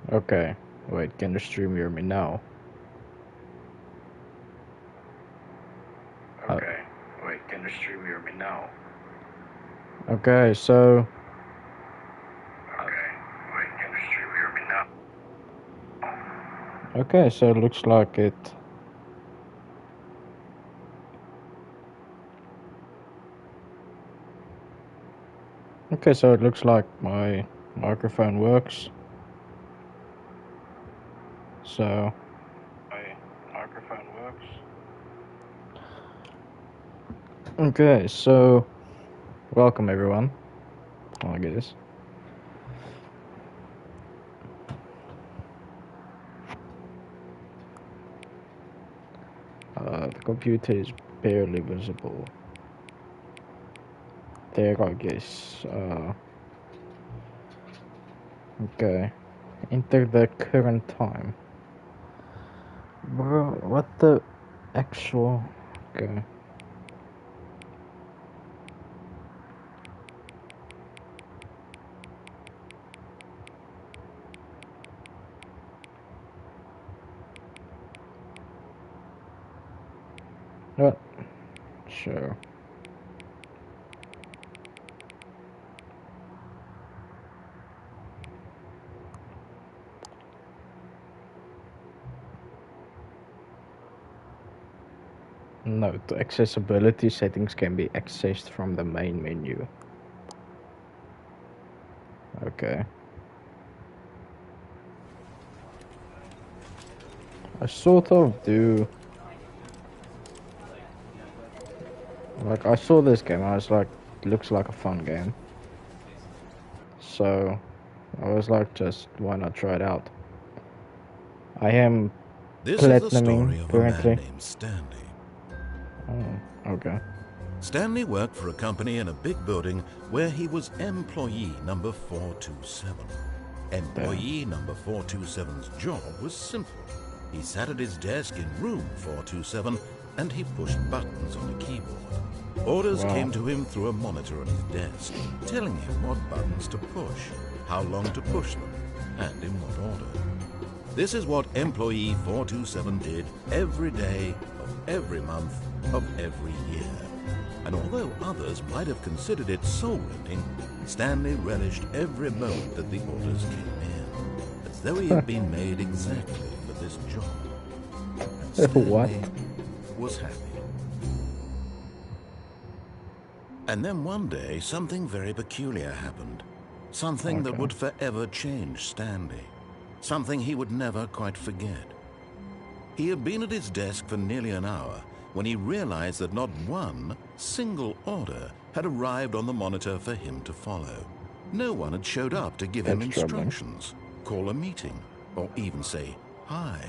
Okay. Wait, can the stream hear me now? Okay. Wait, can the stream hear me now? Okay, so Okay. Wait, can the stream hear me now? okay, so it looks like it. Okay, so it looks like my microphone works. So My microphone works. okay, so welcome everyone. I guess. The computer is barely visible. There, I guess. Okay. Enter the current time. Bro, what the actual? Okay. What? Sure. Note, accessibility settings can be accessed from the main menu. Okay. I sort of do. Like, I saw this game, I was like, looks like a fun game. So, I was like, just why not try it out? I am This is the story platinuming of a man currently. named Stanley. Oh, okay. Stanley worked for a company in a big building where he was employee number 427. Damn. Employee number 427's job was simple. He sat at his desk in room 427 and he pushed buttons on a keyboard. Orders Wow. came to him through a monitor on his desk, telling him what buttons to push, how long to push them, and in what order. This is what employee 427 did every day of every month of every year. And although others might have considered it soul-rending, Stanley relished every moment that the orders came in, as though he had been made exactly for this job. And What? Stanley was happy. And then one day, something very peculiar happened. Something that Okay. would forever change Stanley. Something he would never quite forget. He had been at his desk for nearly an hour when he realized that not one single order had arrived on the monitor for him to follow. No one had showed up to give him That's troubling. instructions, call a meeting, or even say hi.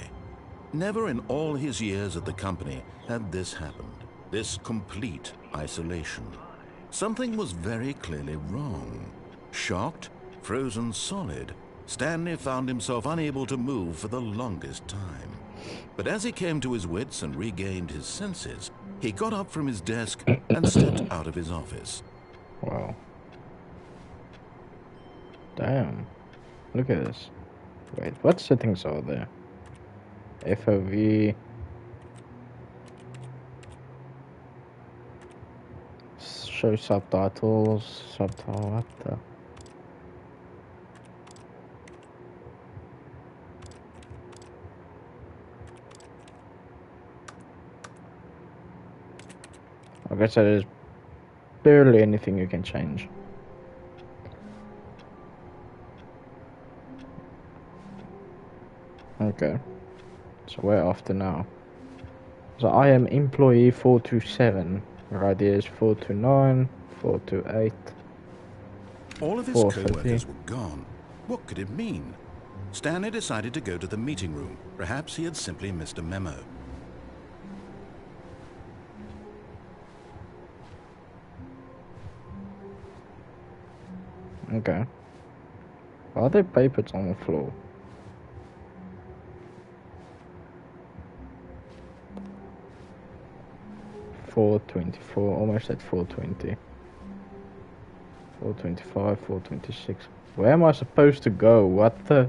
Never in all his years at the company had this happened, this complete isolation. Something was very clearly wrong. Shocked, frozen solid, Stanley found himself unable to move for the longest time. But as he came to his wits and regained his senses, he got up from his desk and stepped out of his office. Wow. Damn. Look at this. Wait, what settings are there? FOV. Show subtitles. Subtitle. What the? Okay, so there's barely anything you can change. Okay. So we're after now. So I am employee 427. Right here is 429, 428. All of his 450. co-workers were gone. What could it mean? Stanley decided to go to the meeting room. Perhaps he had simply missed a memo. Okay. Are there papers on the floor? $424, almost at 420. 425, 426. Where am I supposed to go? What the?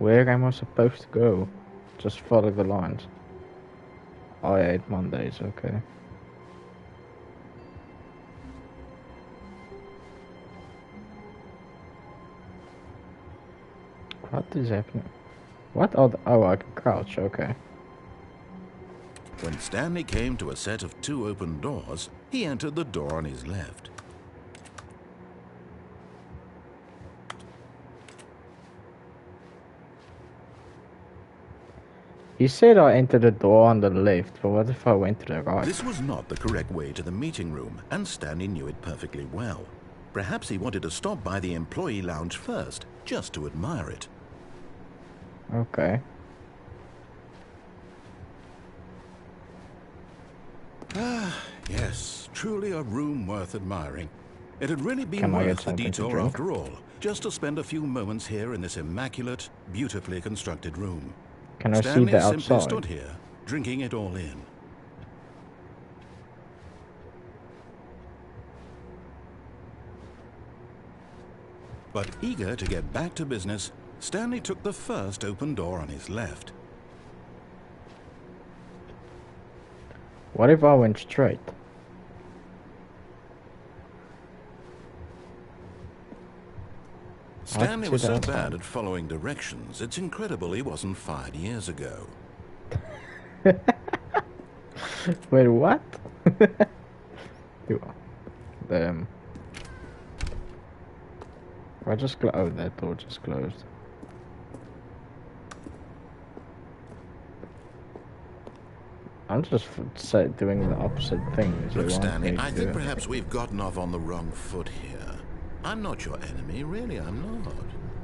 Where am I supposed to go? Just follow the lines. I hate Mondays, okay. What is happening? What are the... Oh, I can crouch, okay. When Stanley came to a set of 2 open doors, he entered the door on his left. He said I entered the door on the left, but what if I went to the right? This was not the correct way to the meeting room, and Stanley knew it perfectly well. Perhaps he wanted to stop by the employee lounge first, just to admire it. Okay. Ah, yes, truly a room worth admiring. It had really been Can I get worth the something to detour drink? after all, just to spend a few moments here in this immaculate, beautifully constructed room. Can I see Stanley the simply outside? stood here, drinking it all in. But eager to get back to business, Stanley took the first open door on his left. What if I went straight? Stanley was see so the outside. bad at following directions, it's incredible he wasn't fired years ago. Wait, what? I just oh, that door just closed. I'm just doing the opposite thing. Look, Stanley, I think perhaps we've gotten off on the wrong foot here. I'm not your enemy, really, I'm not.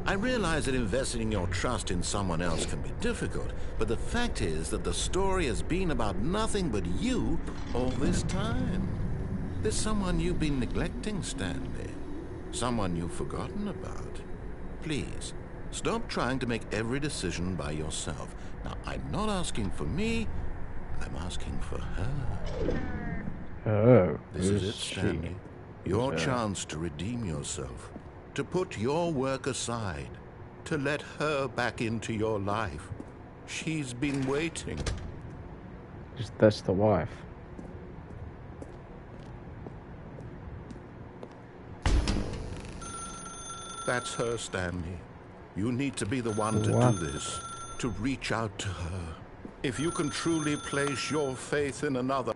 I realize that investing your trust in someone else can be difficult, but the fact is that the story has been about nothing but you all this time. There's someone you've been neglecting, Stanley. Someone you've forgotten about. Please, stop trying to make every decision by yourself. Now, I'm not asking for me, I'm asking for her. Oh, This is it, Stanley. Your chance to redeem yourself, to put your work aside, to let her back into your life. She's been waiting. That's the wife. That's her, Stanley. You need to be the one to What? do this, to reach out to her. If you can truly place your faith in another...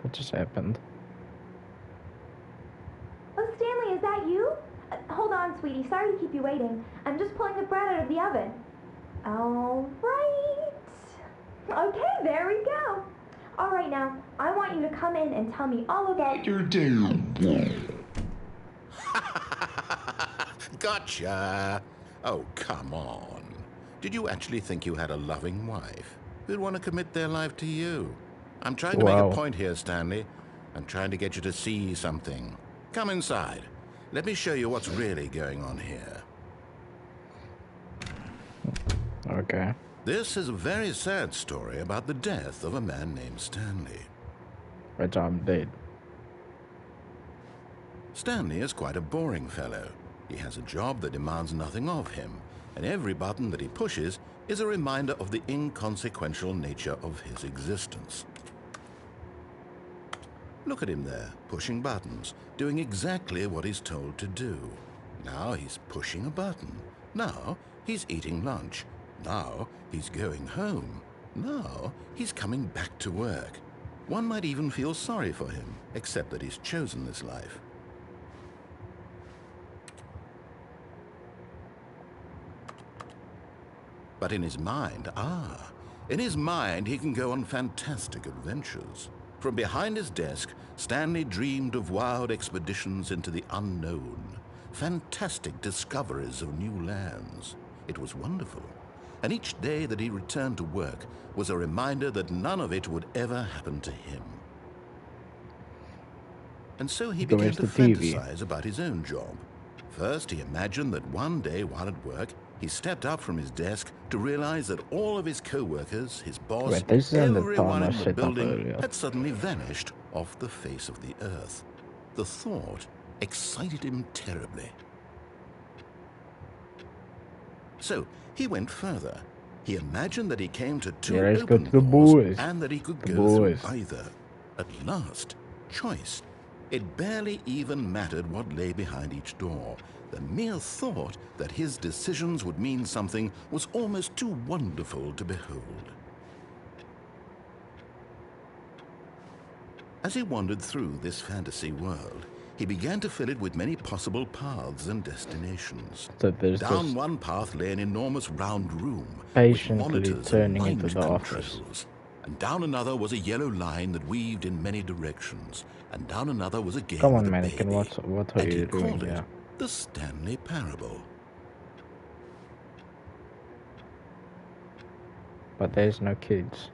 What just happened? Oh, Stanley, is that you? Hold on, sweetie. Sorry to keep you waiting. I'm just pulling the bread out of the oven. All right. Okay, there we go. All right, now, I want you to come in and tell me all about your day. Gotcha! Oh, come on. Did you actually think you had a loving wife who'd want to commit their life to you? I'm trying to make a point here, Stanley. I'm trying to get you to see something. Come inside. Let me show you what's really going on here. Okay. This is a very sad story about the death of a man named Stanley. Which I'm dead. Stanley is quite a boring fellow. He has a job that demands nothing of him, and every button that he pushes is a reminder of the inconsequential nature of his existence. Look at him there, pushing buttons, doing exactly what he's told to do. Now he's pushing a button. Now he's eating lunch. Now he's going home. Now he's coming back to work. One might even feel sorry for him, except that he's chosen this life. But in his mind, in his mind he can go on fantastic adventures. From behind his desk, Stanley dreamed of wild expeditions into the unknown, fantastic discoveries of new lands. It was wonderful. And each day that he returned to work was a reminder that none of it would ever happen to him. And so he began to fantasize about his own job. First, he imagined that one day while at work, he stepped up from his desk to realize that all of his co-workers, his boss, everyone in the building had suddenly vanished off the face of the earth. The thought excited him terribly. So he went further. He imagined that he came to two Yeah, let's go open to the doors boys. and that he could The go boys. through either. At last, choice. It barely even mattered what lay behind each door. The mere thought that his decisions would mean something was almost too wonderful to behold. As he wandered through this fantasy world, he began to fill it with many possible paths and destinations. So there's Down just one path lay an enormous round room with patiently monitors and turning mind into the office. controls. And down another was a yellow line that weaved in many directions. And down another was a game Come with on, a mannequin, baby. what are And he you doing called it here? the Stanley Parable. But there's no kids.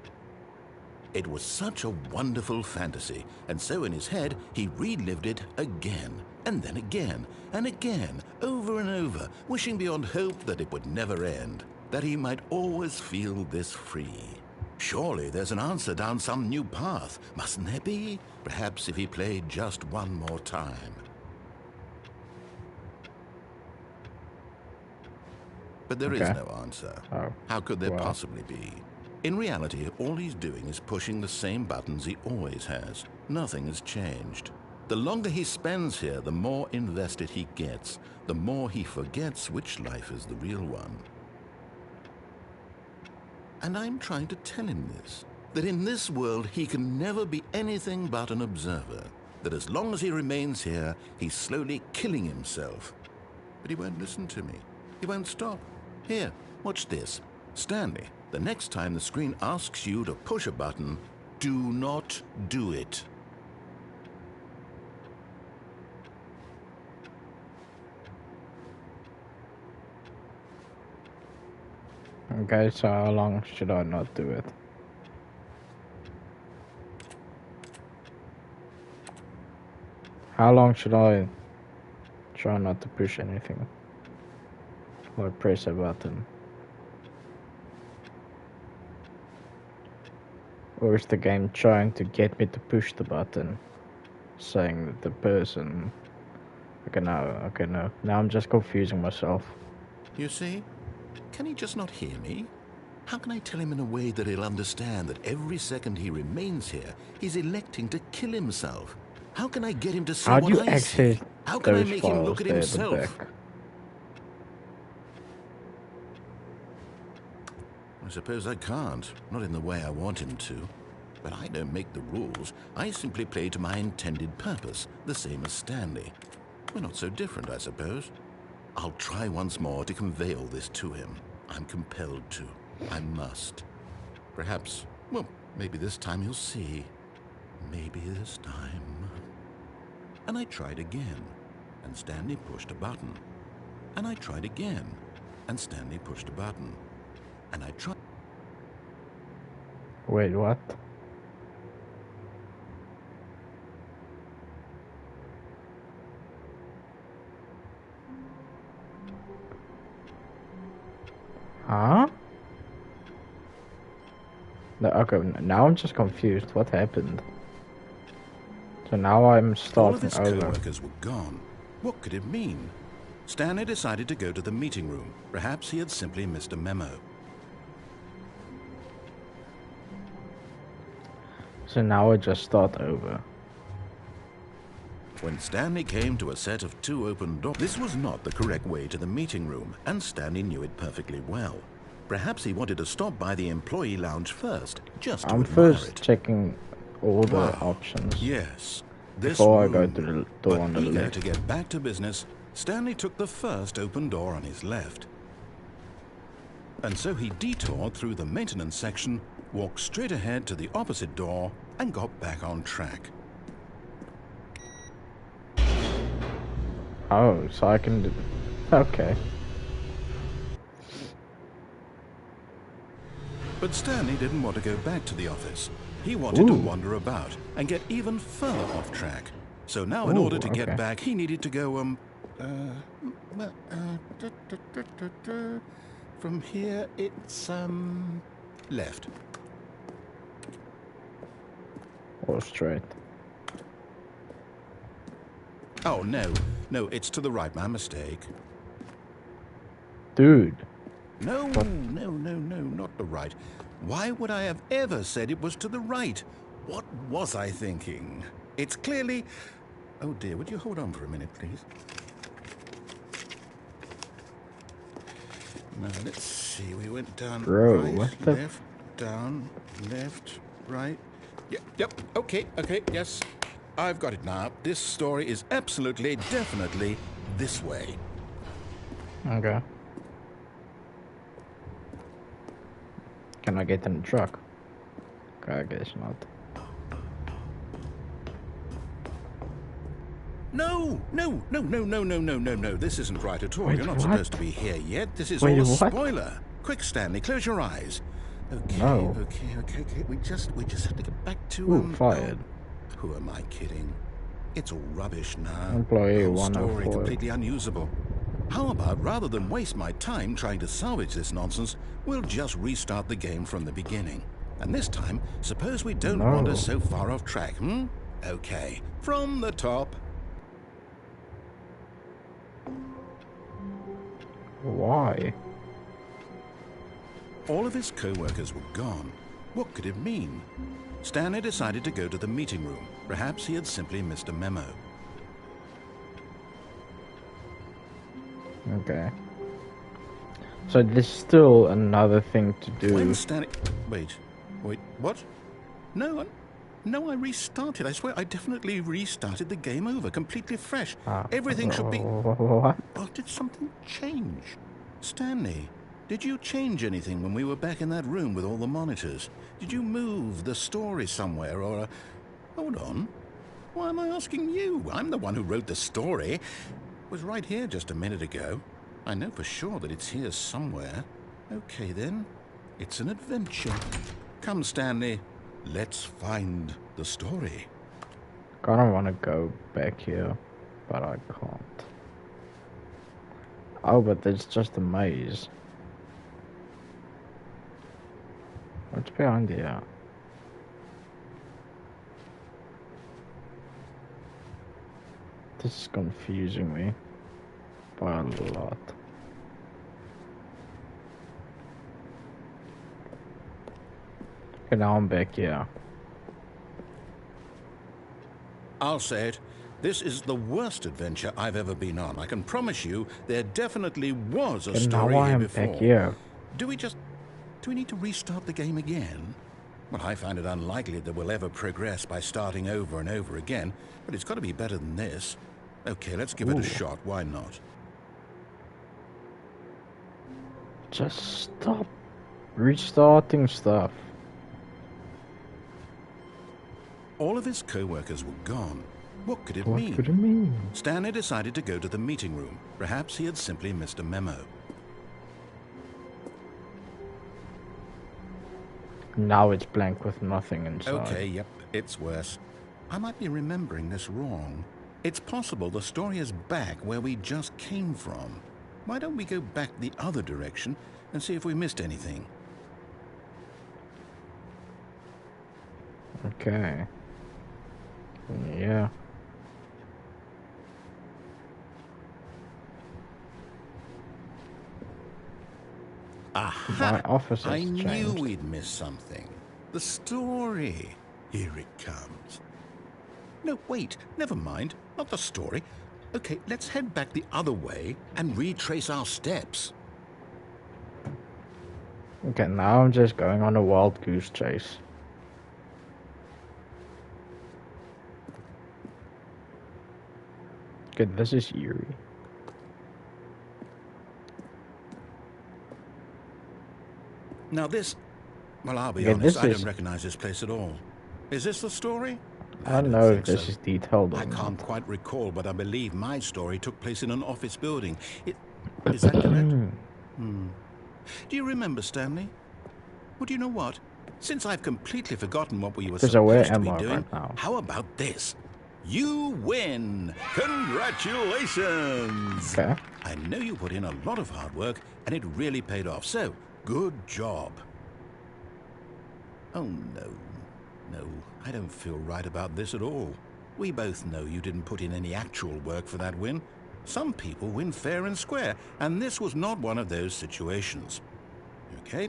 It was such a wonderful fantasy, and so in his head he relived it again, and then again, and again, over and over, wishing beyond hope that it would never end, that he might always feel this free. Surely there's an answer down some new path, mustn't there be? Perhaps if he played just one more time. But there is Okay. no answer. Oh, How could there well. possibly be? In reality, all he's doing is pushing the same buttons he always has. Nothing has changed. The longer he spends here, the more invested he gets, the more he forgets which life is the real one. And I'm trying to tell him this, that in this world he can never be anything but an observer, that as long as he remains here, he's slowly killing himself. But he won't listen to me. He won't stop. Here, watch this. Stanley, the next time the screen asks you to push a button, do not do it. Okay, so how long should I not do it? How long should I try not to push anything? Or press a button? Or is the game trying to get me to push the button? Saying that the person... Okay, no. Now I'm just confusing myself. You see? Can he just not hear me? How can I tell him in a way that he'll understand that every second he remains here, he's electing to kill himself? How can I get him to see How do what you I see? access How can I those make him files look at there at the himself? back? I suppose I can't, not in the way I want him to. But I don't make the rules. I simply play to my intended purpose, the same as Stanley. We're not so different, I suppose. I'll try once more to convey all this to him. I'm compelled to. I must. Perhaps, well, maybe this time he'll see. Maybe this time. And I tried again, and Stanley pushed a button. And I tried again, and Stanley pushed a button. And I tried... Wait, what? Huh? No, okay, now I'm just confused. What happened? So now I'm All of starting his over. co-workers were gone. What could it mean? Stanley decided to go to the meeting room. Perhaps he had simply missed a memo. So now I just start over. When Stanley came to a set of two open doors, this was not the correct way to the meeting room, and Stanley knew it perfectly well. Perhaps he wanted to stop by the employee lounge first, just to I'm admire first it. checking all the Wow. options. Yes, this Before I room. go to the door on the But eager left. to get back to business, Stanley took the first open door on his left. And so he detoured through the maintenance section, walked straight ahead to the opposite door, and got back on track. Oh, so I can do... Okay. But Stanley didn't want to go back to the office. He wanted to Ooh. wander about and get even further off track. So now in Ooh, order to get okay. back, he needed to go, from here it's, left. Or straight. Oh, no. No, it's to the right. My mistake. Dude. No, no, no, no, not the right. Why would I have ever said it was to the right? What was I thinking? It's clearly... Oh, dear, would you hold on for a minute, please? Now, let's see. We went down Bro, right, what the... left, down, left, right. Yep, okay, yes. I've got it now. This story is absolutely, definitely this way. Okay. Can I get in the truck? Okay, I guess not. No. This isn't right at all. Wait, You're not what? supposed to be here yet. This is Wait, all a what? spoiler. Quick, Stanley, close your eyes. Okay, No. okay. We just have to get back to... Ooh, fired. Who am I kidding? It's all rubbish now. Employee The whole story 104. completely unusable. How about, rather than waste my time trying to salvage this nonsense, we'll just restart the game from the beginning. And this time, suppose we don't wander so far off track, hmm? Okay, from the top. Why? All of his co-workers were gone. What could it mean? Stanley decided to go to the meeting room. Perhaps he had simply missed a memo. Okay. So there's still another thing to do. When Stanley... Wait, what? No, I restarted. I swear, I definitely restarted the game over, completely fresh. Everything should be... What? Oh, did something change? Stanley, did you change anything when we were back in that room with all the monitors? Did you move the story somewhere, or... Hold on. Why am I asking you? I'm the one who wrote the story. It was right here just a minute ago. I know for sure that it's here somewhere. Okay, then. It's an adventure. Come, Stanley. Let's find the story. Kinda wanna go back here, but I can't. Oh, but there's just a maze. What's behind here? This is confusing me by a lot. Okay, now I'm back here. I'll say it. This is the worst adventure I've ever been on. I can promise you there definitely was a And story now I here am before. back here. Do we need to restart the game again? Well, I find it unlikely that we'll ever progress by starting over and over again, but it's got to be better than this. Okay, let's give it a shot. Why not? Just stop restarting stuff. All of his co-workers were gone. What could it What mean? could it mean? Stanley decided to go to the meeting room. Perhaps he had simply missed a memo. Now it's blank with nothing inside. Okay, yep, it's worse. I might be remembering this wrong. It's possible the story is back where we just came from. Why don't we go back the other direction and see if we missed anything? Okay. Yeah. Aha! My office has I knew changed. we'd missed something. The story. Here it comes. No, wait, never mind. Not the story. Okay, let's head back the other way and retrace our steps. Okay, now I'm just going on a wild goose chase. Okay, this is eerie. Now this... Well, I'll be Yeah, honest, this I is- don't recognize this place at all. Is this the story? I don't know if think this so. is detailed or I can't not. quite recall, but I believe my story took place in an office building. Is that correct? Do you remember, Stanley? Well, do you know what? Since I've completely forgotten what we were So where supposed to am be I doing, right now? how about this? You win! Congratulations! Okay. I know you put in a lot of hard work, and it really paid off, so good job. Oh, no. No, I don't feel right about this at all. We both know you didn't put in any actual work for that win. Some people win fair and square, and this was not one of those situations. Okay,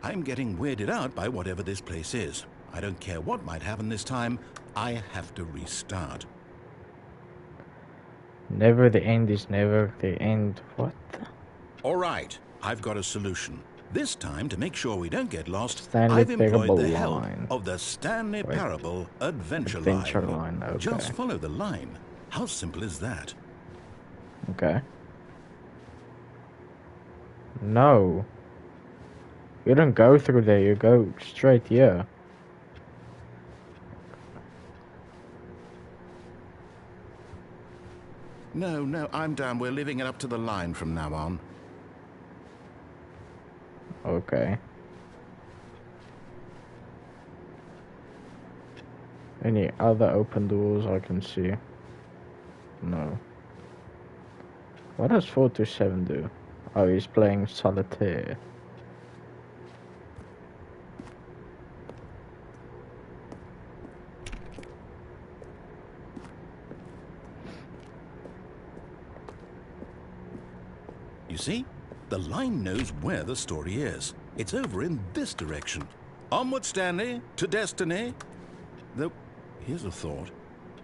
I'm getting weirded out by whatever this place is. I don't care what might happen this time. I have to restart. Never the end is never the end. What? All right, I've got a solution. This time, to make sure we don't get lost, Stanley I've employed Parable the help line. of the Stanley Wait. Parable Adventure Adventure Line. line, okay. Just follow the line. How simple is that? Okay. No. You don't go through there, you go straight here. No, I'm down. We're leaving it up to the line from now on. Okay. Any other open doors I can see? No. What does 427 do? Oh, he's playing solitaire. You see? The line knows where the story is. It's over in this direction. Onward, Stanley, to destiny. Though, here's a thought.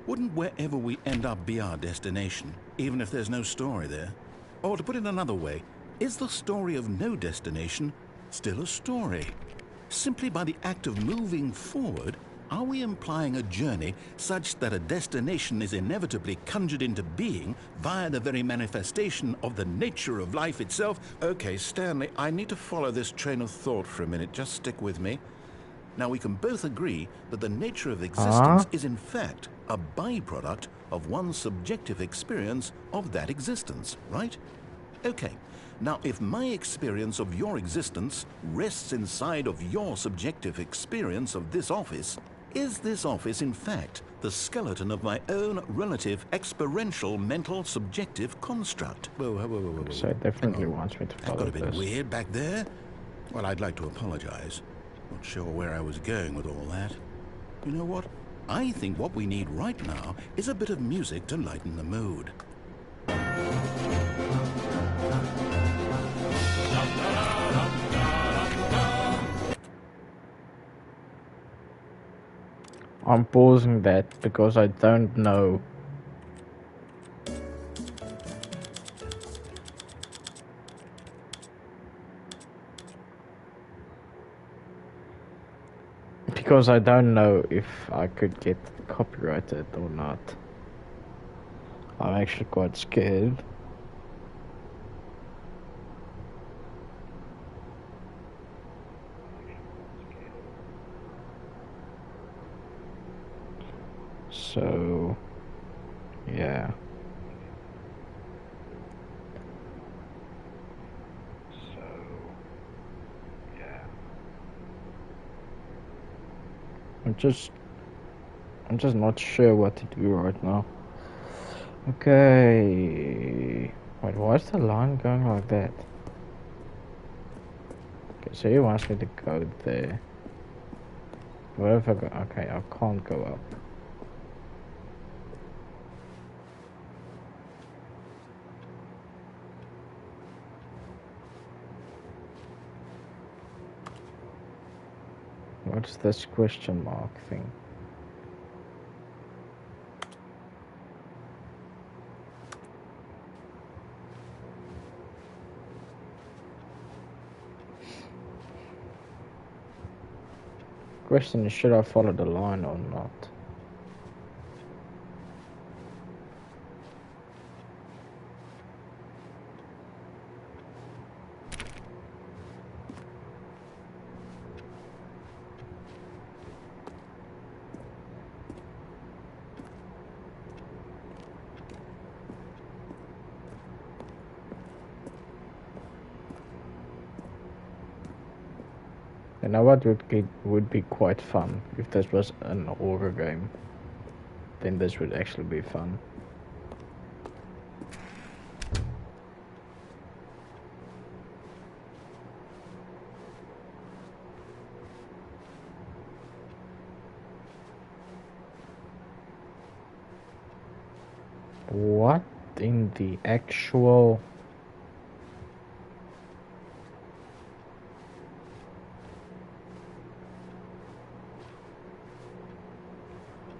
Wouldn't wherever we end up be our destination, even if there's no story there? Or to put it another way, is the story of no destination still a story? Simply by the act of moving forward, are we implying a journey such that a destination is inevitably conjured into being via the very manifestation of the nature of life itself? Okay, Stanley, I need to follow this train of thought for a minute. Just stick with me. Now, we can both agree that the nature of existence is in fact a byproduct of one's subjective experience of that existence, right? Okay. Now, if my experience of your existence rests inside of your subjective experience of this office, is this office, in fact, the skeleton of my own relative experiential mental subjective construct? Whoa. So it definitely wants me to That follow got a bit this. weird back there. Well, I'd like to apologize. Not sure where I was going with all that. You know what? I think what we need right now is a bit of music to lighten the mood. I'm pausing that because I don't know. Because I don't know if I could get copyrighted or not. I'm actually quite scared. So, yeah. I'm just not sure what to do right now. Okay. Wait, why is the line going like that? Okay, so he wants me to go there. What if I go? Okay, I can't go up. What's this question mark thing? Question is, should I follow the line or not? You know what would be quite fun if this was an horror game. Then this would actually be fun. What in the actual...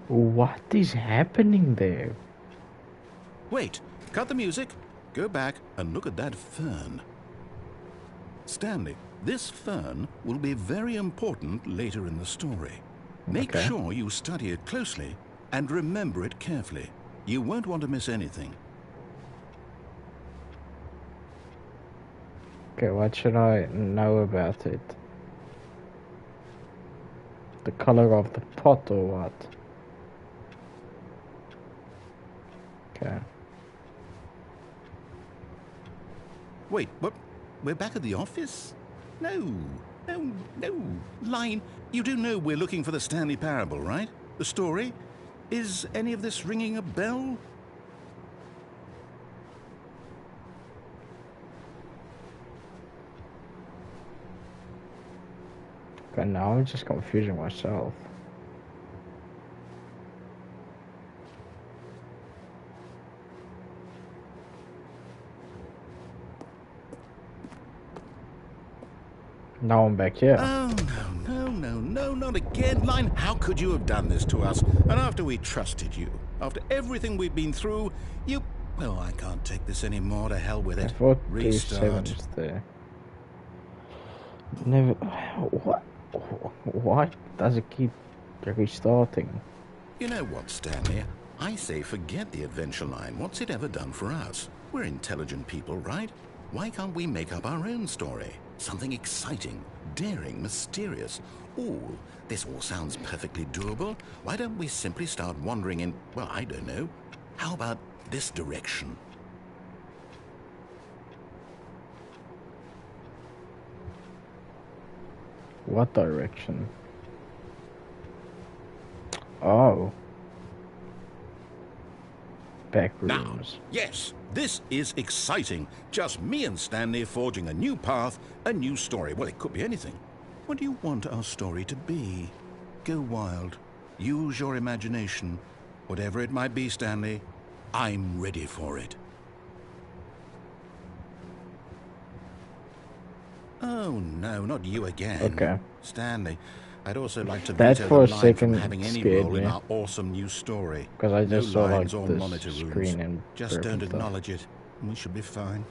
What is happening there? Wait, cut the music, go back and look at that fern. Stanley, this fern will be very important later in the story. Make Okay. sure you study it closely and remember it carefully. You won't want to miss anything. Okay, what should I know about it? The color of the pot or what? Okay. Wait, what? We're back at the office? No. Line, you do know we're looking for the Stanley Parable, right? The story? Is any of this ringing a bell? Okay, now I'm just confusing myself. Now I'm back here. Oh, no, not again. Line, how could you have done this to us? And after we trusted you, after everything we've been through, you... Well, I can't take this anymore. To hell with I it. thought Restart. 37 is there. Never... What? Why does it keep restarting? You know what, Stanley? I say forget the adventure line. What's it ever done for us? We're intelligent people, right? Why can't we make up our own story? Something exciting, daring, mysterious. Ooh, this all sounds perfectly doable. Why don't we simply start wandering in, well, I don't know. How about this direction? What direction? Oh. Back Now, rooms. yes, this is exciting. Just me and Stanley forging a new path, a new story. Well, it could be anything. What do you want our story to be? Go wild. Use your imagination. Whatever it might be, Stanley, I'm ready for it. Oh, no, not you again. Okay. Stanley, I'd also like to That veto for the a line second from having any scared role in me. our awesome new story. Because I just no saw like lines or this monitor rooms. screen and Just don't acknowledge it, and we should be fine.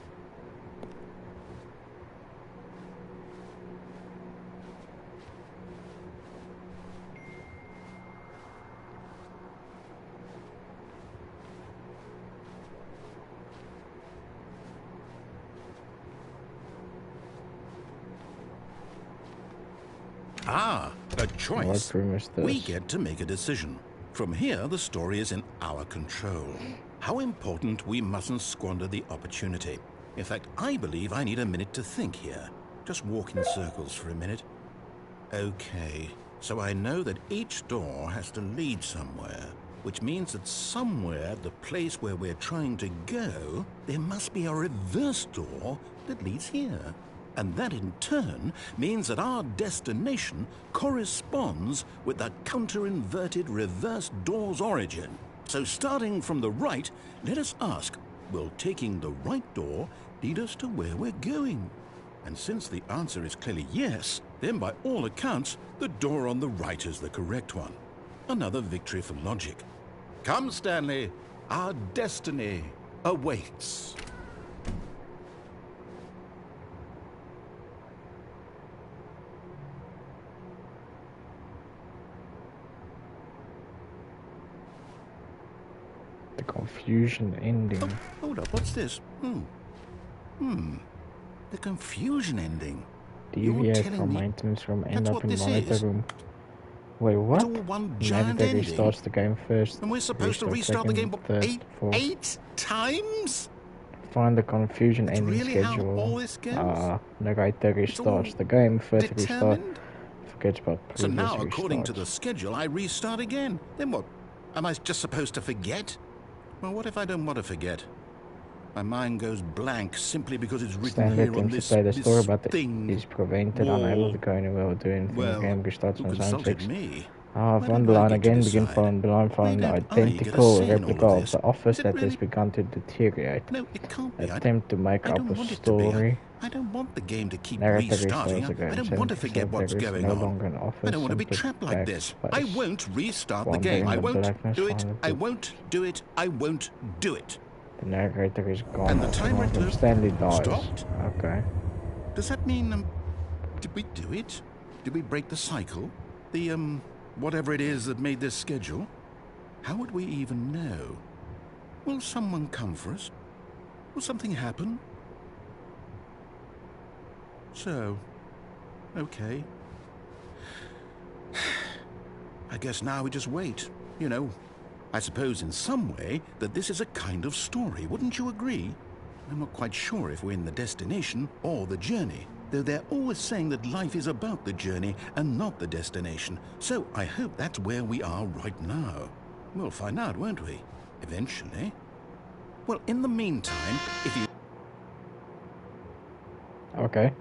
Ah, a choice. What room is this? We get to make a decision. From here, the story is in our control. How important we mustn't squander the opportunity. In fact, I believe I need a minute to think here. Just walk in circles for a minute. Okay, so I know that each door has to lead somewhere, which means that somewhere, the place where we're trying to go, there must be a reverse door that leads here. And that in turn means that our destination corresponds with the counter-inverted reverse door's origin. So starting from the right, let us ask, will taking the right door lead us to where we're going? And since the answer is clearly yes, then by all accounts, the door on the right is the correct one. Another victory for logic. Come, Stanley, our destiny awaits. The confusion ending. Oh, hold up, what's this? The confusion ending. Deviate telling from me maintenance room, end that's up what in this monitor is? room. Wait, what? It's all one giant Maybe that ending. restarts the game first. And we're supposed to restart the game third, fourth. eight times? Find the confusion That's ending really schedule. how all this goes? Narrator restarts the game. First restart. Determined? Forgets about previous So now, according to restarts. the schedule, I restart again. Then what? Am I just supposed to forget? Well, what if I don't want to forget? My mind goes blank simply because it's written Stanley here on attempts this, to play the story, this but thing. is prevented, wall. unable to go anywhere or do anything. Well, the game restarts who on its own consulted clicks. me? Why Found don't the I line get to again. Begin decide? from the line. Why Found the don't I get a identical say in all replica of of this? the office Is it that really? has begun to deteriorate. No, it can't be. Attempt to make I up don't a want it to be. story. I don't want the game to keep Narrator restarting. restarts I again. don't want to forget 70% what's there is going no on. longer an I office. don't want to be Simply trapped like this. I backspace. won't restart the Wander game. in I the won't blackness, do it. find I the- won't do it. I won't do it. The narrator is gone. And the timer Everyone from clock Stanley dies. stopped? Okay. Does that mean, did we do it? Did we break the cycle? The, whatever it is that made this schedule? How would we even know? Will someone come for us? Will something happen? So, okay. I guess now we just wait, you know. I suppose in some way that this is a kind of story, wouldn't you agree? I'm not quite sure if we're in the destination or the journey, though they're always saying that life is about the journey and not the destination. So I hope that's where we are right now. We'll find out, won't we? Eventually. Well, in the meantime, if you... Okay.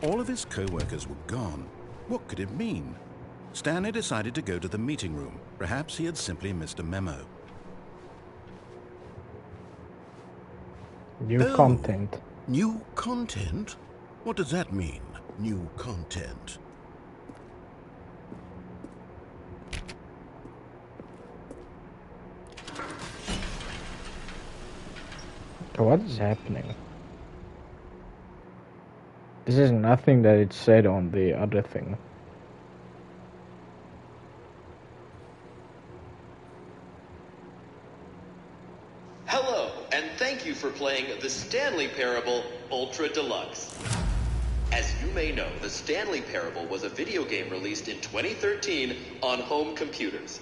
All of his co-workers were gone. What could it mean? Stanley decided to go to the meeting room. Perhaps he had simply missed a memo. New content. New content? What does that mean, new content? What is happening? This is nothing that it said on the other thing. Hello, and thank you for playing the Stanley Parable Ultra Deluxe. As you may know, the Stanley Parable was a video game released in 2013 on home computers.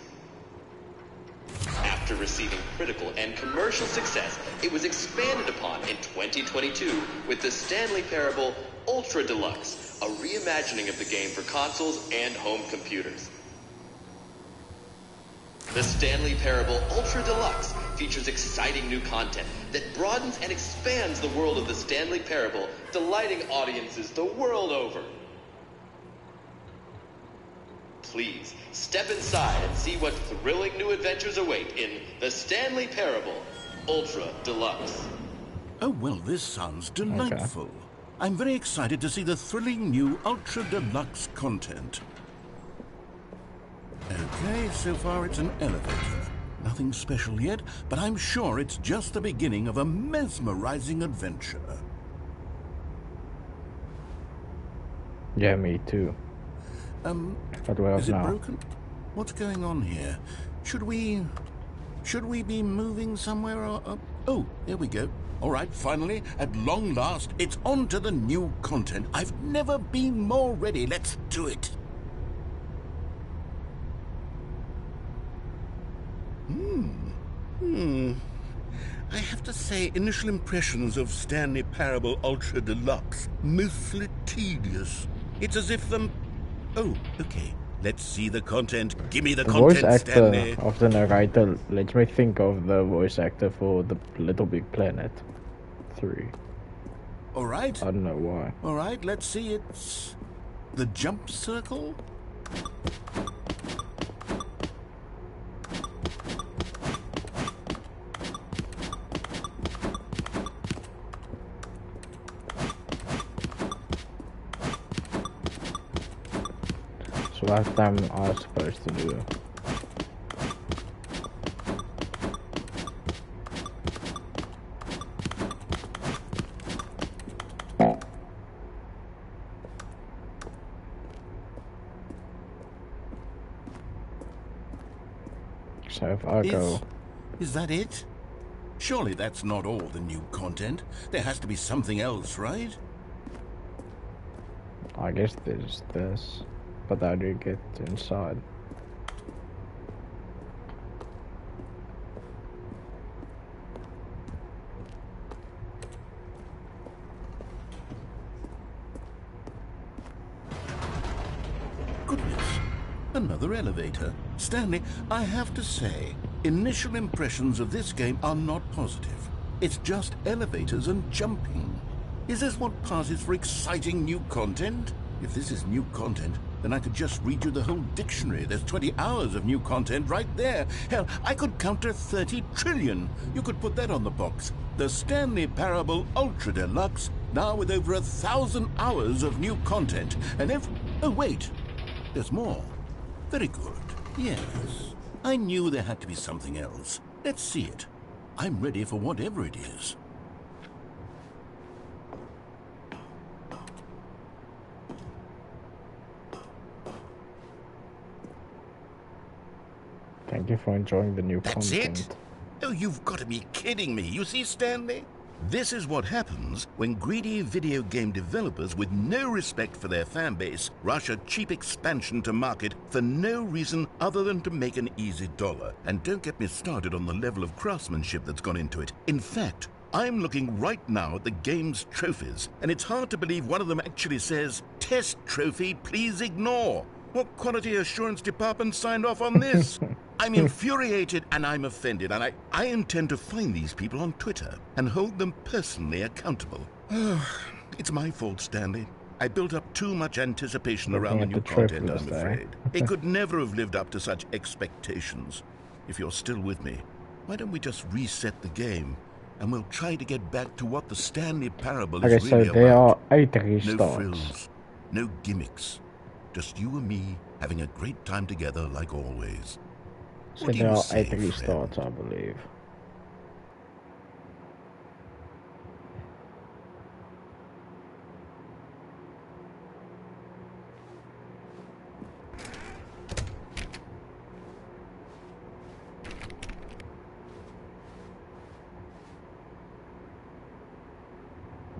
After receiving critical and commercial success, it was expanded upon in 2022 with the Stanley Parable Ultra Deluxe, a reimagining of the game for consoles and home computers. The Stanley Parable Ultra Deluxe features exciting new content that broadens and expands the world of the Stanley Parable, delighting audiences the world over. Please, step inside and see what thrilling new adventures await in the Stanley Parable Ultra Deluxe. Oh, well, this sounds delightful. Okay. I'm very excited to see the thrilling new Ultra Deluxe content. Okay, so far it's an elevator. Nothing special yet, but I'm sure it's just the beginning of a mesmerizing adventure. Yeah, me too. Is it broken? What's going on here? Should we be moving somewhere or... Oh, there we go. All right, finally, at long last, it's on to the new content. I've never been more ready. Let's do it. I have to say, initial impressions of Stanley Parable Ultra Deluxe, mostly tedious. It's as if Oh, okay. Let's see the content. Give me the content, voice actor Stanley. Of the narrator lets me think of the voice actor for the Little Big Planet 3. All right. I don't know why. All right, let's see. It's the jump circle. So last time I was supposed to do. So if I go... Is that it? Surely that's not all the new content. There has to be something else, right? I guess there's this. But how do you get inside? Goodness, another elevator. Stanley, I have to say, initial impressions of this game are not positive. It's just elevators and jumping. Is this what passes for exciting new content? If this is new content, then I could just read you the whole dictionary. There's 20 hours of new content right there. Hell, I could counter 30 trillion. You could put that on the box. The Stanley Parable Ultra Deluxe, now with over 1,000 hours of new content. And if... Oh, wait. There's more. Very good. Yes. I knew there had to be something else. Let's see it. I'm ready for whatever it is. Thank you for enjoying the new That's content. it? Oh, you've got to be kidding me. You see, Stanley? This is what happens when greedy video game developers with no respect for their fan base rush a cheap expansion to market for no reason other than to make an easy dollar. And don't get me started on the level of craftsmanship that's gone into it. In fact, I'm looking right now at the game's trophies, and it's hard to believe one of them actually says, "Test trophy, please ignore." What quality assurance department signed off on this? I'm infuriated and I'm offended, and I intend to find these people on Twitter and hold them personally accountable. It's my fault, Stanley. I built up too much anticipation around the new content, I'm afraid. It could never have lived up to such expectations. If you're still with me, why don't we just reset the game, and we'll try to get back to what the Stanley Parable is really so there about. are 8 restarts. No frills, no gimmicks. Just you and me having a great time together like always. So What do there you are say, 8 restarts, friend? I believe.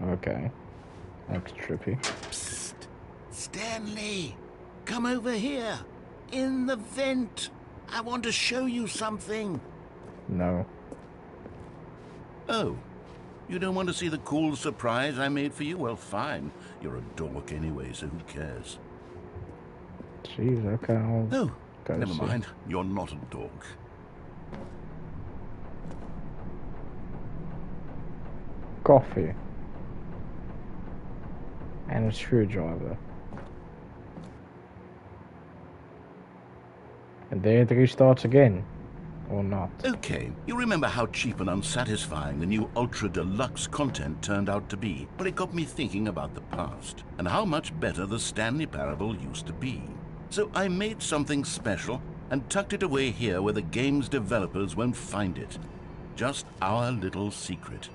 Okay. That's trippy. Psst. Stanley, come over here. In the vent. I want to show you something. No. Oh, you don't want to see the cool surprise I made for you? Well, fine. You're a dork anyway, so who cares? Jeez, okay, I'll Oh, go never see. mind. You're not a dork. Coffee. And a screwdriver. And then it restarts again. Or not. Okay, you remember how cheap and unsatisfying the new Ultra Deluxe content turned out to be? Well, it got me thinking about the past, and how much better the Stanley Parable used to be. So I made something special, and tucked it away here where the game's developers won't find it. Just our little secret.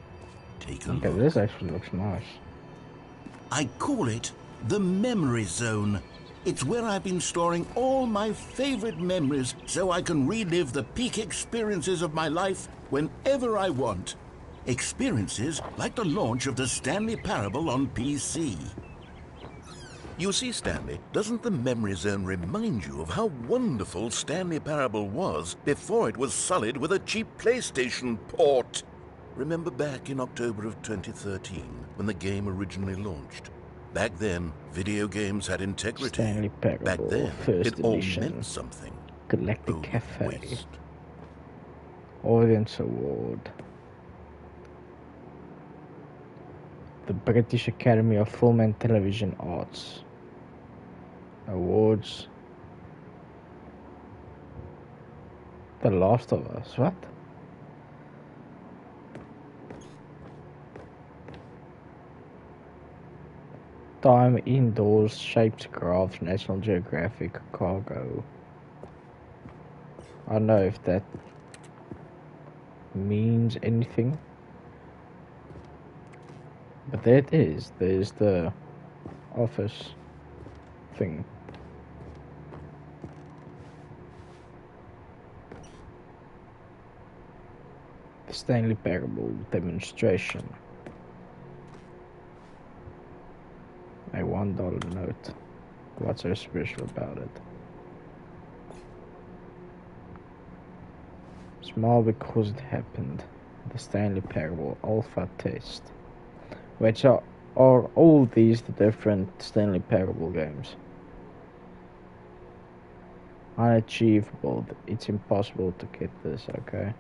Take a Okay, look. this actually looks nice. I call it the Memory Zone. It's where I've been storing all my favorite memories so I can relive the peak experiences of my life whenever I want. Experiences like the launch of the Stanley Parable on PC. You see, Stanley, doesn't the Memory Zone remind you of how wonderful Stanley Parable was before it was sullied with a cheap PlayStation port? Remember back in October of 2013 when the game originally launched? Back then, video games had integrity. Stanley Parable, Back then, first it all edition. meant something. Galactic Oh, Cafe. waste. Audience Award. The British Academy of Film and Television Arts. Awards. The Last of Us. What? Time Indoors, Shapes, Graphs, National Geographic, Cargo. I don't know if that means anything. But there it is. There's the office thing. The Stanley Parable demonstration. A $1 note. What's so special about it? Small because it happened. The Stanley Parable Alpha Test. Which are all these the different Stanley Parable games? Unachievable. It's impossible to get this, okay?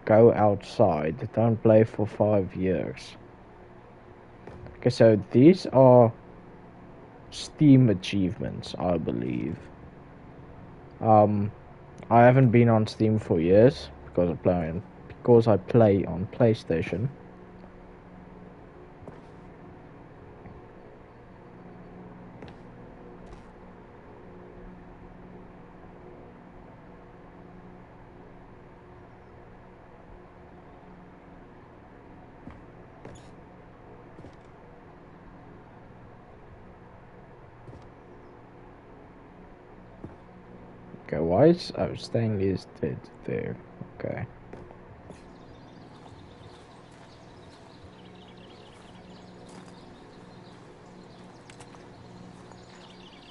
Go outside. Don't play for 5 years. Okay, so these are Steam achievements, I believe. I haven't been on Steam for years because I play on PlayStation. Okay, why is Stanley is dead there? Okay.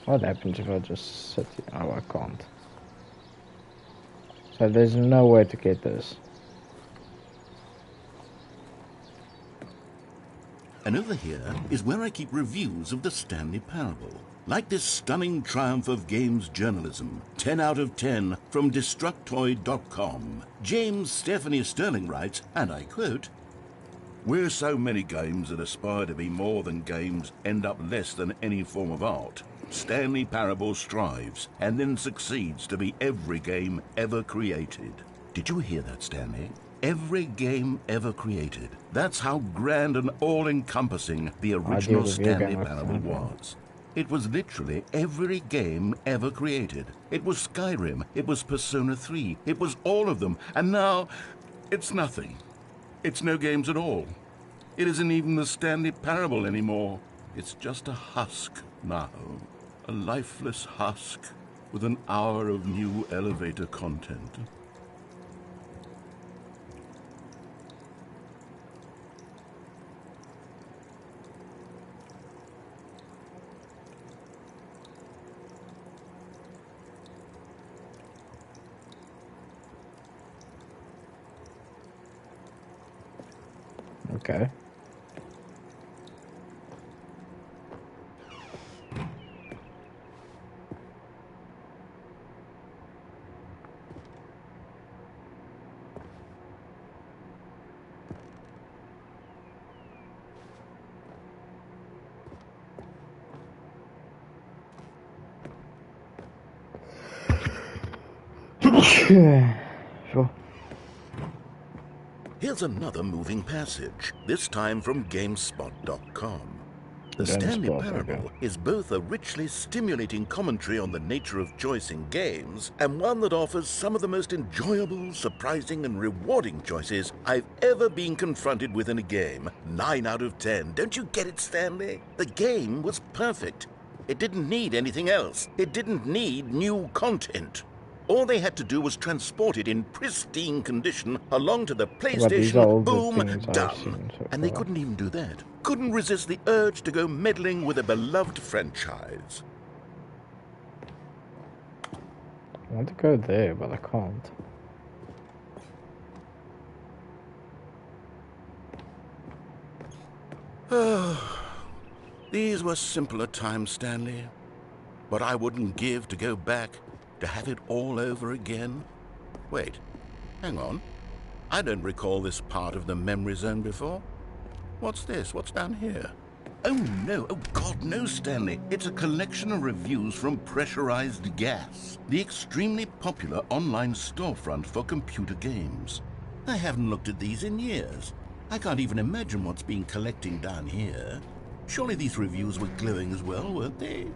What happens if I just sit here? Oh, I can't. So there's no way to get this. And over here is where I keep reviews of the Stanley Parable. Like this stunning triumph of games journalism, 10 out of 10 from Destructoid.com. James Stephanie Sterling writes, and I quote, "Where so many games that aspire to be more than games end up less than any form of art, Stanley Parable strives and then succeeds to be every game ever created." Did you hear that, Stanley? Every game ever created. That's how grand and all-encompassing the original Stanley Parable was. It was literally every game ever created. It was Skyrim, it was Persona 3, it was all of them, and now it's nothing. It's no games at all. It isn't even the Stanley Parable anymore. It's just a husk now. A lifeless husk with an hour of new elevator content. Okay. Sure. Here's another moving passage, this time from GameSpot.com. The Stanley Parable is both a richly stimulating commentary on the nature of choice in games, and one that offers some of the most enjoyable, surprising, and rewarding choices I've ever been confronted with in a game. 9 out of 10. Don't you get it, Stanley? The game was perfect. It didn't need anything else. It didn't need new content. All they had to do was transport it in pristine condition along to the PlayStation, boom, done. And they couldn't even do that. Couldn't resist the urge to go meddling with a beloved franchise. I want to go there, but I can't. These were simpler times, Stanley. But I wouldn't give to go back, to have it all over again. Wait, hang on. I don't recall this part of the memory zone before. What's this? What's down here? Oh no, oh God, no, Stanley. It's a collection of reviews from Pressurized Gas, the extremely popular online storefront for computer games. I haven't looked at these in years. I can't even imagine what's been collecting down here. Surely these reviews were glowing as well, weren't they?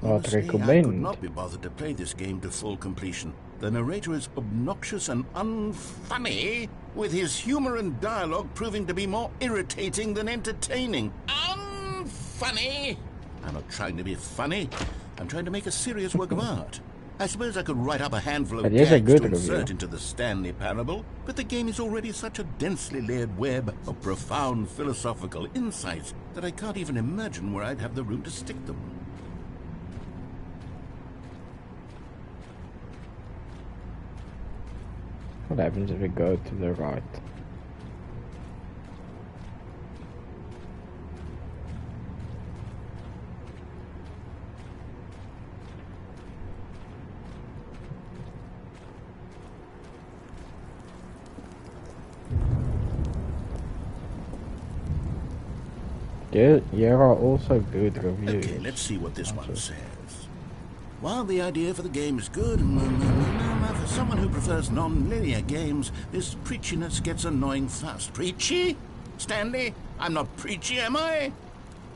Honestly, I could not be bothered to play this game to full completion. The narrator is obnoxious and unfunny, with his humor and dialogue proving to be more irritating than entertaining. Unfunny! I'm not trying to be funny. I'm trying to make a serious work of art. I suppose I could write up a handful of gags to insert into the Stanley Parable, but the game is already such a densely layered web of profound philosophical insights that I can't even imagine where I'd have the room to stick them. What happens if we go to the right? There are also good reviews. Okay, let's see what this one Just- says. While the idea for the game is good, for someone who prefers non-linear games, this preachiness gets annoying fast. Preachy? Stanley? I'm not preachy, am I?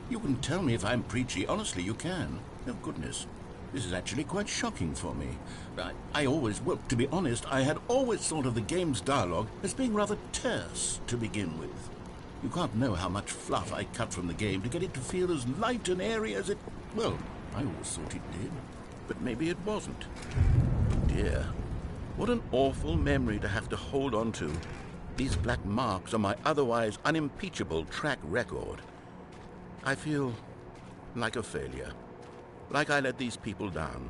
You can tell me if I'm preachy. Honestly, you can. Oh, goodness. This is actually quite shocking for me. Well, to be honest, I had always thought of the game's dialogue as being rather terse to begin with. You can't know how much fluff I cut from the game to get it to feel as light and airy as it... Well, I always thought it did. But maybe it wasn't. Dear, what an awful memory to have to hold on to. These black marks on my otherwise unimpeachable track record. I feel like a failure. Like I let these people down.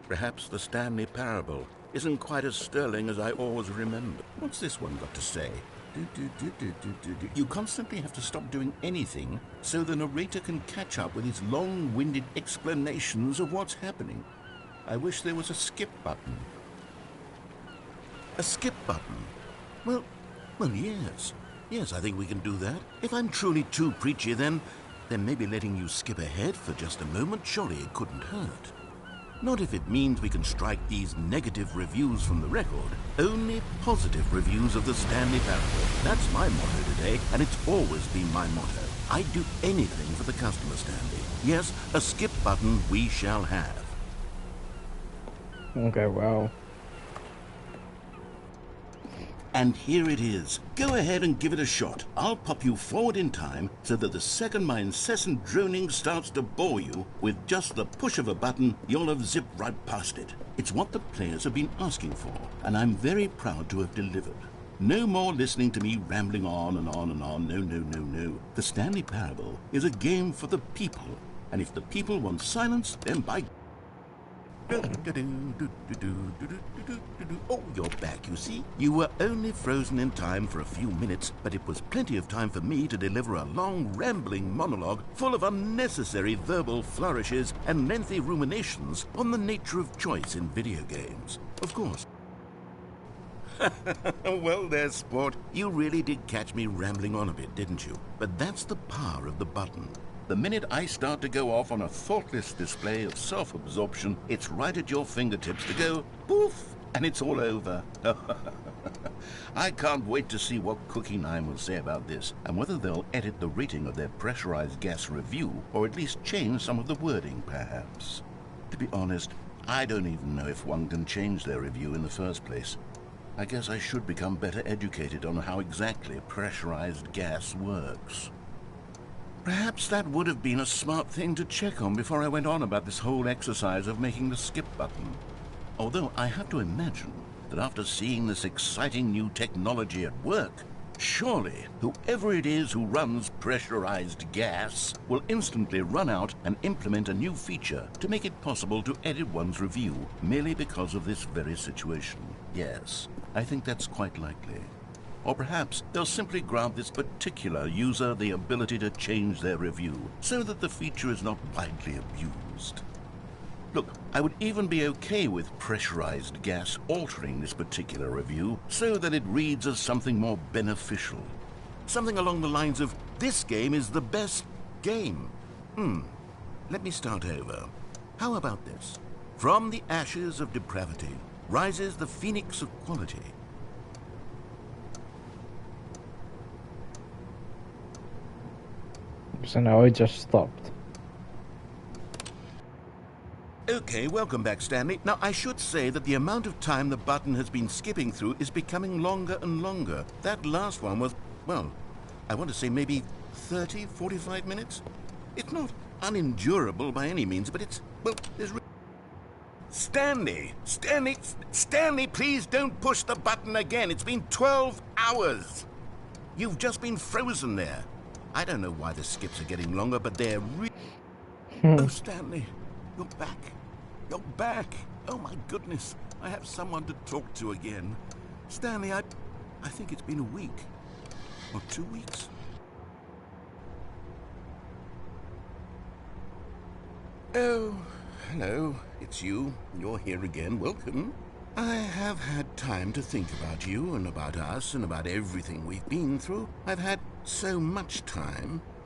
Perhaps the Stanley parable isn't quite as sterling as I always remember. What's this one got to say? You constantly have to stop doing anything so the narrator can catch up with his long-winded explanations of what's happening. I wish there was a skip button. A skip button? Well, yes. Yes, I think we can do that. If I'm truly too preachy, then maybe letting you skip ahead for just a moment, surely it couldn't hurt. Not if it means we can strike these negative reviews from the record. Only positive reviews of the Stanley Parable. That's my motto today, and it's always been my motto. I'd do anything for the customer, Stanley. Yes, a skip button we shall have. Okay, well. And here it is. Go ahead and give it a shot. I'll pop you forward in time so that the second my incessant droning starts to bore you, with just the push of a button, you'll have zipped right past it. It's what the players have been asking for, and I'm very proud to have delivered. No more listening to me rambling on and on and on. No. The Stanley Parable is a game for the people, and if the people want silence, then by... Oh, you're back, you see. You were only frozen in time for a few minutes, but it was plenty of time for me to deliver a long, rambling monologue full of unnecessary verbal flourishes and lengthy ruminations on the nature of choice in video games. Of course. Well, there, sport. You really did catch me rambling on a bit, didn't you? But that's the power of the button. The minute I start to go off on a thoughtless display of self-absorption, it's right at your fingertips to go poof, and it's all over. I can't wait to see what Cookie 9 will say about this, and whether they'll edit the rating of their pressurized gas review, or at least change some of the wording, perhaps. To be honest, I don't even know if one can change their review in the first place. I guess I should become better educated on how exactly pressurized gas works. Perhaps that would have been a smart thing to check on before I went on about this whole exercise of making the skip button. Although I have to imagine that after seeing this exciting new technology at work, surely whoever it is who runs pressurized gas will instantly run out and implement a new feature to make it possible to edit one's review merely because of this very situation. Yes, I think that's quite likely. Or perhaps they'll simply grant this particular user the ability to change their review so that the feature is not widely abused. Look, I would even be okay with pressurized gas altering this particular review so that it reads as something more beneficial. Something along the lines of, this game is the best game. Let me start over. How about this? From the ashes of depravity rises the phoenix of quality. So now it just stopped. Okay, welcome back, Stanley. Now, I should say that the amount of time the button has been skipping through is becoming longer and longer. That last one was, well, I want to say maybe 30, 45 minutes? It's not unendurable by any means, but it's, well, there's... Stanley, please don't push the button again. It's been 12 hours. You've just been frozen there. I don't know why the skips are getting longer, but they're Oh, Stanley, you're back. You're back. Oh, my goodness. I have someone to talk to again. Stanley, I think it's been a week. Or 2 weeks. Oh, hello. It's you. You're here again. Welcome. I have had time to think about you and about us and about everything we've been through. I've had so much time.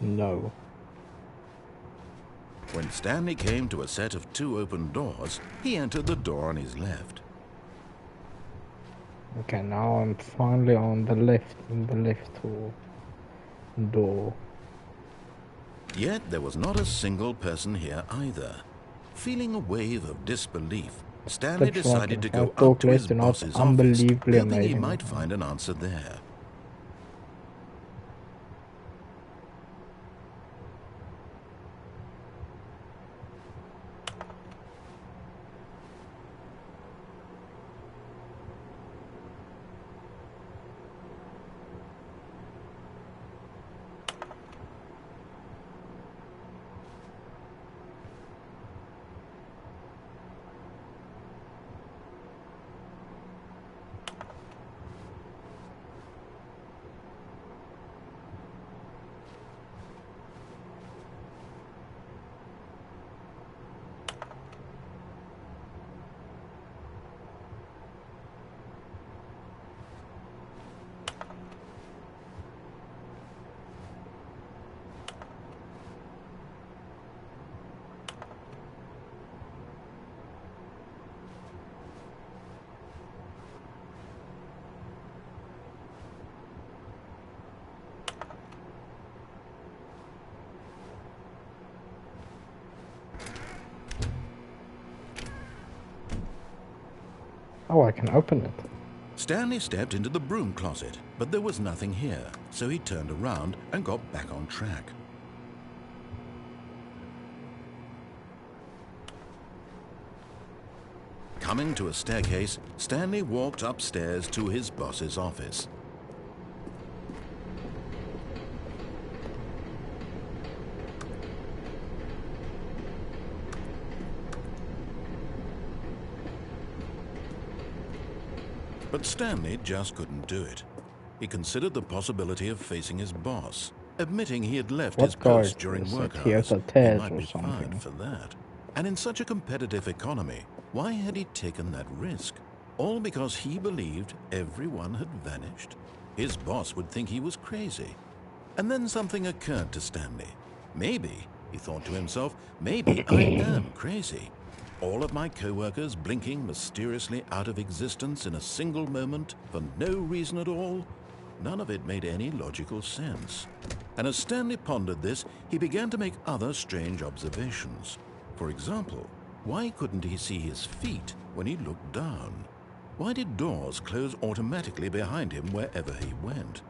No. When Stanley came to a set of 2 open doors, he entered the door on his left. Okay, now I'm finally on the left, in the left door. Yet there was not a single person here either. Feeling a wave of disbelief, Stanley That's decided to fucking go up to his calculated, not boss's office, unbelievably hoping he amazing. might find an answer there. Oh, I can open it. Stanley stepped into the broom closet, but there was nothing here, so he turned around and got back on track. Coming to a staircase, Stanley walked upstairs to his boss's office. But Stanley just couldn't do it. He considered the possibility of facing his boss, admitting he had left his post during work hours. He might be fired for that. And in such a competitive economy, why had he taken that risk? All because he believed everyone had vanished? His boss would think he was crazy. And then something occurred to Stanley. Maybe, he thought to himself, maybe I am crazy. All of my co-workers blinking mysteriously out of existence in a single moment for no reason at all? None of it made any logical sense. And as Stanley pondered this, he began to make other strange observations. For example, why couldn't he see his feet when he looked down? Why did doors close automatically behind him wherever he went?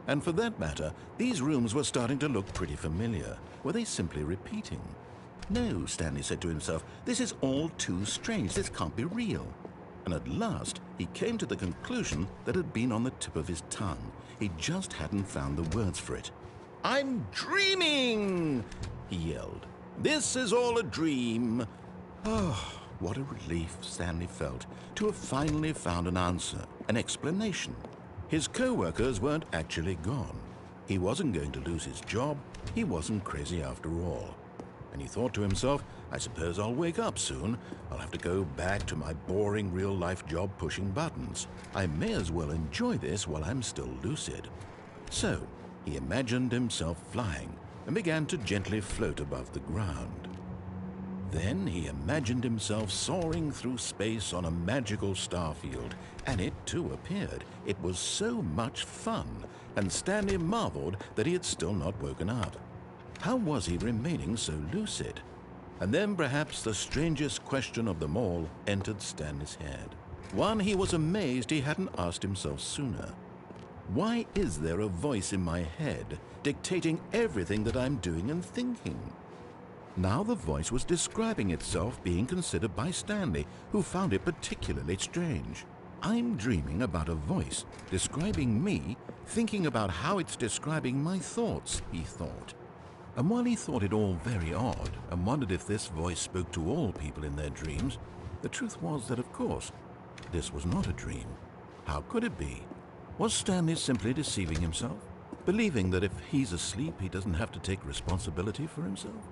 And for that matter, these rooms were starting to look pretty familiar. Were they simply repeating? No, Stanley said to himself, this is all too strange. This can't be real. And at last, he came to the conclusion that had been on the tip of his tongue. He just hadn't found the words for it. "I'm dreaming!" he yelled. "This is all a dream." Oh, what a relief Stanley felt to have finally found an answer, an explanation. His co-workers weren't actually gone. He wasn't going to lose his job. He wasn't crazy after all. And he thought to himself, I suppose I'll wake up soon. I'll have to go back to my boring real-life job pushing buttons. I may as well enjoy this while I'm still lucid. So, he imagined himself flying and began to gently float above the ground. Then he imagined himself soaring through space on a magical starfield, and it too appeared. It was so much fun, and Stanley marveled that he had still not woken up. How was he remaining so lucid? And then perhaps the strangest question of them all entered Stanley's head. One he was amazed he hadn't asked himself sooner. Why is there a voice in my head dictating everything that I'm doing and thinking? Now the voice was describing itself being considered by Stanley, who found it particularly strange. I'm dreaming about a voice describing me, thinking about how it's describing my thoughts, he thought. And while he thought it all very odd and wondered if this voice spoke to all people in their dreams, the truth was that, of course, this was not a dream. How could it be? Was Stanley simply deceiving himself, believing that if he's asleep, he doesn't have to take responsibility for himself?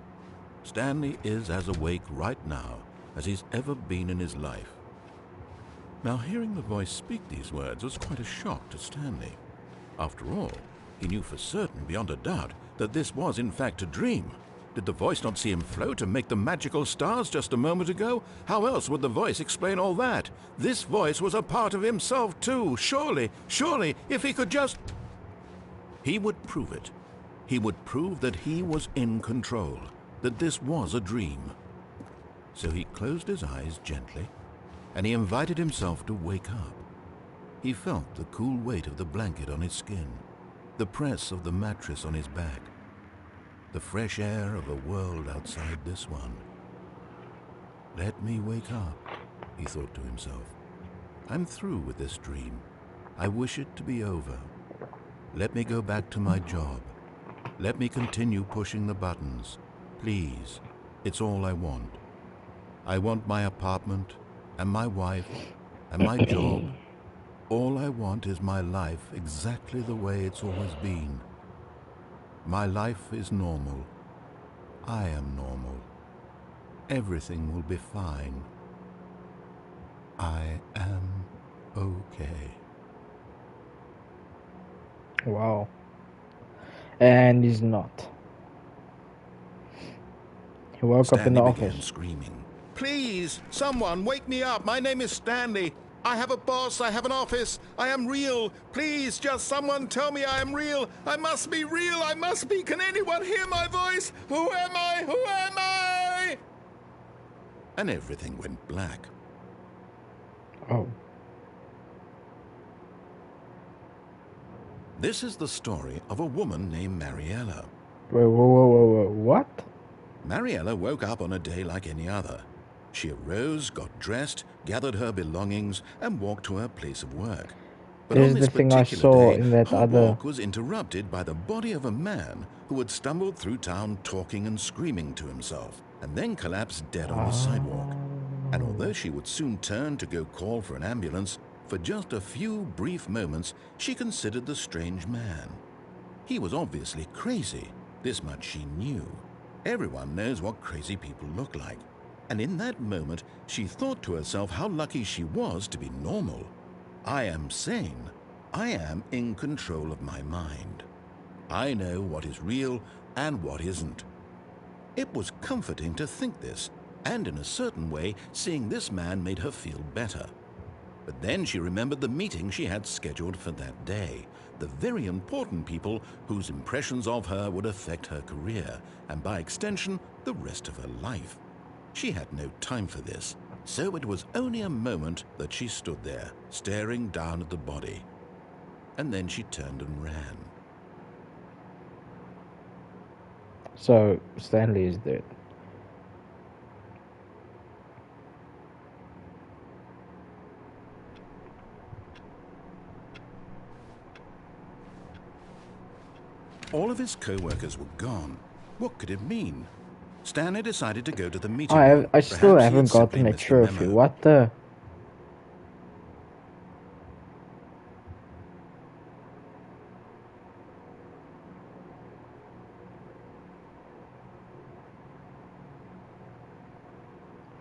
Stanley is as awake right now as he's ever been in his life. Now, hearing the voice speak these words was quite a shock to Stanley. After all, he knew for certain, beyond a doubt, that this was in fact a dream? Did the voice not see him float and make the magical stars just a moment ago? How else would the voice explain all that? This voice was a part of himself too. Surely, if he could just... He would prove it. He would prove that he was in control, that this was a dream. So he closed his eyes gently, and he invited himself to wake up. He felt the cool weight of the blanket on his skin, the press of the mattress on his back, the fresh air of a world outside this one. Let me wake up, he thought to himself. I'm through with this dream. I wish it to be over. Let me go back to my job. Let me continue pushing the buttons. Please, it's all I want. I want my apartment, and my wife, and my job. All I want is my life exactly the way it's always been. My life is normal. I am normal. Everything will be fine. I am okay. Wow. And he's not. He woke up in the Stanley began office. screaming. Please, someone, wake me up. My name is Stanley. I have a boss. I have an office. I am real. Please, just someone tell me I am real. I must be real. I must be. Can anyone hear my voice? Who am I? Who am I? And everything went black. Oh. This is the story of a woman named Mariella. Whoa. What? Mariella woke up on a day like any other. She arose, got dressed, gathered her belongings, and walked to her place of work. But This on is this the thing I particular saw day, in that her other... walk was interrupted by the body of a man who had stumbled through town talking and screaming to himself, and then collapsed dead on the sidewalk. And although she would soon turn to go call for an ambulance, for just a few brief moments she considered the strange man. He was obviously crazy. This much she knew. Everyone knows what crazy people look like. And in that moment, she thought to herself how lucky she was to be normal. I am sane. I am in control of my mind. I know what is real and what isn't. It was comforting to think this, and in a certain way, seeing this man made her feel better. But then she remembered the meeting she had scheduled for that day, the very important people whose impressions of her would affect her career, and by extension, the rest of her life. She had no time for this, so it was only a moment that she stood there, staring down at the body. And then she turned and ran. So, Stanley is dead. All of his co-workers were gone. What could it mean? Stanley decided to go to the meeting room. I still Perhaps he had haven't simply gotten a missed the trophy. memo. What the...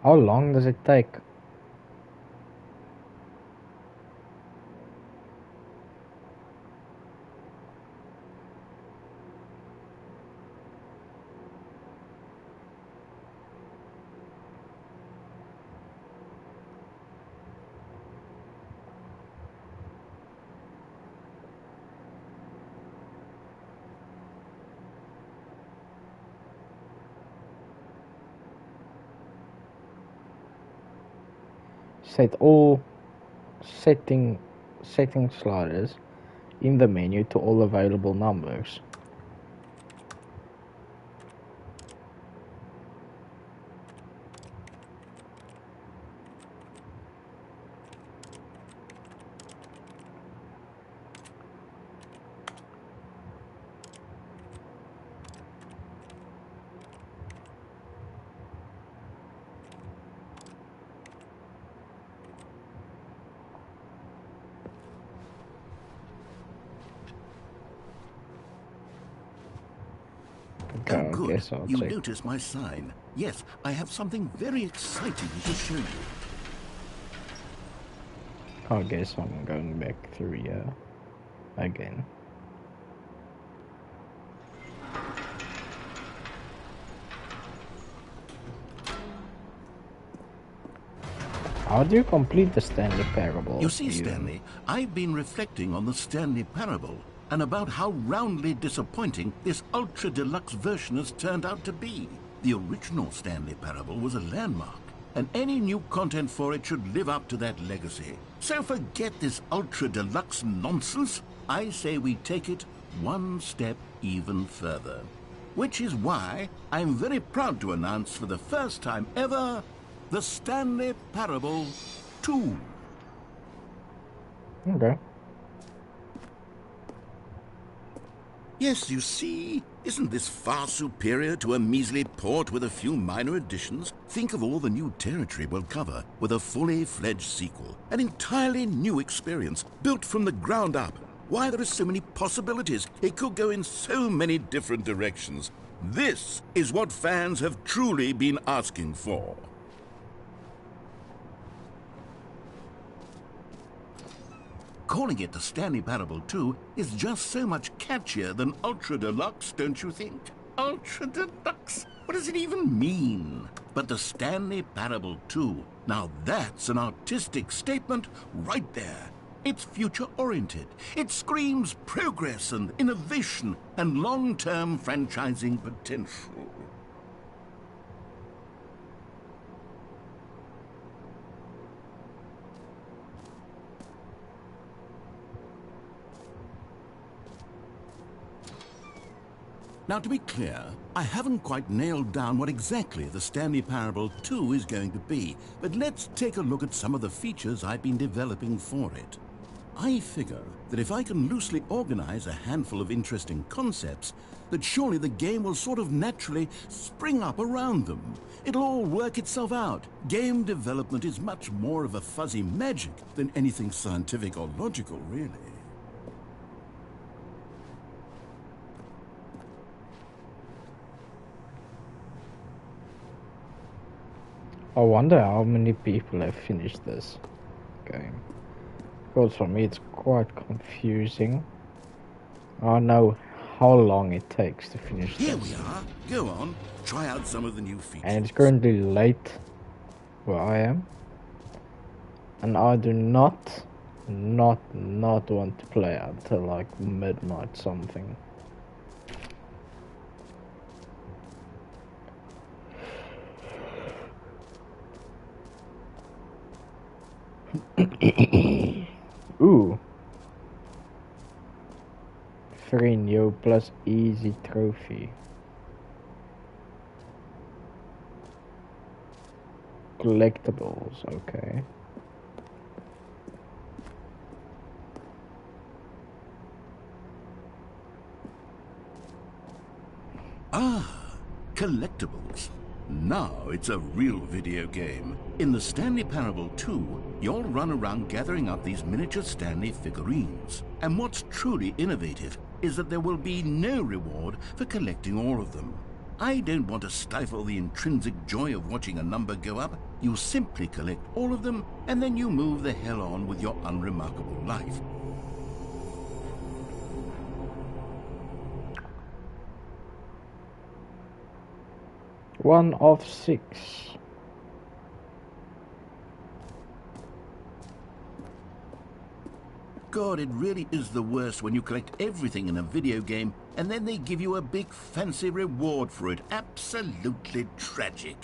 How long does it take? Set all setting sliders in the menu to all available numbers. Oh, I good. guess I'll You take... noticed my sign. Yes, I have something very exciting to show you. I guess I'm going back through here again. How do you complete the Stanley Parable? You see, even? Stanley, I've been reflecting on the Stanley Parable and about how roundly disappointing this ultra deluxe version has turned out to be. The original Stanley Parable was a landmark, and any new content for it should live up to that legacy. So forget this ultra deluxe nonsense. I say we take it one step even further. Which is why I'm very proud to announce for the first time ever, the Stanley Parable 2. Okay. Yes, you see, isn't this far superior to a measly port with a few minor additions? Think of all the new territory we'll cover with a fully fledged sequel. An entirely new experience, built from the ground up. Why, there are so many possibilities. It could go in so many different directions. This is what fans have truly been asking for. Calling it the Stanley Parable 2 is just so much catchier than Ultra Deluxe, don't you think? Ultra Deluxe? What does it even mean? But the Stanley Parable 2, now that's an artistic statement right there. It's future-oriented. It screams progress and innovation and long-term franchising potential. Now, to be clear, I haven't quite nailed down what exactly the Stanley Parable 2 is going to be, but let's take a look at some of the features I've been developing for it. I figure that if I can loosely organize a handful of interesting concepts, that surely the game will sort of naturally spring up around them. It'll all work itself out. Game development is much more of a fuzzy magic than anything scientific or logical, really. I wonder how many people have finished this game. Because for me it's quite confusing. I don't know how long it takes to finish Here this. we are. Go on. Try out some of the new features. And it's currently late where I am. And I do not want to play until like midnight something. Ooh. 3 new plus easy trophy. Collectibles, okay. Ah, collectibles. Now it's a real video game. In the Stanley Parable 2, you'll run around gathering up these miniature Stanley figurines. And what's truly innovative is that there will be no reward for collecting all of them. I don't want to stifle the intrinsic joy of watching a number go up. You simply collect all of them, and then you move the hell on with your unremarkable life. One of 6. God, it really is the worst when you collect everything in a video game and then they give you a big fancy reward for it. Absolutely tragic.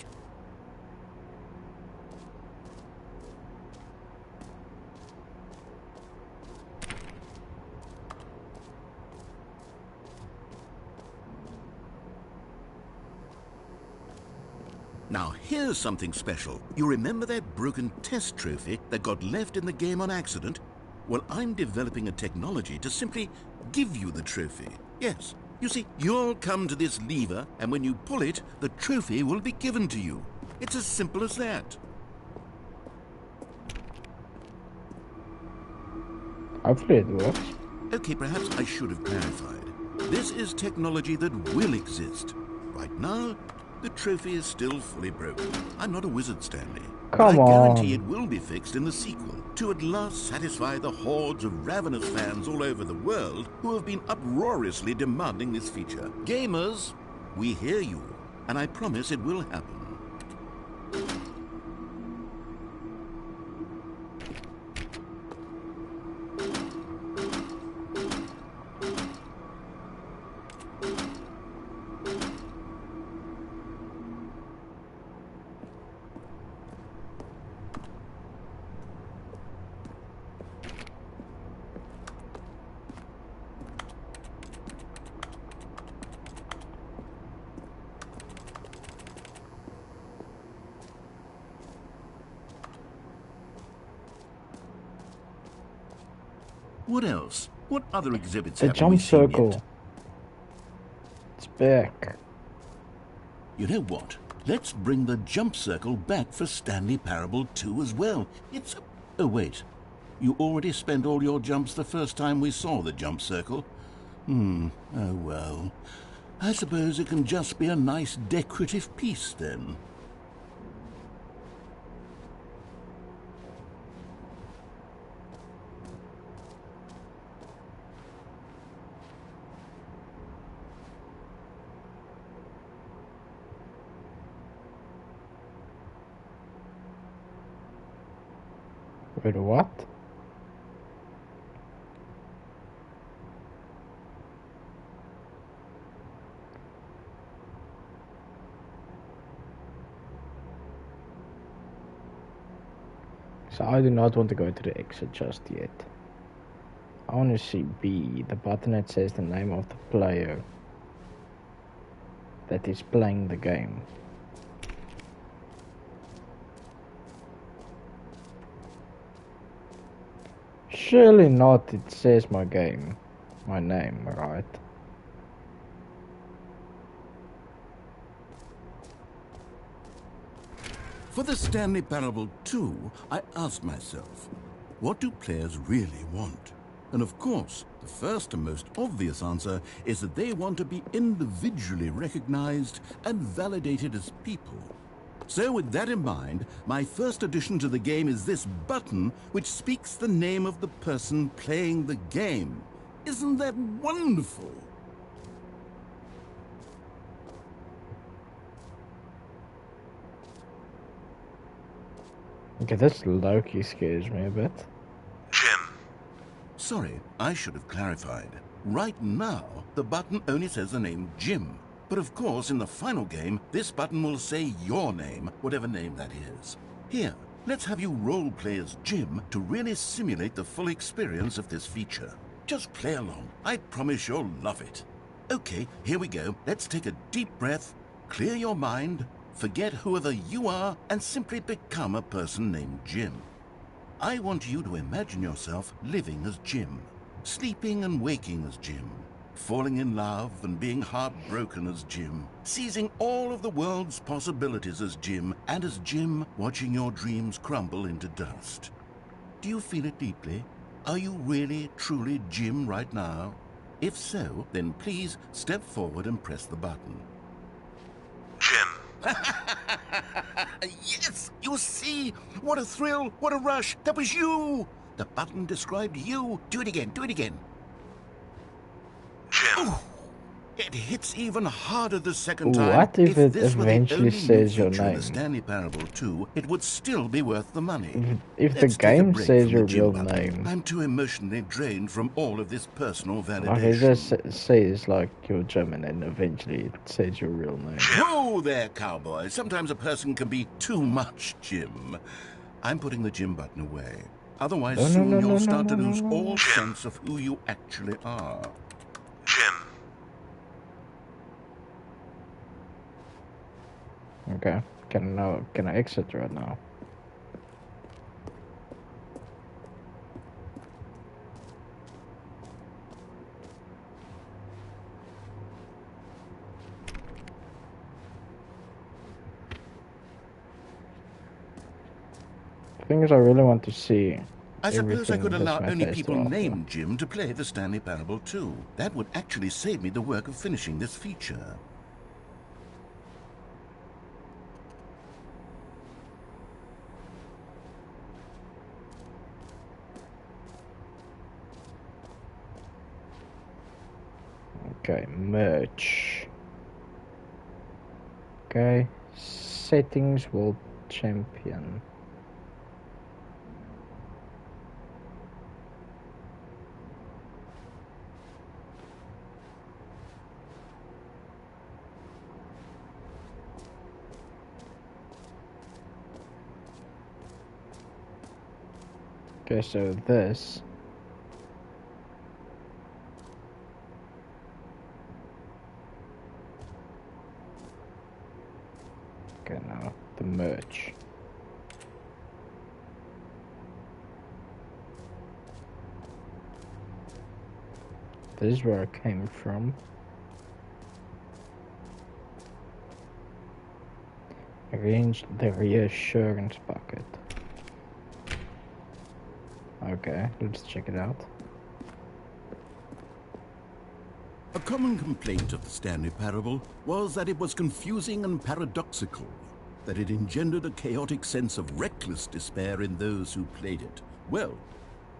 Now, here's something special. You remember that broken test trophy that got left in the game on accident? Well, I'm developing a technology to simply give you the trophy. Yes, you see, you'll come to this lever, and when you pull it, the trophy will be given to you. It's as simple as that. Hopefully it works. Okay, perhaps I should have clarified. This is technology that will exist. Right now, the trophy is still fully broken. I'm not a wizard, Stanley. Come I guarantee on. it will be fixed in the sequel, to at last satisfy the hordes of ravenous fans all over the world who have been uproariously demanding this feature. Gamers, we hear you, and I promise it will happen. What else? What other exhibits The haven't we jump seen circle. yet? It's back. You know what? Let's bring the jump circle back for Stanley Parable 2 as well. It's... Oh, wait. You already spent all your jumps the first time we saw the jump circle? Oh well. I suppose it can just be a nice decorative piece then. Wait, what? So I do not want to go to the exit just yet. I want to see B, the button that says the name of the player that is playing the game. Surely not, it says my name, right? For the Stanley Parable 2, I asked myself, what do players really want? And of course, the first and most obvious answer is that they want to be individually recognized and validated as people. So with that in mind, my first addition to the game is this button which speaks the name of the person playing the game. Isn't that wonderful? Okay, this Loki scares me a bit. Jim. Sorry, I should have clarified. Right now, the button only says the name Jim. But of course, in the final game, this button will say your name, whatever name that is. Here, let's have you role-play as Jim to really simulate the full experience of this feature. Just play along. I promise you'll love it. Okay, here we go. Let's take a deep breath, clear your mind, forget whoever you are, and simply become a person named Jim. I want you to imagine yourself living as Jim, sleeping and waking as Jim, falling in love and being heartbroken as Jim, seizing all of the world's possibilities as Jim, and as Jim watching your dreams crumble into dust. Do you feel it deeply? Are you really, truly Jim right now? If so, then please step forward and press the button. Jim. Yes! You see? What a thrill! What a rush! That was you! The button described you. Do it again. Do it again. Jim. Ooh, it hits even harder the second time. What if it this were eventually the only says new your feature in name? the Stanley Parable 2, it would still be worth the money. If the Let's take a game break says from your the Jim real button. name, I'm too emotionally drained from all of this personal like validation. it just says like you're German and eventually it says your real name. Whoa there, cowboy. Sometimes a person can be too much Jim. I'm putting the Jim button away. Otherwise, No, soon no, you'll no, start no, to no, lose no, no. all sense of who you actually are. Jim. Okay, can I exit right now? The thing is, I really want to see. I suppose I could everything allow this only map has people to offer. named Jim to play the Stanley Parable 2. That would actually save me the work of finishing this feature. Okay, merge. Okay, settings world champion. Okay, so this. Okay, now the merge. This is where it came from. Arrange the reassurance bucket. Okay, let's check it out. A common complaint of the Stanley Parable was that it was confusing and paradoxical, that it engendered a chaotic sense of reckless despair in those who played it. Well,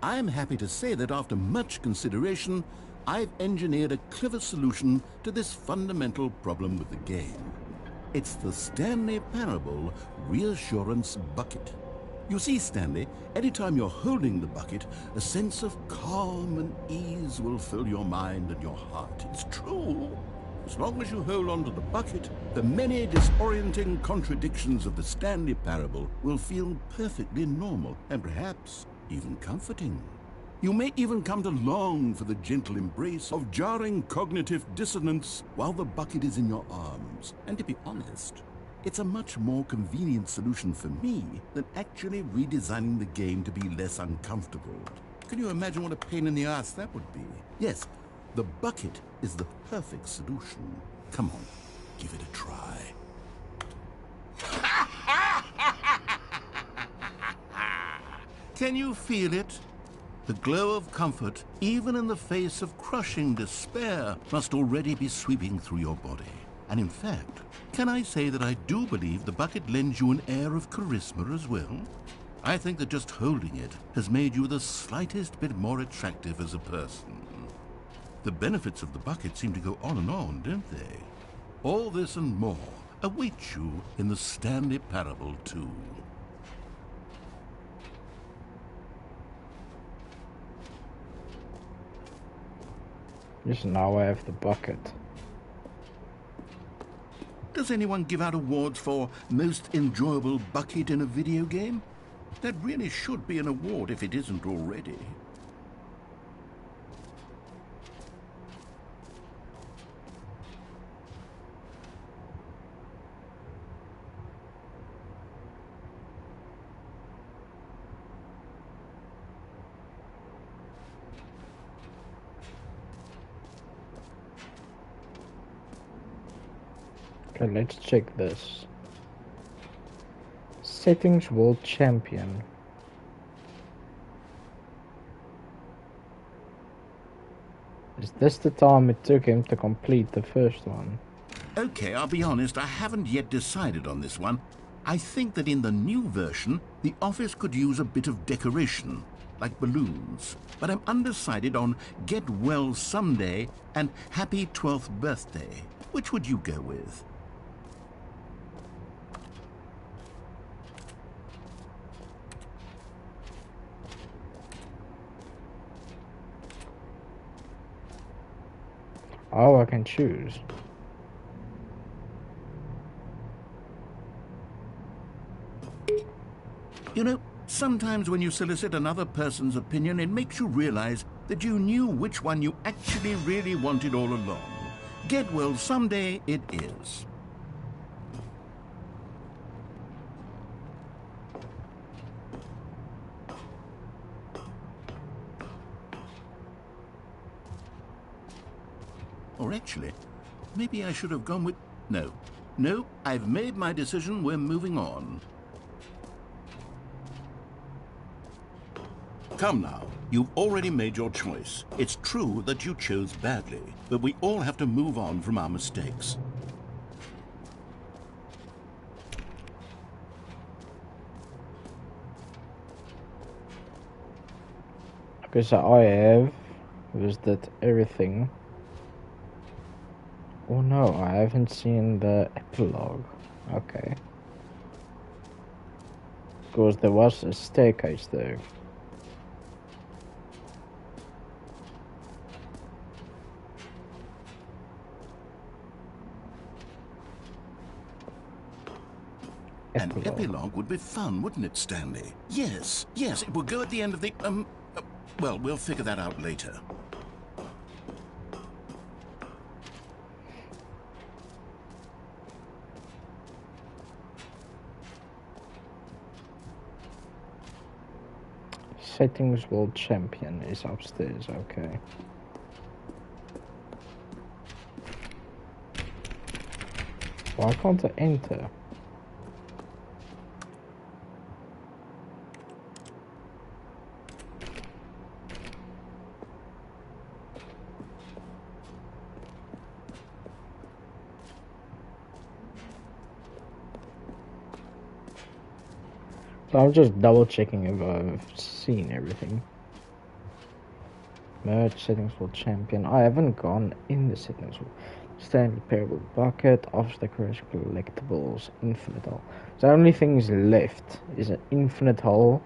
I'm happy to say that after much consideration, I've engineered a clever solution to this fundamental problem with the game. It's the Stanley Parable Reassurance Bucket. You see, Stanley, anytime you're holding the bucket, a sense of calm and ease will fill your mind and your heart. It's true. As long as you hold on to the bucket, the many disorienting contradictions of the Stanley Parable will feel perfectly normal and perhaps even comforting. You may even come to long for the gentle embrace of jarring cognitive dissonance while the bucket is in your arms. And to be honest, it's a much more convenient solution for me than actually redesigning the game to be less uncomfortable. Can you imagine what a pain in the ass that would be? Yes, the bucket is the perfect solution. Come on, give it a try. Can you feel it? The glow of comfort, even in the face of crushing despair, must already be sweeping through your body. And in fact, can I say that I do believe the bucket lends you an air of charisma as well? I think that just holding it has made you the slightest bit more attractive as a person. The benefits of the bucket seem to go on and on, don't they? All this and more await you in the Stanley Parable 2. Just now I have the bucket. Does anyone give out awards for most enjoyable bucket in a video game? That really should be an award if it isn't already. Okay, let's check this. Settings World Champion. Is this the time it took him to complete the first one? Okay, I'll be honest, I haven't yet decided on this one. I think that in the new version, the office could use a bit of decoration, like balloons. But I'm undecided on Get Well Someday and Happy 12th Birthday. Which would you go with? Oh, I can choose. You know, sometimes when you solicit another person's opinion, it makes you realize that you knew which one you actually really wanted all along. Get Well Someday it is. Or actually, maybe I should have gone with... No, I've made my decision, we're moving on. Come now, you've already made your choice. It's true that you chose badly, but we all have to move on from our mistakes. Okay, so I have visited everything. Oh no, I haven't seen the epilogue. Okay. Because there was a staircase there. An epilogue would be fun, wouldn't it, Stanley? Yes, it will go at the end of the... well, we'll figure that out later. Settings World Champion is upstairs, okay. Why can't I enter? So I'm just double checking if I've seen everything. Merge settings for champion. I haven't gone in the settings for Stanley Parable Bucket, obstacle collectibles, infinite hull. The only things left is an infinite hull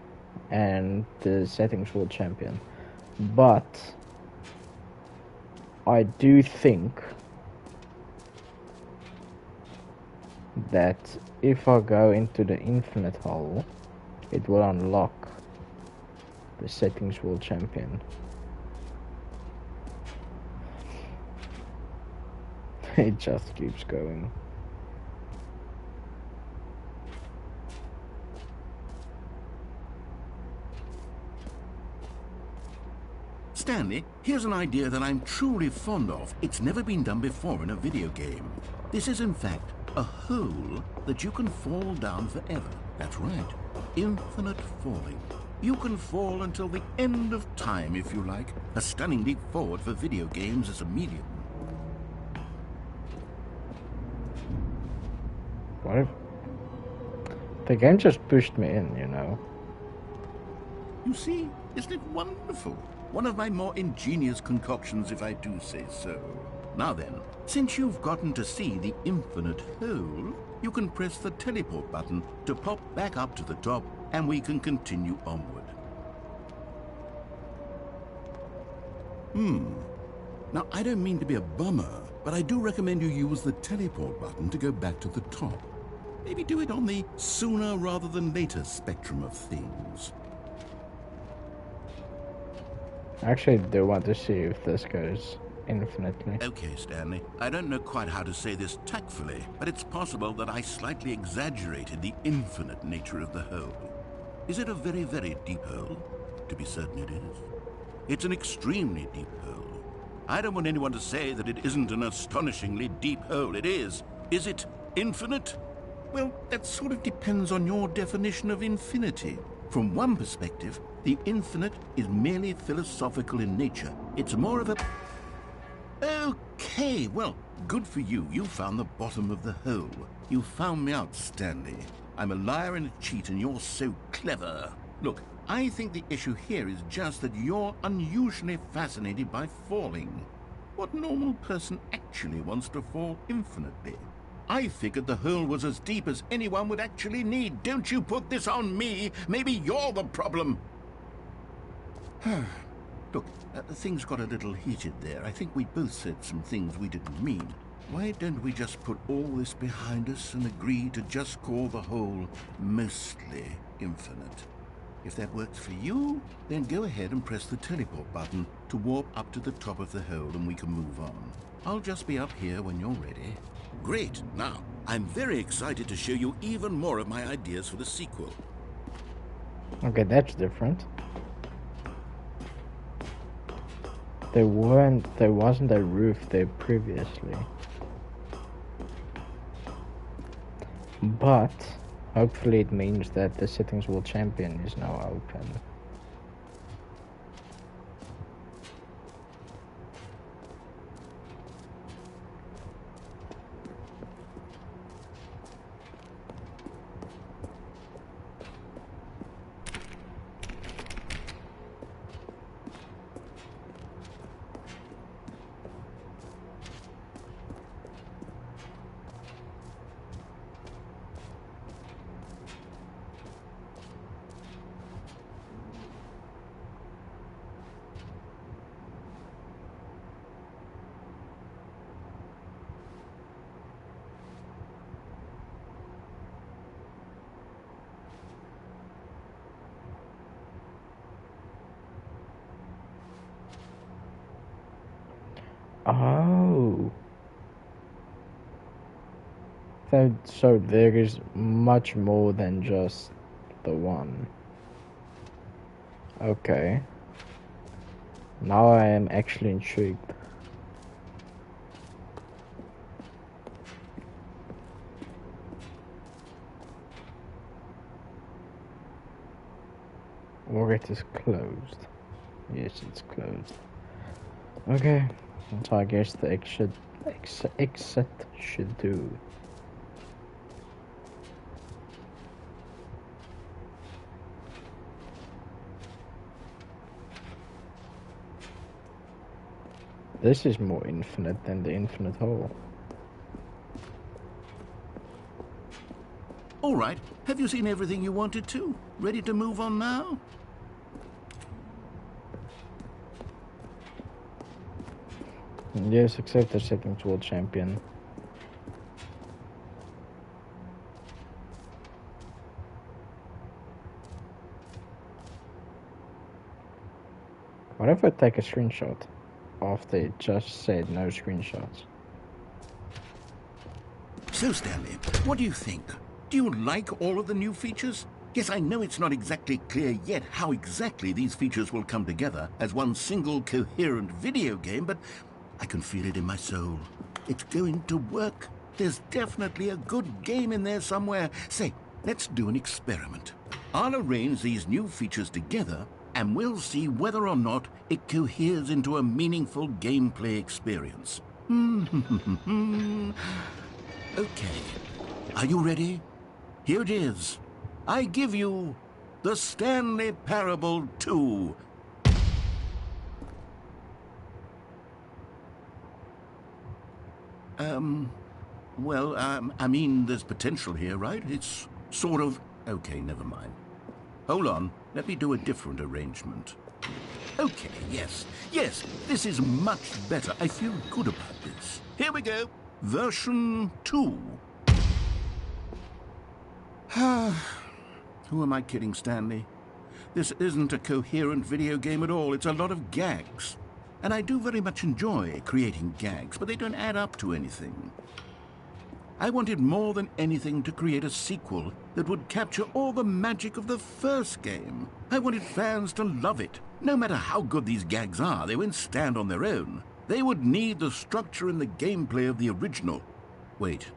and the settings for champion. But I do think that if I go into the infinite hull, it will unlock the settings world champion. It just keeps going. Stanley, here's an idea that I'm truly fond of. It's never been done before in a video game. This is, in fact, a hole that you can fall down forever. That's right. Infinite falling. You can fall until the end of time, if you like. A stunning leap forward for video games as a medium. What if... The game just pushed me in, you know. You see, isn't it wonderful? One of my more ingenious concoctions, if I do say so. Now then, since you've gotten to see the infinite hole, you can press the teleport button to pop back up to the top, and we can continue onward. Now, I don't mean to be a bummer, but I do recommend you use the teleport button to go back to the top. Maybe do it on the sooner rather than later spectrum of things. I actually do want to see if this goes infinitely. Okay, Stanley. I don't know quite how to say this tactfully, but it's possible that I slightly exaggerated the infinite nature of the hole. Is it a very, very deep hole? To be certain it is. It's an extremely deep hole. I don't want anyone to say that it isn't an astonishingly deep hole. It is. Is it infinite? Well, that sort of depends on your definition of infinity. From one perspective, the infinite is merely philosophical in nature. It's more of a... Okay, well, good for you. You found the bottom of the hole. You found me out, Stanley. I'm a liar and a cheat, and you're so clever. Look, I think the issue here is just that you're unusually fascinated by falling. What normal person actually wants to fall infinitely? I figured the hole was as deep as anyone would actually need. Don't you put this on me. Maybe you're the problem. Look, things got a little heated there. I think we both said some things we didn't mean. Why don't we just put all this behind us and agree to just call the hole mostly infinite? If that works for you, then go ahead and press the teleport button to warp up to the top of the hole and we can move on. I'll just be up here when you're ready. Great. Now, I'm very excited to show you even more of my ideas for the sequel. Okay, that's different. There wasn't a roof there previously. But hopefully it means that the settings world champion is now open. Oh. So there is much more than just the one. Okay. Now I am actually intrigued. Or it is closed. Yes, it's closed. Okay, so I guess the exit should do. This is more infinite than the infinite hole. All right, have you seen everything you wanted to? Ready to move on now? Yes, except the settings world champion. What if I take a screenshot after it just said no screenshots? So, Stanley, what do you think? Do you like all of the new features? Yes, I know it's not exactly clear yet how exactly these features will come together as one single coherent video game, but I can feel it in my soul. It's going to work. There's definitely a good game in there somewhere. Say, let's do an experiment. I'll arrange these new features together, and we'll see whether or not it coheres into a meaningful gameplay experience. Okay, are you ready? Here it is. I give you the Stanley Parable 2. I mean, there's potential here, right? It's sort of... Okay, never mind. Hold on, let me do a different arrangement. Okay, yes, this is much better. I feel good about this. Here we go. Version 2. Who am I kidding, Stanley? This isn't a coherent video game at all. It's a lot of gags. And I do very much enjoy creating gags, but they don't add up to anything. I wanted more than anything to create a sequel that would capture all the magic of the first game. I wanted fans to love it. No matter how good these gags are, they won't stand on their own. They would need the structure and the gameplay of the original. Wait,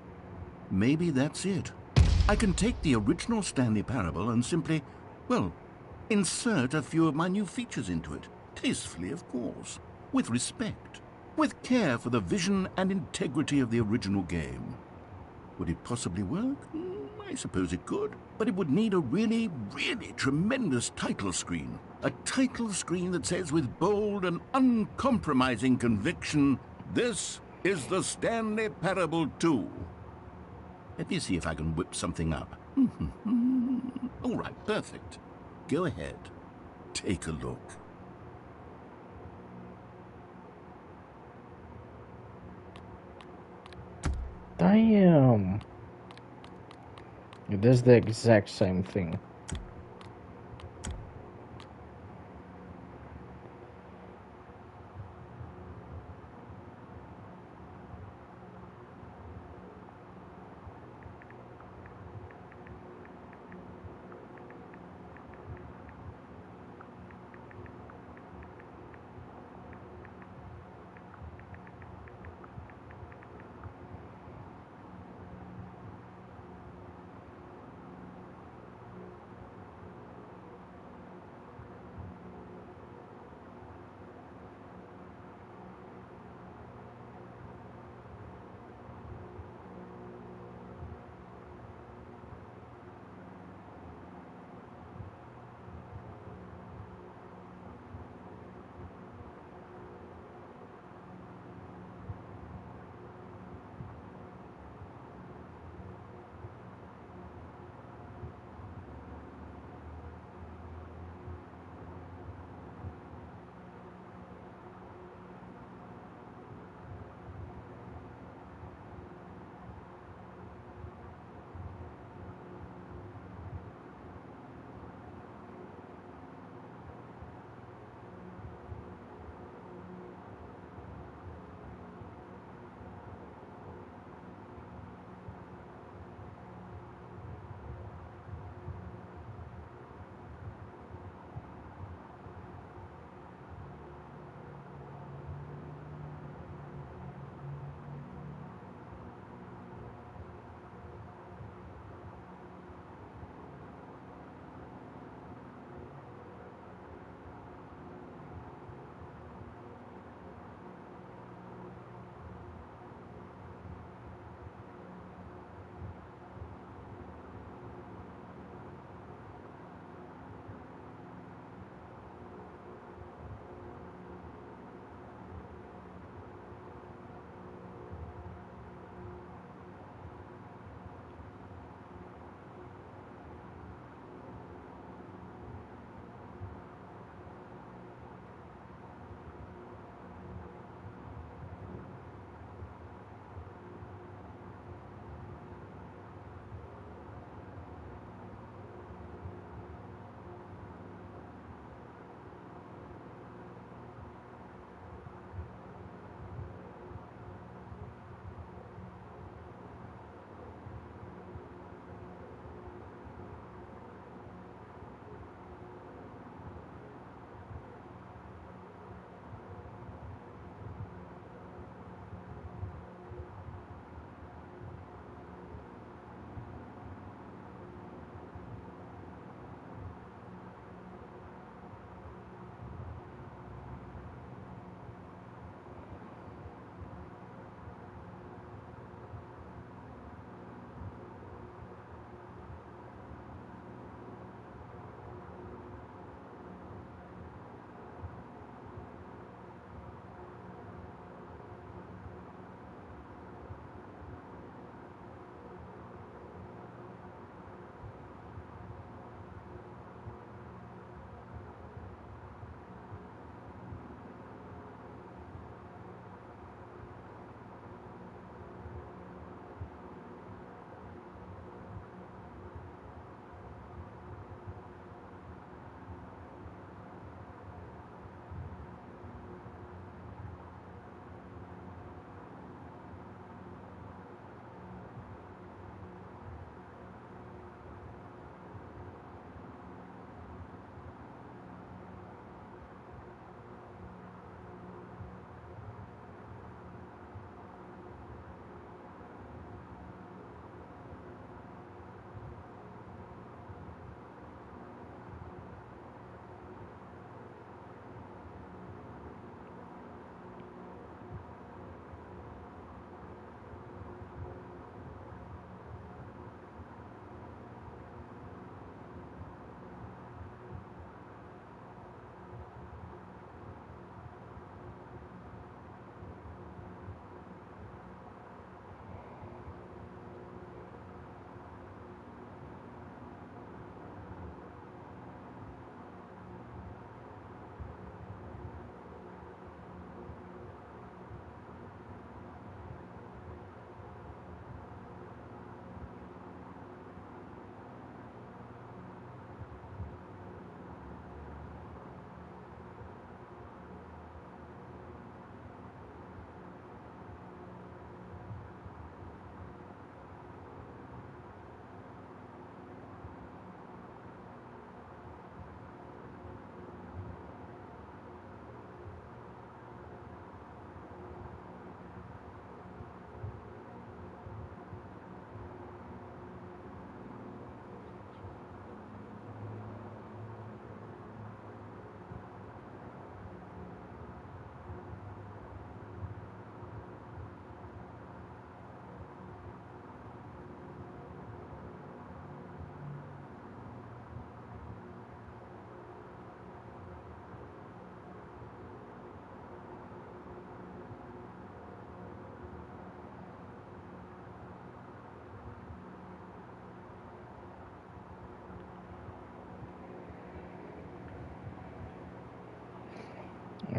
maybe that's it. I can take the original Stanley Parable and simply, well, insert a few of my new features into it. Tastefully, of course. With respect. With care for the vision and integrity of the original game. Would it possibly work? I suppose it could. But it would need a really, really tremendous title screen. A title screen that says with bold and uncompromising conviction, "This is the Stanley Parable 2. Let me see if I can whip something up. All right, perfect. Go ahead. Take a look. Damn. It is the exact same thing.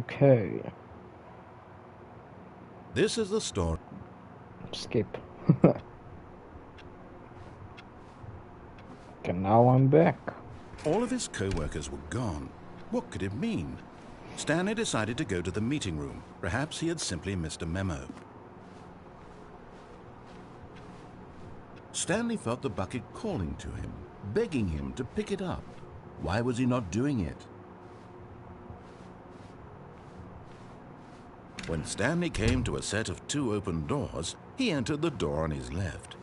Okay. This is the story. Skip. Okay, now I'm back. All of his co-workers were gone. What could it mean? Stanley decided to go to the meeting room. Perhaps he had simply missed a memo. Stanley felt the bucket calling to him, begging him to pick it up. Why was he not doing it? When Stanley came to a set of 2 open doors, he entered the door on his left.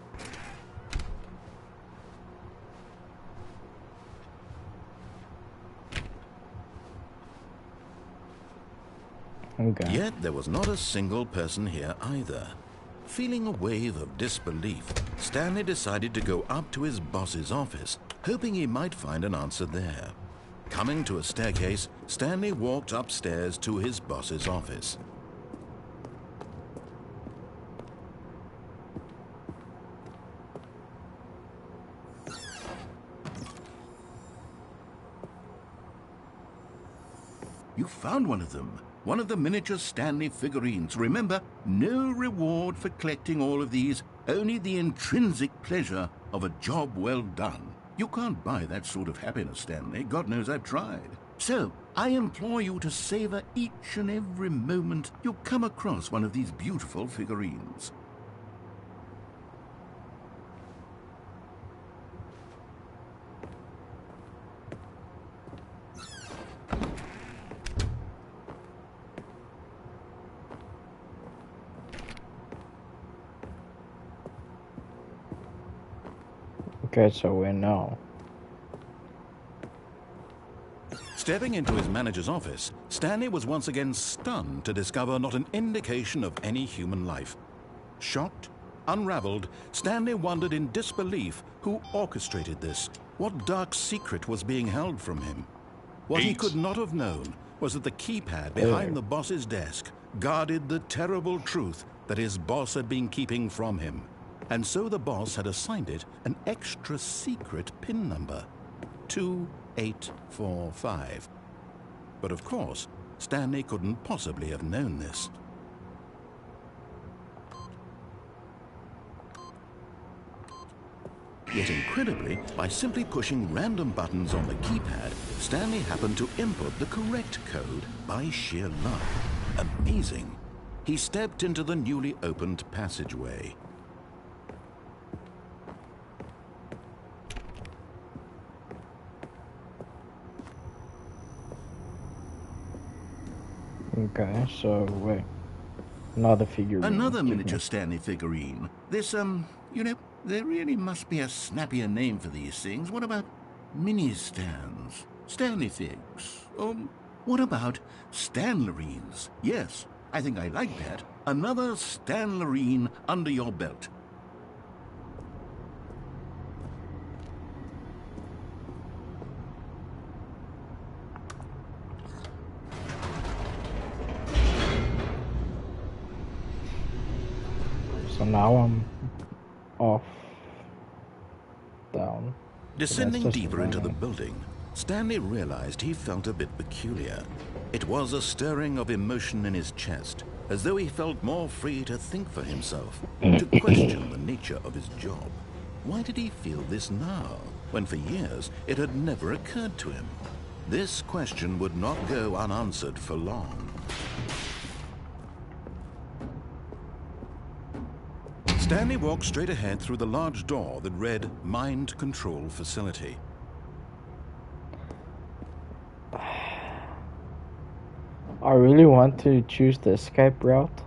Okay. Yet there was not a single person here either. Feeling a wave of disbelief, Stanley decided to go up to his boss's office, hoping he might find an answer there. Coming to a staircase, Stanley walked upstairs to his boss's office. You found one of them. One of the miniature Stanley figurines. Remember, no reward for collecting all of these, only the intrinsic pleasure of a job well done. You can't buy that sort of happiness, Stanley. God knows I've tried. So, I implore you to savor each and every moment you come across one of these beautiful figurines. Okay, so we know. Stepping into his manager's office, Stanley was once again stunned to discover not an indication of any human life. Shocked, unraveled, Stanley wondered in disbelief who orchestrated this. What dark secret was being held from him? What he could not have known was that the keypad behind the boss's desk guarded the terrible truth that his boss had been keeping from him. And so the boss had assigned it an extra secret PIN number, 2845. But of course, Stanley couldn't possibly have known this. Yet incredibly, by simply pushing random buttons on the keypad, Stanley happened to input the correct code by sheer luck. Amazing. He stepped into the newly opened passageway. Okay, so wait. Another figurine. Another miniature Stanley figurine. This, you know, there really must be a snappier name for these things. What about mini-stands? Stanley figs? What about Stanlerines? Yes, I think I like that. Another Stanlerine under your belt. So now I'm off, down. Descending just deeper into the running. building, Stanley realized he felt a bit peculiar. It was a stirring of emotion in his chest, as though he felt more free to think for himself, to question the nature of his job. Why did he feel this now, when for years it had never occurred to him? This question would not go unanswered for long. Stanley walked straight ahead through the large door that read Mind Control Facility. I really want to choose the escape route.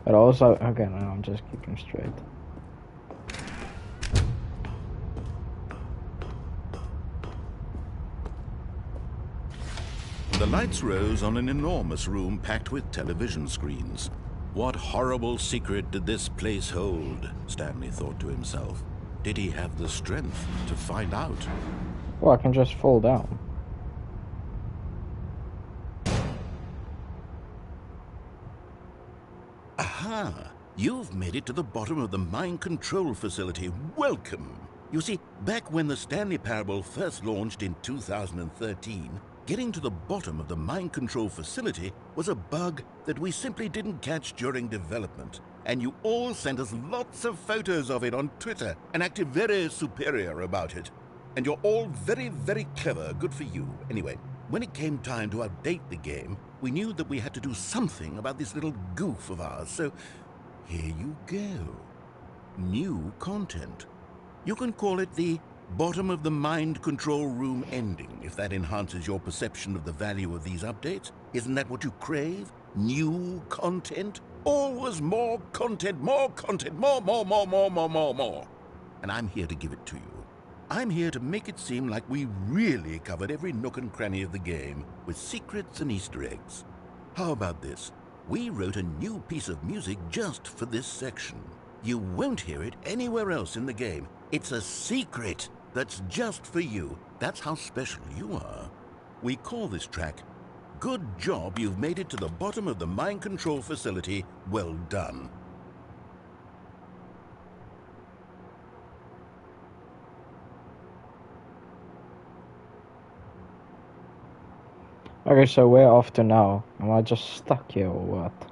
But also, okay, no, I'm just keeping straight. The lights rose on an enormous room packed with television screens. What horrible secret did this place hold? Stanley thought to himself. Did he have the strength to find out? Well, I can just fall down. Aha! You've made it to the bottom of the mind control facility. Welcome! You see, back when the Stanley Parable first launched in 2013, getting to the bottom of the mind control facility was a bug that we simply didn't catch during development. And you all sent us lots of photos of it on Twitter and acted very superior about it. And you're all very, very clever. Good for you. Anyway, when it came time to update the game, we knew that we had to do something about this little goof of ours. So here you go. New content. You can call it the bottom of the mind control room ending, if that enhances your perception of the value of these updates. Isn't that what you crave? New content? Always more content, more content, more. And I'm here to give it to you. I'm here to make it seem like we really covered every nook and cranny of the game with secrets and Easter eggs. How about this? We wrote a new piece of music just for this section. You won't hear it anywhere else in the game. It's a secret that's just for you. That's how special you are. We call this track, Good Job You've Made It to the Bottom of the Mind Control Facility. Well done. Okay, so where after now? Am I just stuck here or what?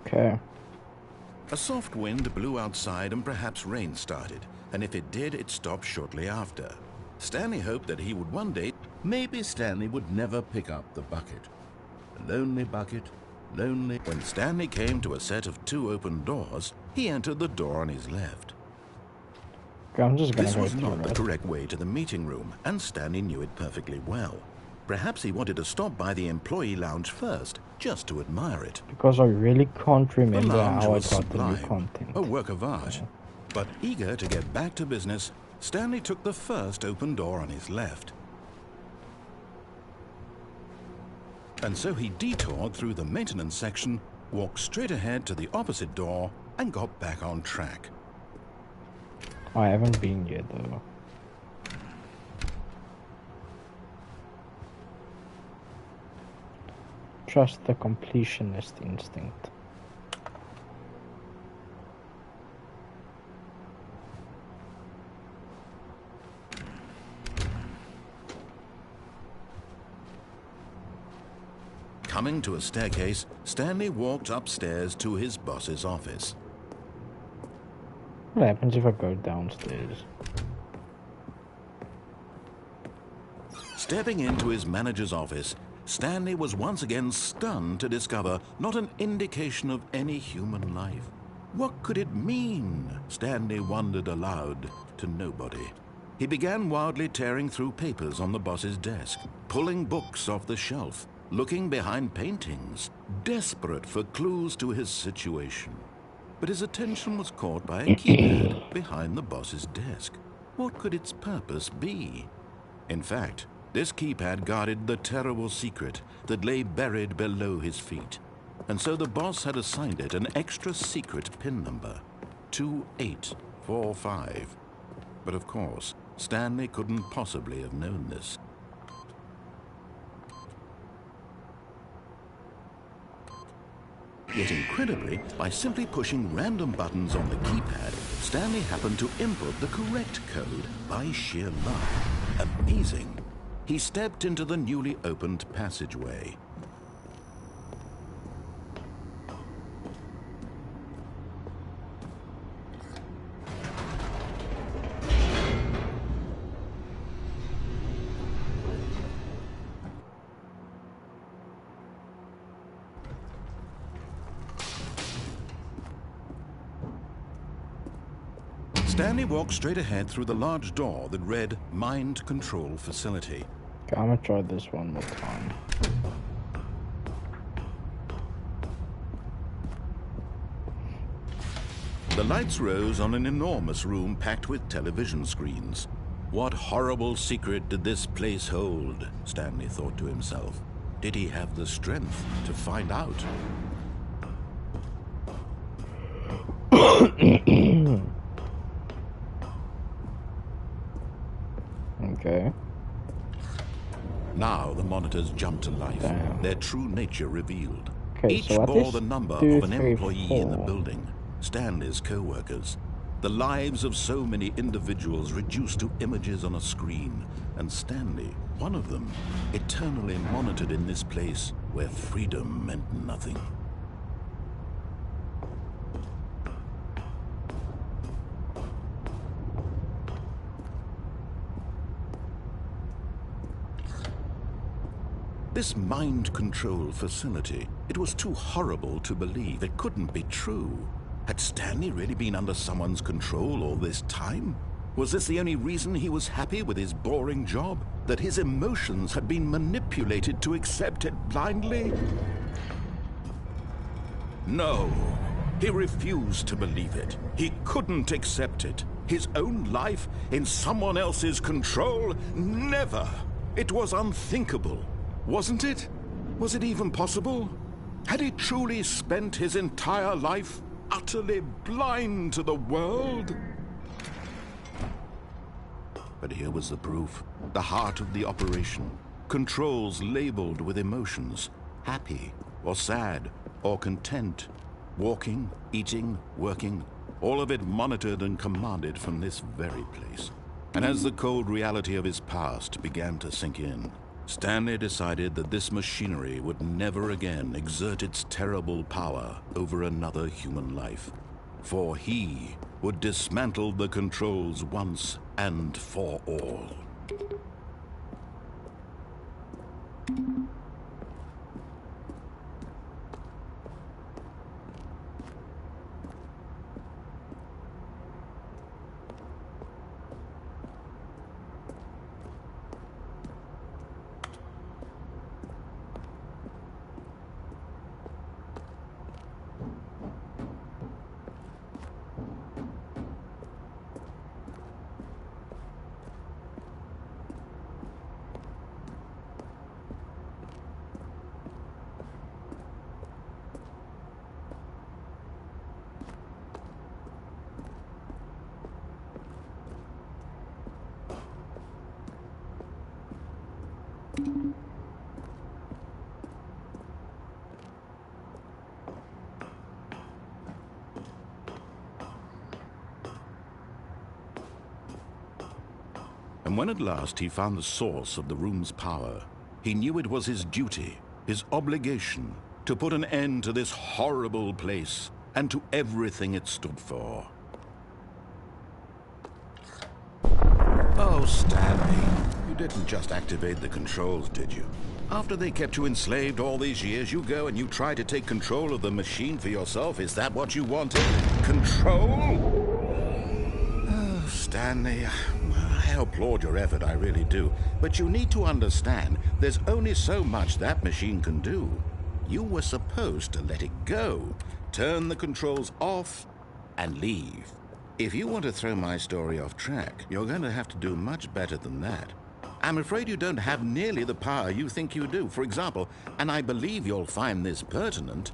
Okay. A soft wind blew outside and perhaps rain started, and if it did, it stopped shortly after. Stanley hoped that he would one day, maybe Stanley would never pick up the bucket. A lonely bucket, lonely. When Stanley came to a set of 2 open doors, he entered the door on his left. Okay, I'm just gonna This go was through not the it. correct way to the meeting room, and Stanley knew it perfectly well. Perhaps he wanted to stop by the employee lounge first, just to admire it. Because I really can't The remember lounge how I was got the new sublime, content. a work of art. But eager to get back to business, Stanley took the first open door on his left. And so he detoured through the maintenance section, walked straight ahead to the opposite door, and got back on track. I haven't been yet though. Trust the completionist instinct. Coming to a staircase, Stanley walked upstairs to his boss's office. What happens if I go downstairs? Stepping into his manager's office, Stanley was once again stunned to discover not an indication of any human life. What could it mean? Stanley wondered aloud to nobody. He began wildly tearing through papers on the boss's desk, pulling books off the shelf, looking behind paintings, desperate for clues to his situation. But his attention was caught by a keypad behind the boss's desk. What could its purpose be? In fact, this keypad guarded the terrible secret that lay buried below his feet. And so the boss had assigned it an extra secret PIN number, 2845. But of course, Stanley couldn't possibly have known this. Yet incredibly, by simply pushing random buttons on the keypad, Stanley happened to input the correct code by sheer luck. Amazing. He stepped into the newly opened passageway. Stanley walked straight ahead through the large door that read Mind Control Facility. Okay, I'm gonna try this one more time. The lights rose on an enormous room packed with television screens. What horrible secret did this place hold? Stanley thought to himself. Did he have the strength to find out? Okay. Now the monitors jumped to life, Damn. their true nature revealed. Okay, Each so what bore is the number 2, of an 3, employee in the 4? building, Stanley's co-workers. The lives of so many individuals reduced to images on a screen, and Stanley, one of them, eternally monitored in this place where freedom meant nothing. This mind control facility, it was too horrible to believe. It couldn't be true. Had Stanley really been under someone's control all this time? Was this the only reason he was happy with his boring job? That his emotions had been manipulated to accept it blindly? No, he refused to believe it. He couldn't accept it. His own life in someone else's control? Never! It was unthinkable. Wasn't it? Was it even possible? Had he truly spent his entire life utterly blind to the world? But here was the proof. The heart of the operation. Controls labeled with emotions. Happy, or sad, or content. Walking, eating, working. All of it monitored and commanded from this very place. And as the cold reality of his past began to sink in, Stanley decided that this machinery would never again exert its terrible power over another human life. For he would dismantle the controls once and for all. And when at last he found the source of the room's power, he knew it was his duty, his obligation, to put an end to this horrible place and to everything it stood for. Oh, Stanley, you didn't just activate the controls, did you? After they kept you enslaved all these years, you go and you try to take control of the machine for yourself. Is that what you wanted? Control? Oh, Stanley, I applaud your effort, I really do. But you need to understand, there's only so much that machine can do. You were supposed to let it go, turn the controls off, and leave. If you want to throw my story off track, you're going to have to do much better than that. I'm afraid you don't have nearly the power you think you do. For example, and I believe you'll find this pertinent,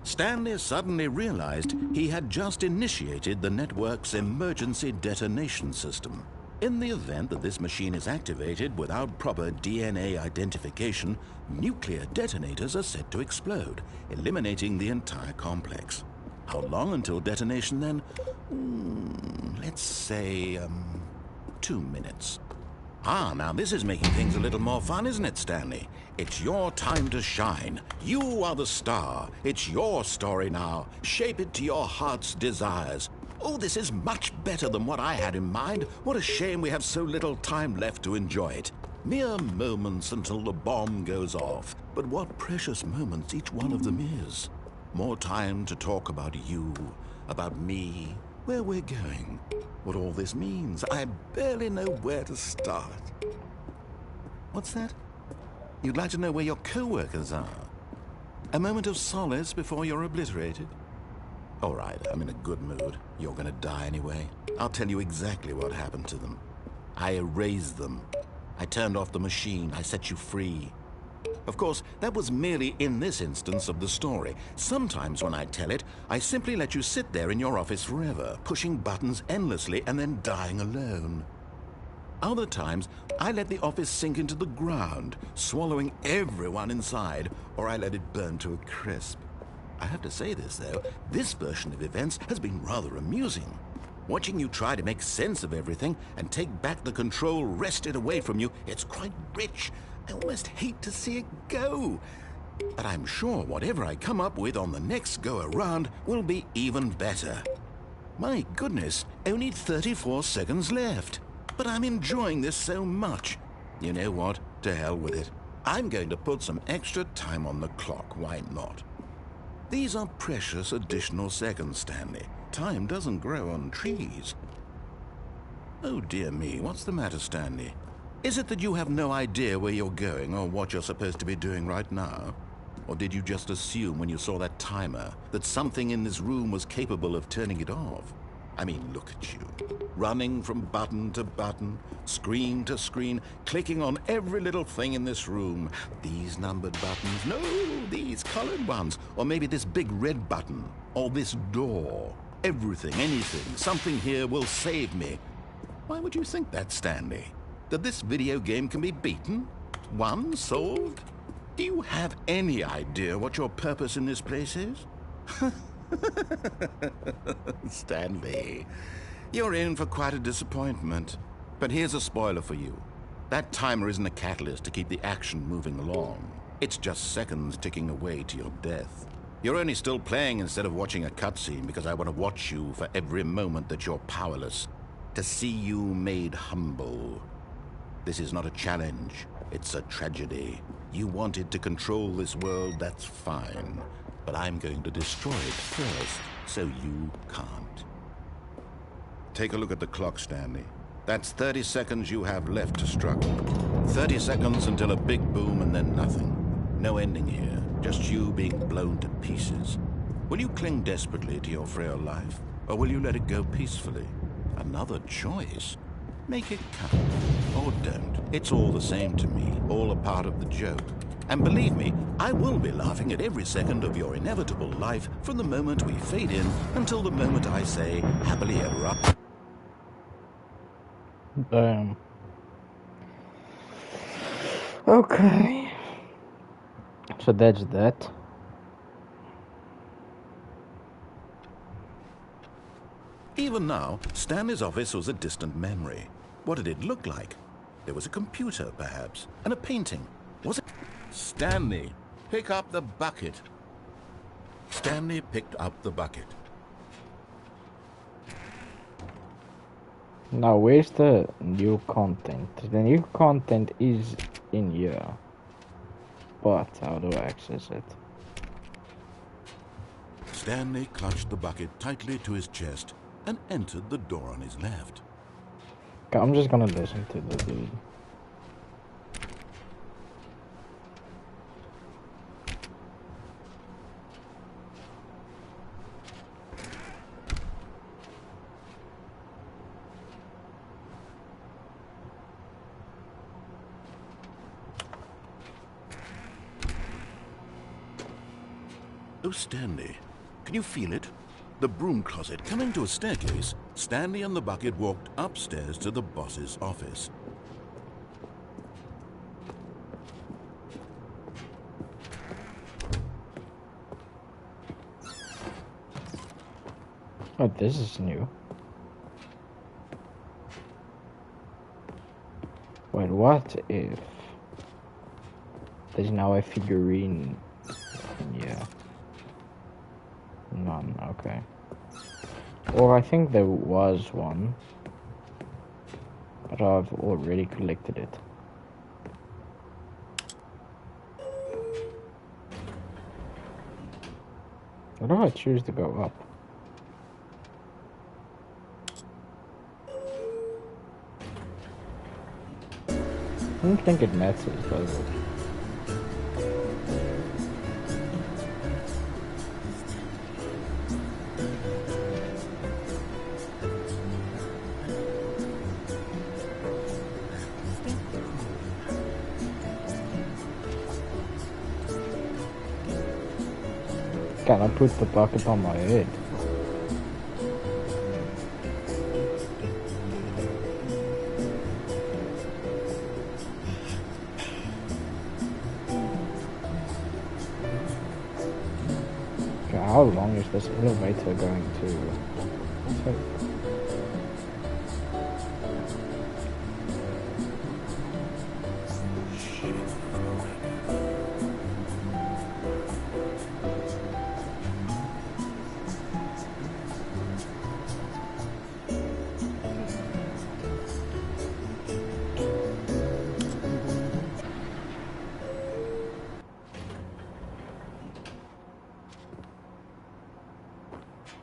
Stanley suddenly realized he had just initiated the network's emergency detonation system. In the event that this machine is activated without proper DNA identification, nuclear detonators are set to explode, eliminating the entire complex. How long until detonation then? Let's say, 2 minutes. Ah, now this is making things a little more fun, isn't it, Stanley? It's your time to shine. You are the star. It's your story now. Shape it to your heart's desires. Oh, this is much better than what I had in mind. What a shame we have so little time left to enjoy it. Mere moments until the bomb goes off. But what precious moments each one of them is. More time to talk about you, about me, where we're going, what all this means. I barely know where to start. What's that? You'd like to know where your co-workers are? A moment of solace before you're obliterated? All right, I'm in a good mood. You're gonna die anyway. I'll tell you exactly what happened to them. I erased them. I turned off the machine. I set you free. Of course, that was merely in this instance of the story. Sometimes when I tell it, I simply let you sit there in your office forever, pushing buttons endlessly and then dying alone. Other times, I let the office sink into the ground, swallowing everyone inside, or I let it burn to a crisp. I have to say this, though, this version of events has been rather amusing. Watching you try to make sense of everything and take back the control wrested away from you, it's quite rich. I almost hate to see it go. But I'm sure whatever I come up with on the next go-around will be even better. My goodness, only 34 seconds left. But I'm enjoying this so much. You know what? To hell with it. I'm going to put some extra time on the clock, why not? These are precious additional seconds, Stanley. Time doesn't grow on trees. Oh dear me, what's the matter, Stanley? Is it that you have no idea where you're going or what you're supposed to be doing right now? Or did you just assume when you saw that timer that something in this room was capable of turning it off? I mean, look at you. Running from button to button, screen to screen, clicking on every little thing in this room. These numbered buttons, no, these colored ones. Or maybe this big red button, or this door. Everything, anything, something here will save me. Why would you think that, Stanley? That this video game can be beaten? Won? Solved? Do you have any idea what your purpose in this place is? Stanley, you're in for quite a disappointment. But here's a spoiler for you. That timer isn't a catalyst to keep the action moving along. It's just seconds ticking away to your death. You're only still playing instead of watching a cutscene because I want to watch you for every moment that you're powerless. To see you made humble. This is not a challenge. It's a tragedy. You wanted to control this world, that's fine. But I'm going to destroy it first, so you can't. Take a look at the clock, Stanley. That's 30 seconds you have left to struggle. 30 seconds until a big boom and then nothing. No ending here, just you being blown to pieces. Will you cling desperately to your frail life, or will you let it go peacefully? Another choice. Make it count, or don't. It's all the same to me, all a part of the joke. And believe me, I will be laughing at every second of your inevitable life from the moment we fade in until the moment I say, happily ever after. Damn. Okay. So that's that. Even now, Stanley's office was a distant memory. What did it look like? There was a computer, perhaps, and a painting. Was it? Stanley, pick up the bucket. Stanley picked up the bucket. Now, where's the new content? The new content is in here. But how do I access it? Stanley clutched the bucket tightly to his chest and entered the door on his left. Okay, I'm just gonna listen to the dude. Oh, Stanley, can you feel it? The broom closet coming to a staircase. Stanley and the bucket walked upstairs to the boss's office. Oh, this is new. Wait, what if there's now a figurine in here? None, okay. Or I think there was one, but I've already collected it. Why do I choose to go up? I don't think it matters, does it? Can I put the bucket on my head? Okay, how long is this elevator going to take?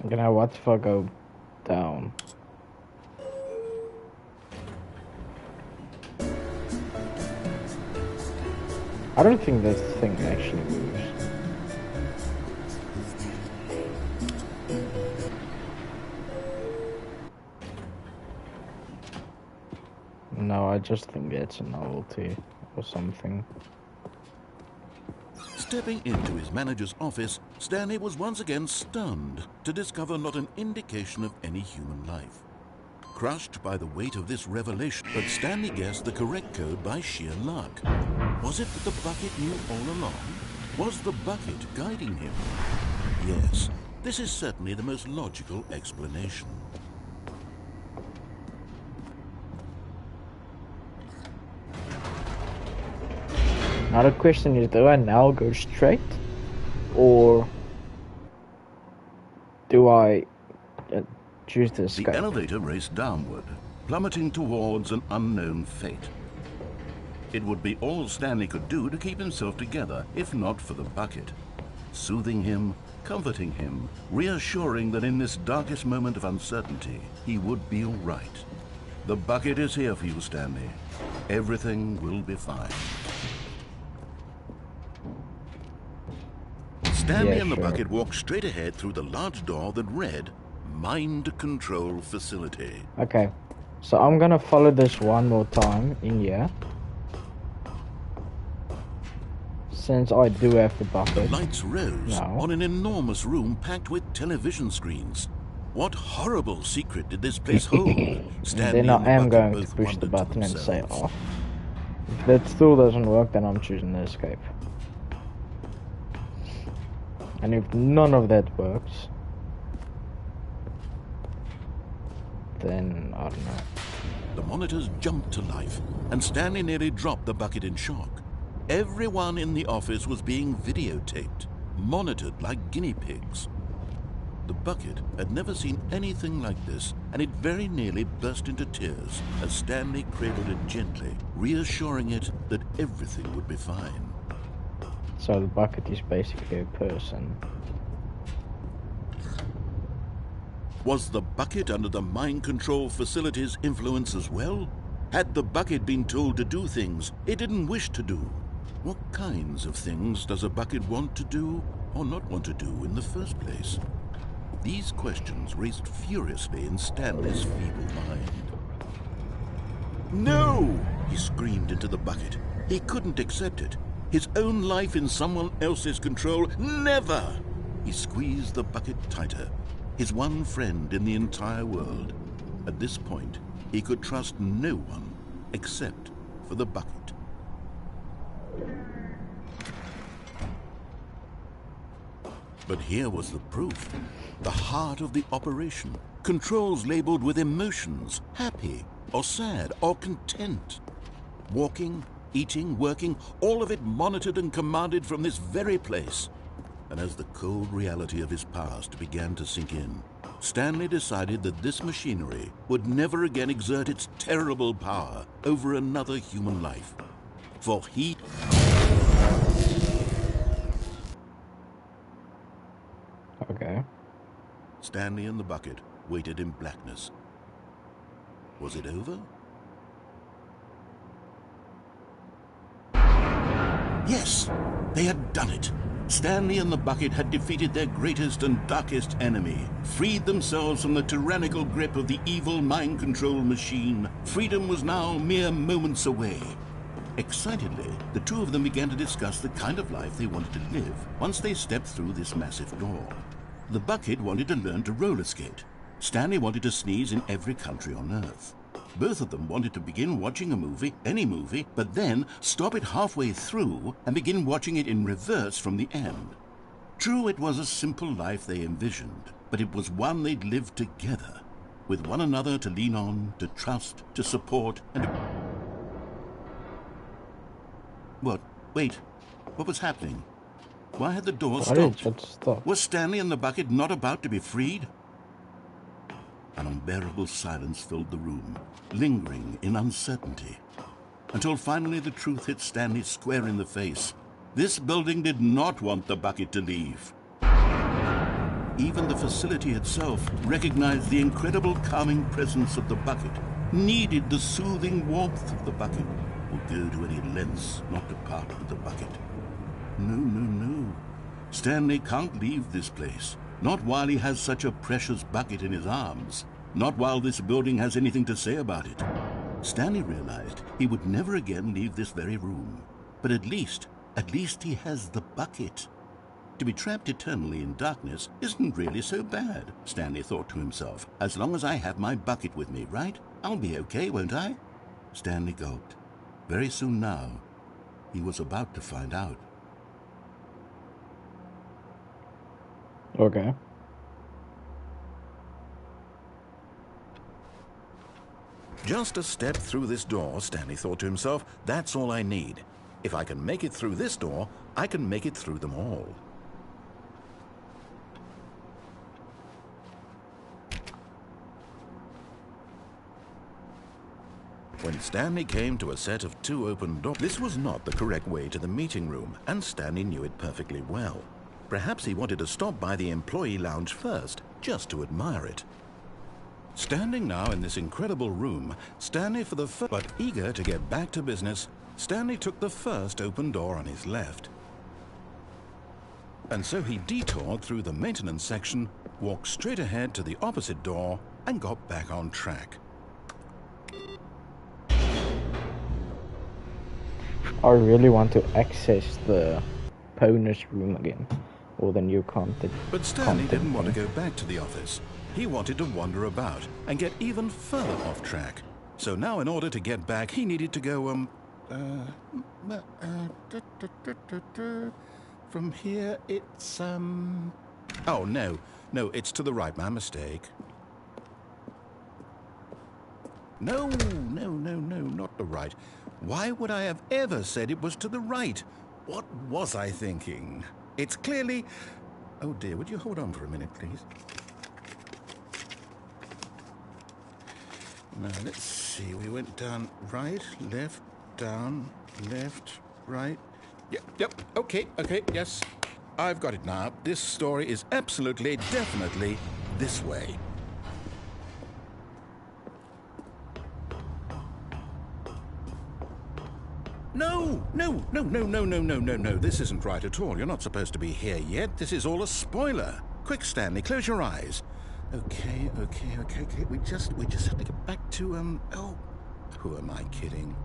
You know what if I go down? I don't think this thing actually moves. No, I just think it's a novelty or something. Stepping into his manager's office, Stanley was once again stunned to discover not an indication of any human life. Crushed by the weight of this revelation, but Stanley guessed the correct code by sheer luck. Was it that the bucket knew all along? Was the bucket guiding him? Yes, this is certainly the most logical explanation. Now the question is, do I now go straight, or do I choose to escape? The elevator raced downward, plummeting towards an unknown fate. It would be all Stanley could do to keep himself together, if not for the bucket. Soothing him, comforting him, reassuring that in this darkest moment of uncertainty, he would be all right. The bucket is here for you, Stanley. Everything will be fine. Stanley and the bucket walked straight ahead through the large door that read, Mind Control Facility. Okay, so I'm gonna follow this one more time in here. Since I do have the bucket. The lights rose on an enormous room packed with television screens. What horrible secret did this place hold? Stanley and I am going to push the button and say off. If that still doesn't work, then I'm choosing the escape. And if none of that works, then I don't know. The monitors jumped to life, and Stanley nearly dropped the bucket in shock. Everyone in the office was being videotaped, monitored like guinea pigs. The bucket had never seen anything like this, and it very nearly burst into tears as Stanley cradled it gently, reassuring it that everything would be fine. So the bucket is basically a person. Was the bucket under the mind control facility's influence as well? Had the bucket been told to do things it didn't wish to do? What kinds of things does a bucket want to do or not want to do in the first place? These questions raced furiously in Stanley's feeble mind. No! He screamed into the bucket. He couldn't accept it. His own life in someone else's control, never! He squeezed the bucket tighter. His one friend in the entire world. At this point, he could trust no one except for the bucket. But here was the proof. The heart of the operation. Controls labeled with emotions, happy or sad or content. Walking, eating, working, all of it monitored and commanded from this very place. And as the cold reality of his past began to sink in, Stanley decided that this machinery would never again exert its terrible power over another human life. For he... Okay. Stanley and the bucket waited in blackness. Was it over? Yes, they had done it. Stanley and the bucket had defeated their greatest and darkest enemy, freed themselves from the tyrannical grip of the evil mind control machine. Freedom was now mere moments away. Excitedly, the two of them began to discuss the kind of life they wanted to live once they stepped through this massive door. The bucket wanted to learn to roller skate. Stanley wanted to sneeze in every country on Earth. Both of them wanted to begin watching a movie, any movie, but then stop it halfway through and begin watching it in reverse from the end. True, it was a simple life they envisioned, but it was one they'd lived together, with one another to lean on, to trust, to support, and... What? Wait. What was happening? Why had the door Why did stopped? it stop? Was Stanley and the bucket not about to be freed? An unbearable silence filled the room, lingering in uncertainty, until finally the truth hit Stanley square in the face. This building did not want the bucket to leave. Even the facility itself recognized the incredible calming presence of the bucket, needed the soothing warmth of the bucket, would go to any lengths not to part with the bucket. No, no, no. Stanley can't leave this place. Not while he has such a precious bucket in his arms. Not while this building has anything to say about it. Stanley realized he would never again leave this very room. But at least he has the bucket. To be trapped eternally in darkness isn't really so bad, Stanley thought to himself. As long as I have my bucket with me, right? I'll be okay, won't I? Stanley gulped. Very soon now, he was about to find out. Okay. Just a step through this door, Stanley thought to himself. That's all I need. If I can make it through this door, I can make it through them all. When Stanley came to a set of 2 open doors, this was not the correct way to the meeting room, and Stanley knew it perfectly well. Perhaps he wanted to stop by the employee lounge first, just to admire it. Standing now in this incredible room, Stanley but eager to get back to business, Stanley took the first open door on his left. And so he detoured through the maintenance section, walked straight ahead to the opposite door, and got back on track. I really want to access the bonus room again, or the new content. But Stanley didn't want to go back to the office. He wanted to wander about and get even further off track. So now in order to get back, he needed to go, from here it's, oh, no, it's to the right, my mistake. No, not the right. Why would I have ever said it was to the right? What was I thinking? It's clearly... Oh dear, would you hold on for a minute, please? Now, let's see. We went down right, left, down, left, right. Yep, okay, yes. I've got it now. This story is absolutely, definitely this way. No. This isn't right at all. You're not supposed to be here yet. This is all a spoiler. Quick, Stanley, close your eyes. Okay. We just have to get back to, oh, who am I kidding?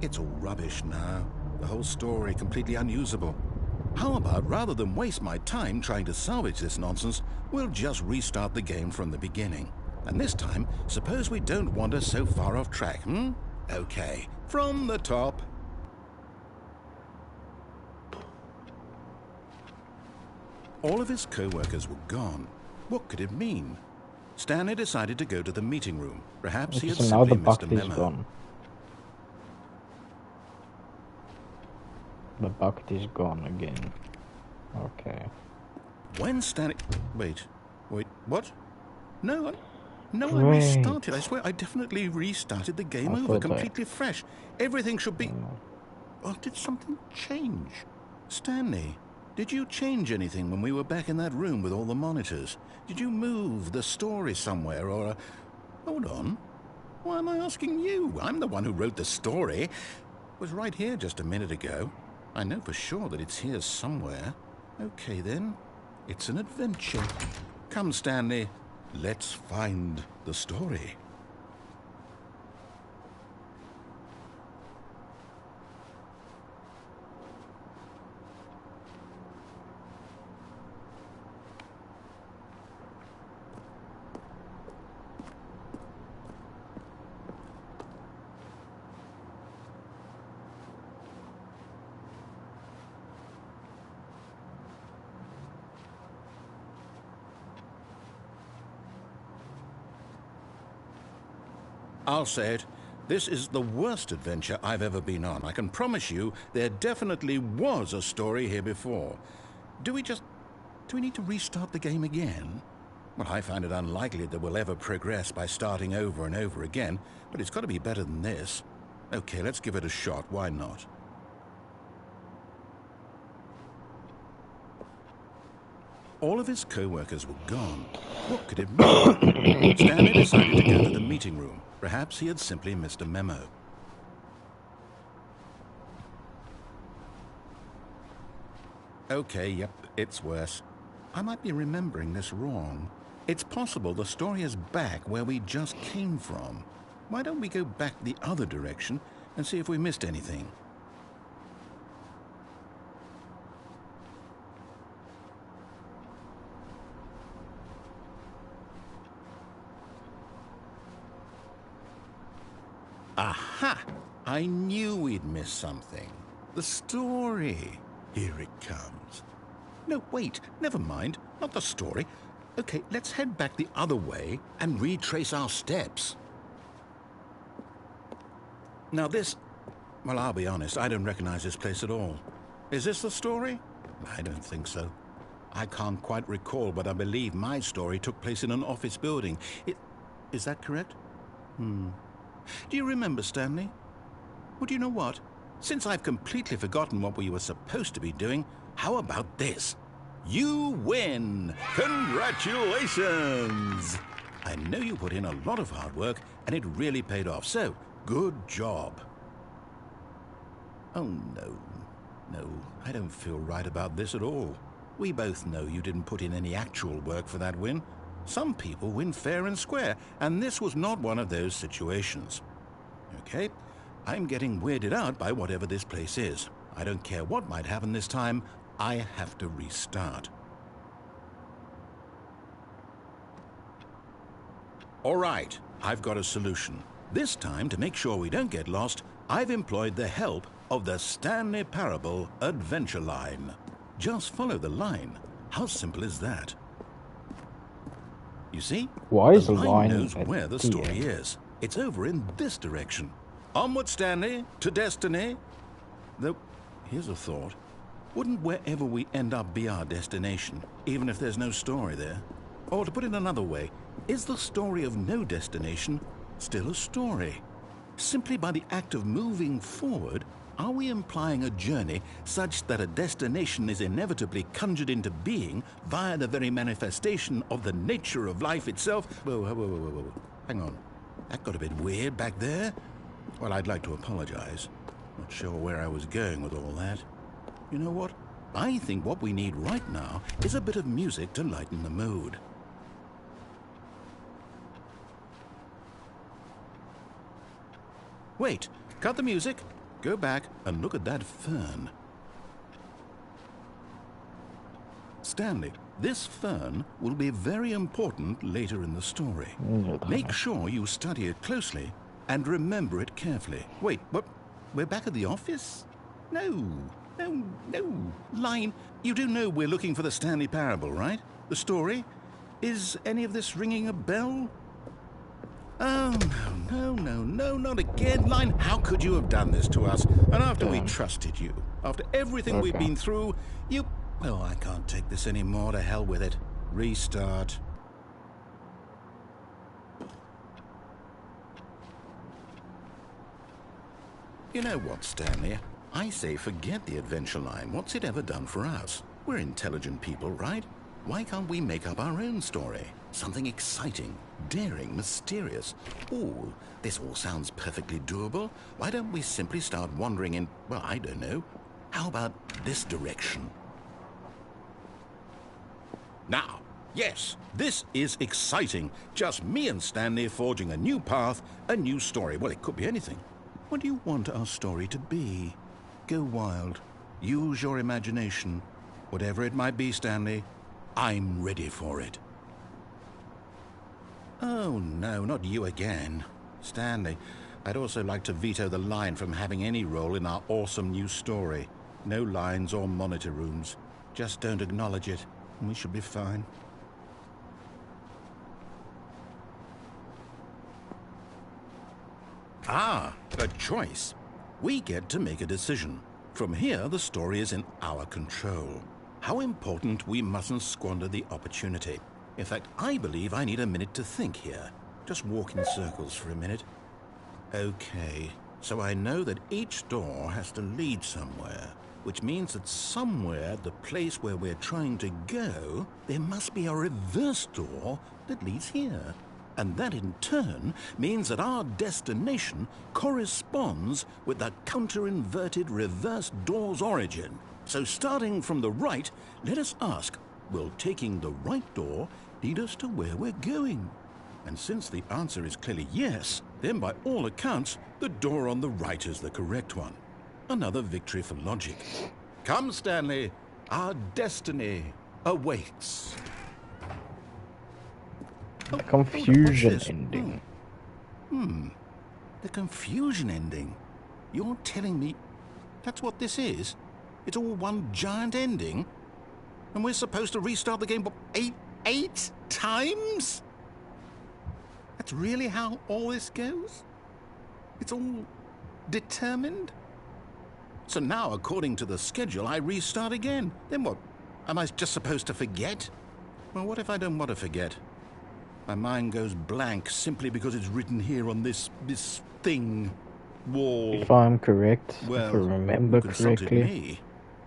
It's all rubbish now. The whole story completely unusable. How about, rather than waste my time trying to salvage this nonsense, we'll just restart the game from the beginning. And this time, suppose we don't wander so far off track, Okay, from the top. All of his co-workers were gone. What could it mean? Stanley decided to go to the meeting room. Perhaps he had So now the simply missed a bucket is memo. gone. The bucket is gone again. Okay. When Stanley... Wait, what? No, I Great. restarted. I swear, I definitely restarted the game I over, thought completely fresh. Everything should be... Well, did something change? Stanley, did you change anything when we were back in that room with all the monitors? Did you move the story somewhere, or... Hold on. Why am I asking you? I'm the one who wrote the story. It was right here just a minute ago. I know for sure that it's here somewhere. Okay, then. It's an adventure. Come, Stanley. Let's find the story. I'll say it. This is the worst adventure I've ever been on. I can promise you there definitely was a story here before. Do we need to restart the game again? Well, I find it unlikely that we'll ever progress by starting over and over again, but it's got to be better than this. Okay, let's give it a shot. Why not? All of his co-workers were gone. What could it mean? Stanley decided to go to the meeting room. Perhaps he had simply missed a memo. Okay, yep, it's worse. I might be remembering this wrong. It's possible the story is back where we just came from. Why don't we go back the other direction and see if we missed anything? Aha! I knew we'd missed something. The story. Here it comes. No, wait, never mind. Not the story. Okay, let's head back the other way and retrace our steps. Now this... Well, I'll be honest, I don't recognize this place at all. Is this the story? I don't think so. I can't quite recall, but I believe my story took place in an office building. Is that correct? Do you remember, Stanley? Well, do you know what? Since I've completely forgotten what we were supposed to be doing, how about this? You win! Congratulations! I know you put in a lot of hard work, and it really paid off, so good job. Oh, no. No, I don't feel right about this at all. We both know you didn't put in any actual work for that win. Some people win fair and square, and this was not one of those situations. Okay, I'm getting weirded out by whatever this place is. I don't care what might happen this time, I have to restart. All right, I've got a solution. This time, to make sure we don't get lost, I've employed the help of the Stanley Parable Adventure Line. Just follow the line. How simple is that? You see? Why is the the line line knows at where the the story end? is. It's over in this direction. Onward, Stanley, to destiny. Though, here's a thought. Wouldn't wherever we end up be our destination, even if there's no story there? Or to put it another way, is the story of no destination still a story? Simply by the act of moving forward, are we implying a journey such that a destination is inevitably conjured into being via the very manifestation of the nature of life itself? Whoa. Hang on. That got a bit weird back there. Well, I'd like to apologize. Not sure where I was going with all that. You know what? I think what we need right now is a bit of music to lighten the mood. Wait, cut the music, go back and look at that fern. Stanley, this fern will be very important later in the story. Make sure you study it closely and remember it carefully. Wait, what? We're back at the office? No. Line, you do know we're looking for the Stanley Parable, right? The story? Is any of this ringing a bell? Oh, no, not again. Line, how could you have done this to us? And after we trusted you, after everything we've been through, you... Oh, I can't take this anymore. To hell with it. Restart. You know what, Stanley? I say forget the adventure line. What's it ever done for us? We're intelligent people, right? Why can't we make up our own story? Something exciting, daring, mysterious. Ooh, this all sounds perfectly doable. Why don't we simply start wandering in, well, I don't know. How about this direction? Now, yes, this is exciting. Just me and Stanley forging a new path, a new story. Well, it could be anything. What do you want our story to be? Go wild. Use your imagination. Whatever it might be, Stanley, I'm ready for it. Oh, no, not you again. Stanley, I'd also like to veto the line from having any role in our awesome new story. No lines or monitor rooms. Just don't acknowledge it, and we should be fine. Ah, a choice. We get to make a decision. From here, the story is in our control. How important we mustn't squander the opportunity. In fact, I believe I need a minute to think here. Just walk in circles for a minute. Okay, so I know that each door has to lead somewhere, which means that somewhere, the place where we're trying to go, there must be a reverse door that leads here. And that in turn means that our destination corresponds with the counter-inverted reverse door's origin. So starting from the right, let us ask, will taking the right door lead us to where we're going? And since the answer is clearly yes, then by all accounts, the door on the right is the correct one. Another victory for logic. Come, Stanley, our destiny awaits. The confusion ending. The confusion ending. You're telling me that's what this is? It's all one giant ending? And we're supposed to restart the game, what, eight times? That's really how all this goes? It's all determined? So now, according to the schedule, I restart again. Then what? Am I just supposed to forget? Well, what if I don't want to forget? My mind goes blank simply because it's written here on this thing, wall. If I'm correct, Well, if I remember you consulted correctly, me.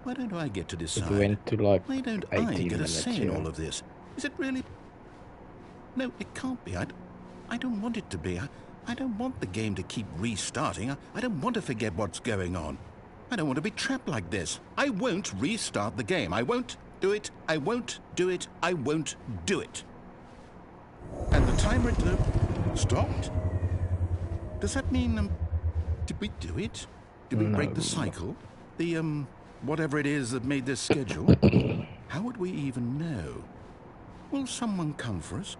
Why don't I get to it decide? went to like Why don't 18 I get a minutes say in here. all of this? Is it really? No, it can't be. I don't want it to be. I don't want the game to keep restarting. I don't want to forget what's going on. I don't want to be trapped like this. I won't restart the game. I won't do it. I won't do it. I won't do it. And the timer stopped? Does that mean, did we do it? Did we break the cycle? The, whatever it is that made this schedule? How would we even know? Will someone come for us?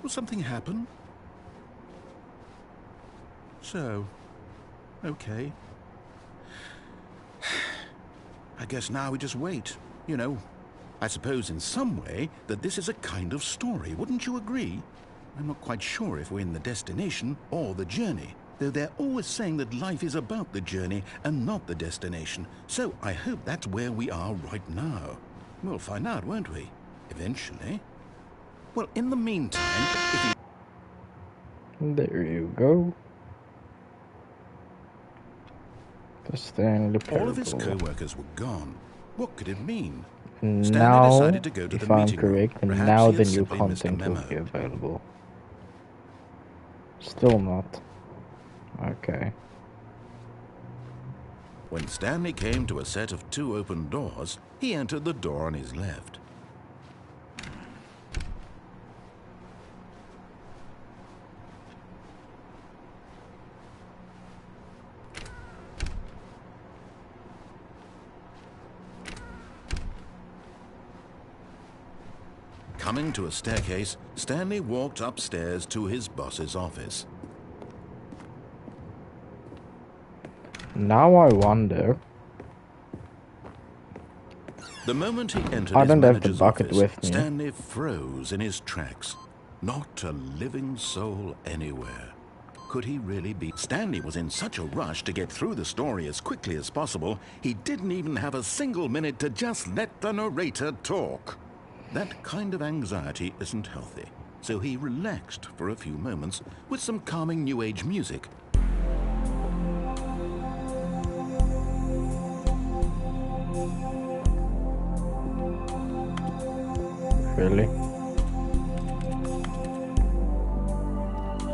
Will something happen? So, okay. I guess now we just wait, you know. I suppose in some way that this is a kind of story, wouldn't you agree? I'm not quite sure if we're in the destination or the journey, though they're always saying that life is about the journey and not the destination. So I hope that's where we are right now. We'll find out, won't we? Eventually. Well, in the meantime, if you... There you go. The Stanley All of his Parable. co-workers were gone. What could it mean? Now, decided to go to if the I'm meeting room. correct, Perhaps now he the had new simply missed a content will memo. be available. Still not. Okay. When Stanley came to a set of 2 open doors, he entered the door on his left. Coming to a staircase, Stanley walked upstairs to his boss's office. Now I wonder. The moment he entered I his don't have the manager's bucket office, with me. Stanley froze in his tracks. Not a living soul anywhere. Could he really be? Stanley was in such a rush to get through the story as quickly as possible, he didn't even have a single minute to just let the narrator talk. That kind of anxiety isn't healthy, so he relaxed for a few moments with some calming New Age music. Really?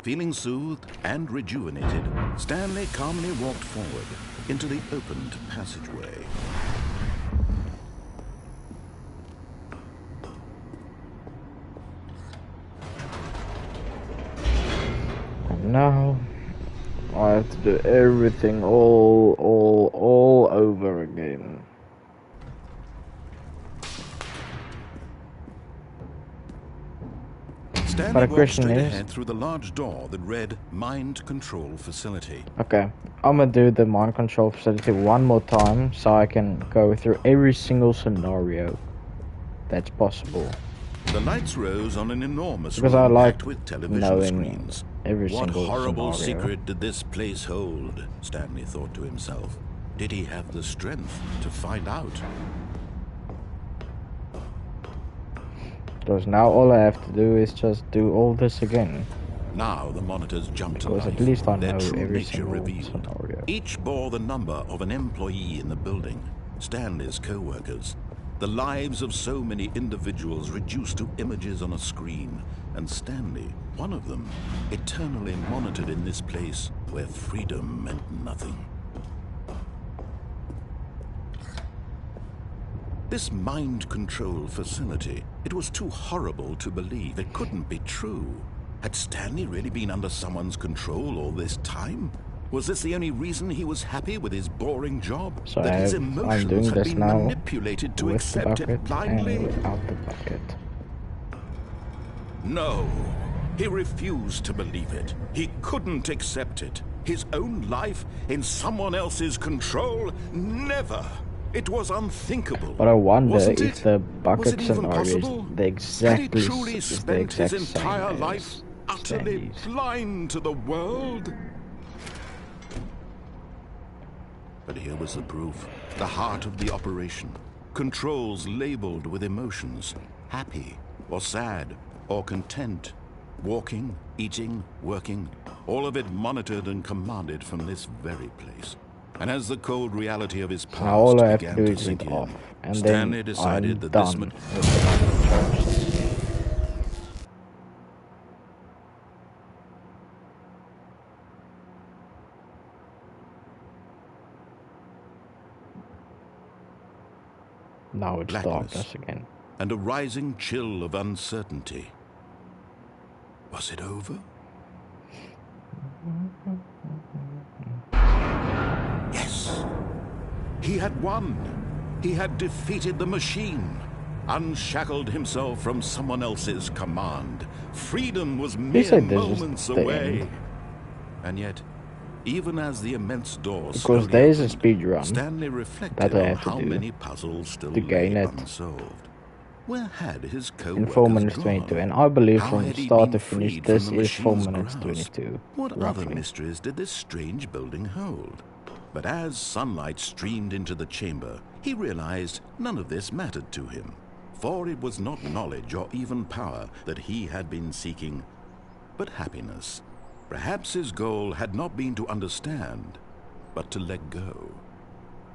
Feeling soothed and rejuvenated, Stanley calmly walked forward into the opened passageway. And now I have to do everything all over again. Stanley But the walked question straight is- ahead through the large door that read Mind Control Facility. Okay, I'm gonna do the mind control facility one more time so I can go through every single scenario that's possible. The lights rose on an enormous Because room I like packed with television knowing screens. every What single horrible scenario. secret did this place hold? Stanley thought to himself. Did he have the strength to find out? Because now all I have to do is just do all this again. Now the monitors jumped to Because life. at least I Their know true every nature single revealed. scenario. Each bore the number of an employee in the building, Stanley's co-workers. The lives of so many individuals reduced to images on a screen, and Stanley, one of them, eternally monitored in this place where freedom meant nothing. This mind control facility, it was too horrible to believe. It couldn't be true. Had Stanley really been under someone's control all this time? Was this the only reason he was happy with his boring job? So That his I'm emotions doing had this been now manipulated to with the accept bucket it blindly? and without the bucket. No, he refused to believe it. He couldn't accept it. His own life in someone else's control? Never! It was unthinkable. But I wonder Wasn't if it? the Was bucket it even scenario is possible? the Had exactly he truly is the spent his exact entire same life as utterly Stanley's. blind to the world? But here was the proof. The heart of the operation. Controls labeled with emotions. Happy, or sad, or content. Walking, eating, working. All of it monitored and commanded from this very place. And as the cold reality of his So now all past I have to began do to is sink read in, off, and Stanley then decided I'm that done this with the mind controls. Now it's Blackness. darkness again. and a rising chill of uncertainty. Was it over? Yes! He had won! He had defeated the machine, unshackled himself from someone else's command. Freedom was mere said this is moments the away. end. And yet, even as the immense door Because slowly there is a opened, speed run Stanley reflected that I on have to how do many puzzles still to gain lay it. unsolved. Where had his In 4 co-workers minutes gone? 22, and I believe How from had he start been to finish freed this from the is 4 machine's minutes grasp? 22. What other roughly. mysteries did this strange building hold? But as sunlight streamed into the chamber, he realized none of this mattered to him. For it was not knowledge or even power that he had been seeking, but happiness. Perhaps his goal had not been to understand, but to let go.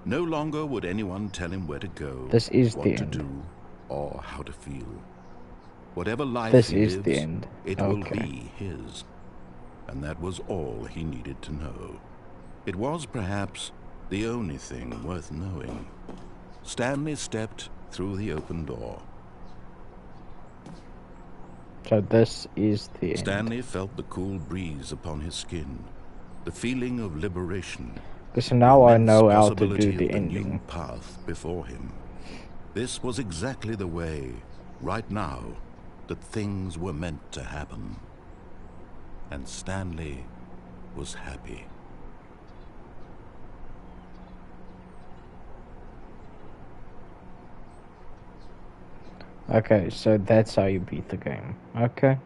No longer would anyone tell him where to go, This is what the to end. do, or how to feel. Whatever life This he is lives, the end. it will Okay. be his. And that was all he needed to know. It was perhaps the only thing worth knowing. Stanley stepped through the open door. So this is the end. Stanley felt the cool breeze upon his skin, the feeling of liberation. Because now I immense know how to possibility do the of the new ending. path before him. This was exactly the way, right now, that things were meant to happen. And Stanley was happy. Okay, so that's how you beat the game. Okay.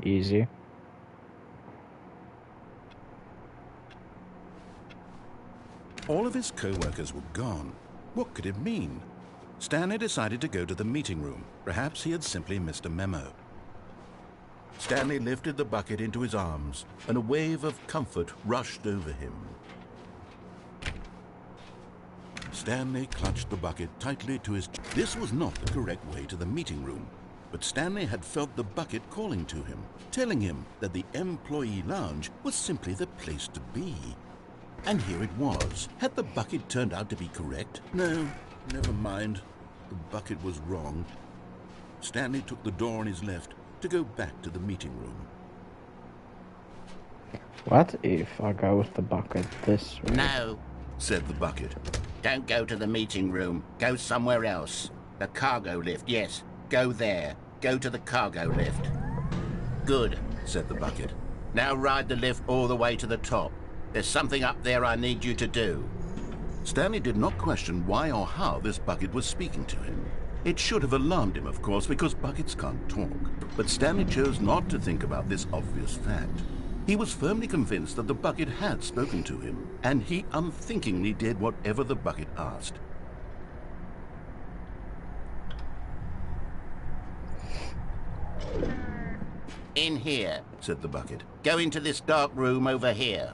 Easy. All of his co-workers were gone. What could it mean? Stanley decided to go to the meeting room. Perhaps he had simply missed a memo. Stanley lifted the bucket into his arms, and a wave of comfort rushed over him. Stanley clutched the bucket tightly to his chest. This was not the correct way to the meeting room, but Stanley had felt the bucket calling to him, telling him that the employee lounge was simply the place to be. And here it was. Had the bucket turned out to be correct? No, never mind. The bucket was wrong. Stanley took the door on his left to go back to the meeting room. What if I go with the bucket this way? No, Said the bucket. don't go to the meeting room. Go somewhere else. The cargo lift, yes. Go there. Go to the cargo lift. Good, Said the bucket. now ride the lift all the way to the top. There's something up there I need you to do. Stanley did not question why or how this bucket was speaking to him. It should have alarmed him, of course, because buckets can't talk. But Stanley chose not to think about this obvious fact. He was firmly convinced that the bucket had spoken to him, and he unthinkingly did whatever the bucket asked. In here. Said the bucket. Go into this dark room over here.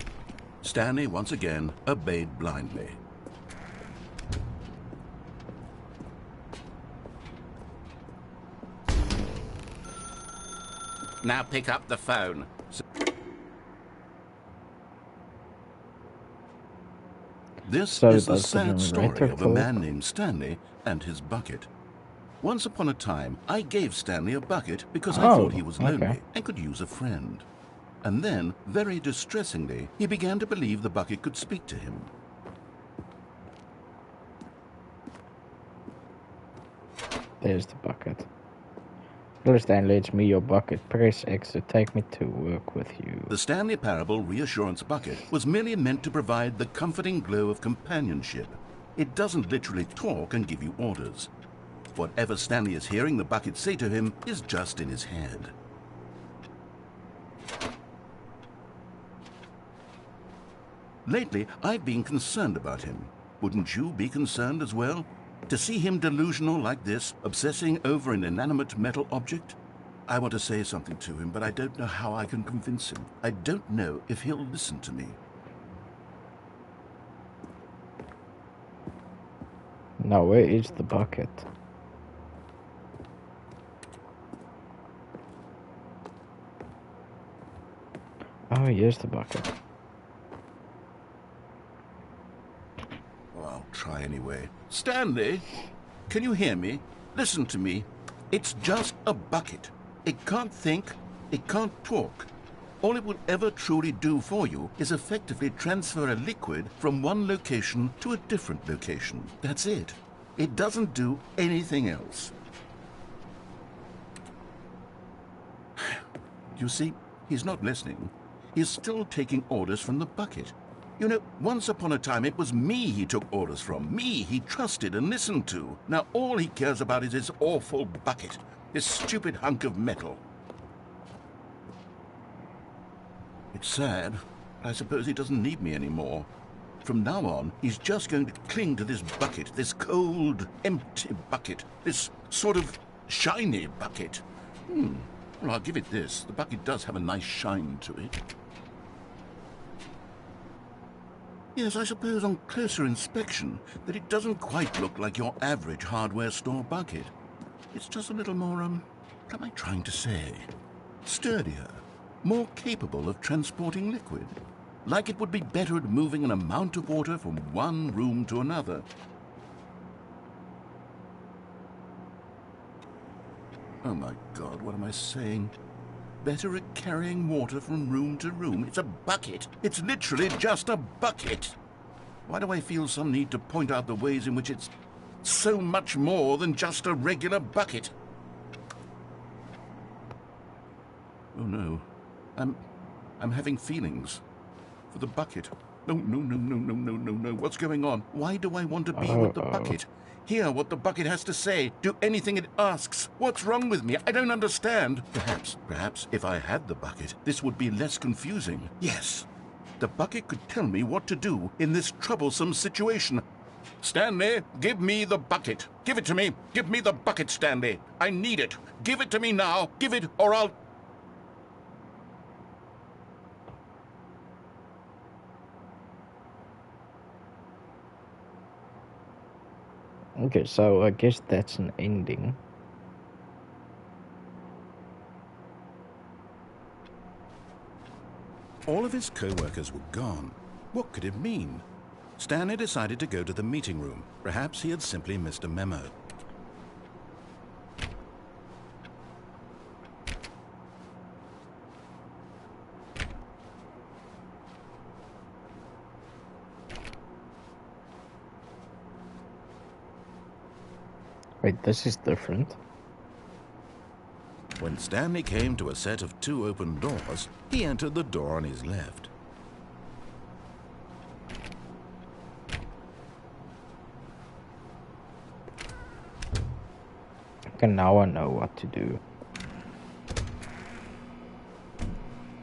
Stanley once again obeyed blindly. Now pick up the phone. This So is the does the sad story generator of a man talk? named Stanley and his bucket. Once upon a time, I gave Stanley a bucket because I Oh, thought he was lonely okay. and could use a friend. And then, very distressingly, he began to believe the bucket could speak to him. There's the bucket. Hello Stanley, it's me, your bucket. Press X to take me to work with you. The Stanley Parable Reassurance Bucket was merely meant to provide the comforting glow of companionship. It doesn't literally talk and give you orders. Whatever Stanley is hearing the bucket say to him is just in his head. Lately, I've been concerned about him. Wouldn't you be concerned as well? To see him delusional like this, obsessing over an inanimate metal object? I want to say something to him, but I don't know how I can convince him. I don't know if he'll listen to me. Now, where is the bucket? Oh, here's the bucket. Well, I'll try anyway. Stanley, can you hear me? Listen to me. It's just a bucket. It can't think. It can't talk. All it will ever truly do for you is effectively transfer a liquid from one location to a different location. That's it. It doesn't do anything else. You see, he's not listening. He's still taking orders from the bucket. You know, once upon a time it was me he took orders from, me he trusted and listened to. Now all he cares about is his awful bucket, this stupid hunk of metal. It's sad, but I suppose he doesn't need me anymore. From now on, he's just going to cling to this bucket, this cold, empty bucket, this sort of shiny bucket. Well, I'll give it this. The bucket does have a nice shine to it. Yes, I suppose on closer inspection that it doesn't quite look like your average hardware store bucket. It's just a little more, what am I trying to say? Sturdier, more capable of transporting liquid. Like it would be better at moving an amount of water from one room to another. Oh my God, what am I saying? Better at carrying water from room to room. It's a bucket. It's literally just a bucket. Why do I feel some need to point out the ways in which it's so much more than just a regular bucket? Oh no, I'm having feelings for the bucket. No, no. What's going on? Why do I want to be with the bucket? Hear what the bucket has to say. Do anything it asks. What's wrong with me? I don't understand. Perhaps if I had the bucket, this would be less confusing. Yes, the bucket could tell me what to do in this troublesome situation. Stanley, give me the bucket. Give it to me. Give me the bucket, Stanley. I need it. Give it to me now. Give it or I'll... Okay, so I guess that's an ending. All of his co-workers were gone. What could it mean? Stanley decided to go to the meeting room. Perhaps he had simply missed a memo. Wait, this is different. When Stanley came to a set of 2 open doors, he entered the door on his left. Okay, now I know what to do.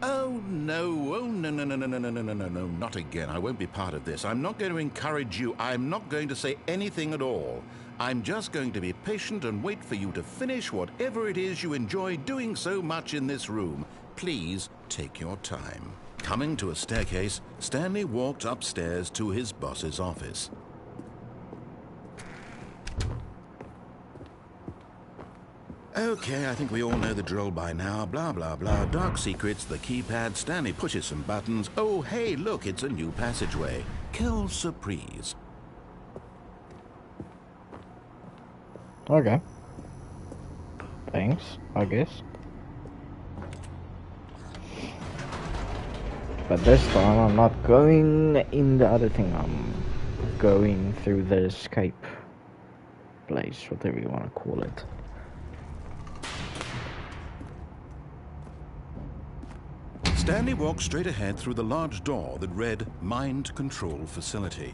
Oh no, no, not again. I won't be part of this. I'm not going to encourage you. I'm not going to say anything at all. I'm just going to be patient and wait for you to finish whatever it is you enjoy doing so much in this room. Please take your time. Coming to a staircase, Stanley walked upstairs to his boss's office. Okay, I think we all know the drill by now. Blah, blah, blah. Dark secrets, the keypad. Stanley pushes some buttons. Oh, hey, look, it's a new passageway. Quelle surprise. Okay. Thanks, I guess. But this time I'm not going in the other thing. I'm going through the escape place, whatever you want to call it. Stanley walked straight ahead through the large door that read Mind Control Facility.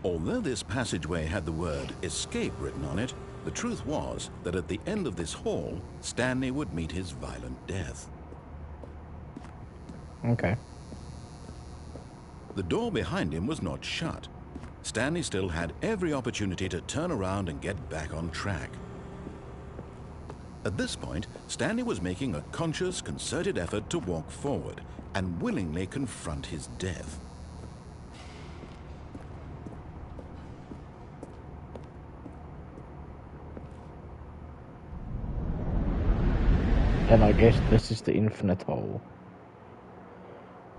Although this passageway had the word escape written on it, the truth was that at the end of this hall, Stanley would meet his violent death. Okay. The door behind him was not shut. Stanley still had every opportunity to turn around and get back on track. At this point, Stanley was making a conscious, concerted effort to walk forward and willingly confront his death. And I guess this is the infinite hole.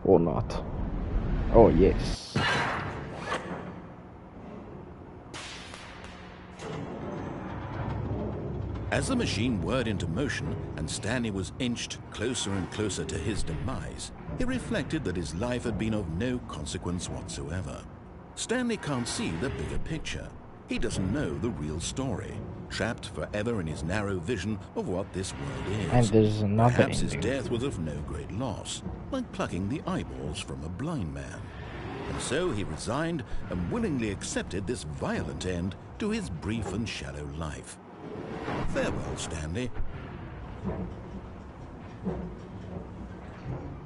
Or not. Oh, yes. As the machine whirred into motion and Stanley was inched closer and closer to his demise, he reflected that his life had been of no consequence whatsoever. Stanley can't see the bigger picture. He doesn't know the real story, trapped forever in his narrow vision of what this world is. And there's another Perhaps his ending. death was of no great loss. like plucking the eyeballs from a blind man. And so he resigned and willingly accepted this violent end to his brief and shallow life. Farewell, Stanley.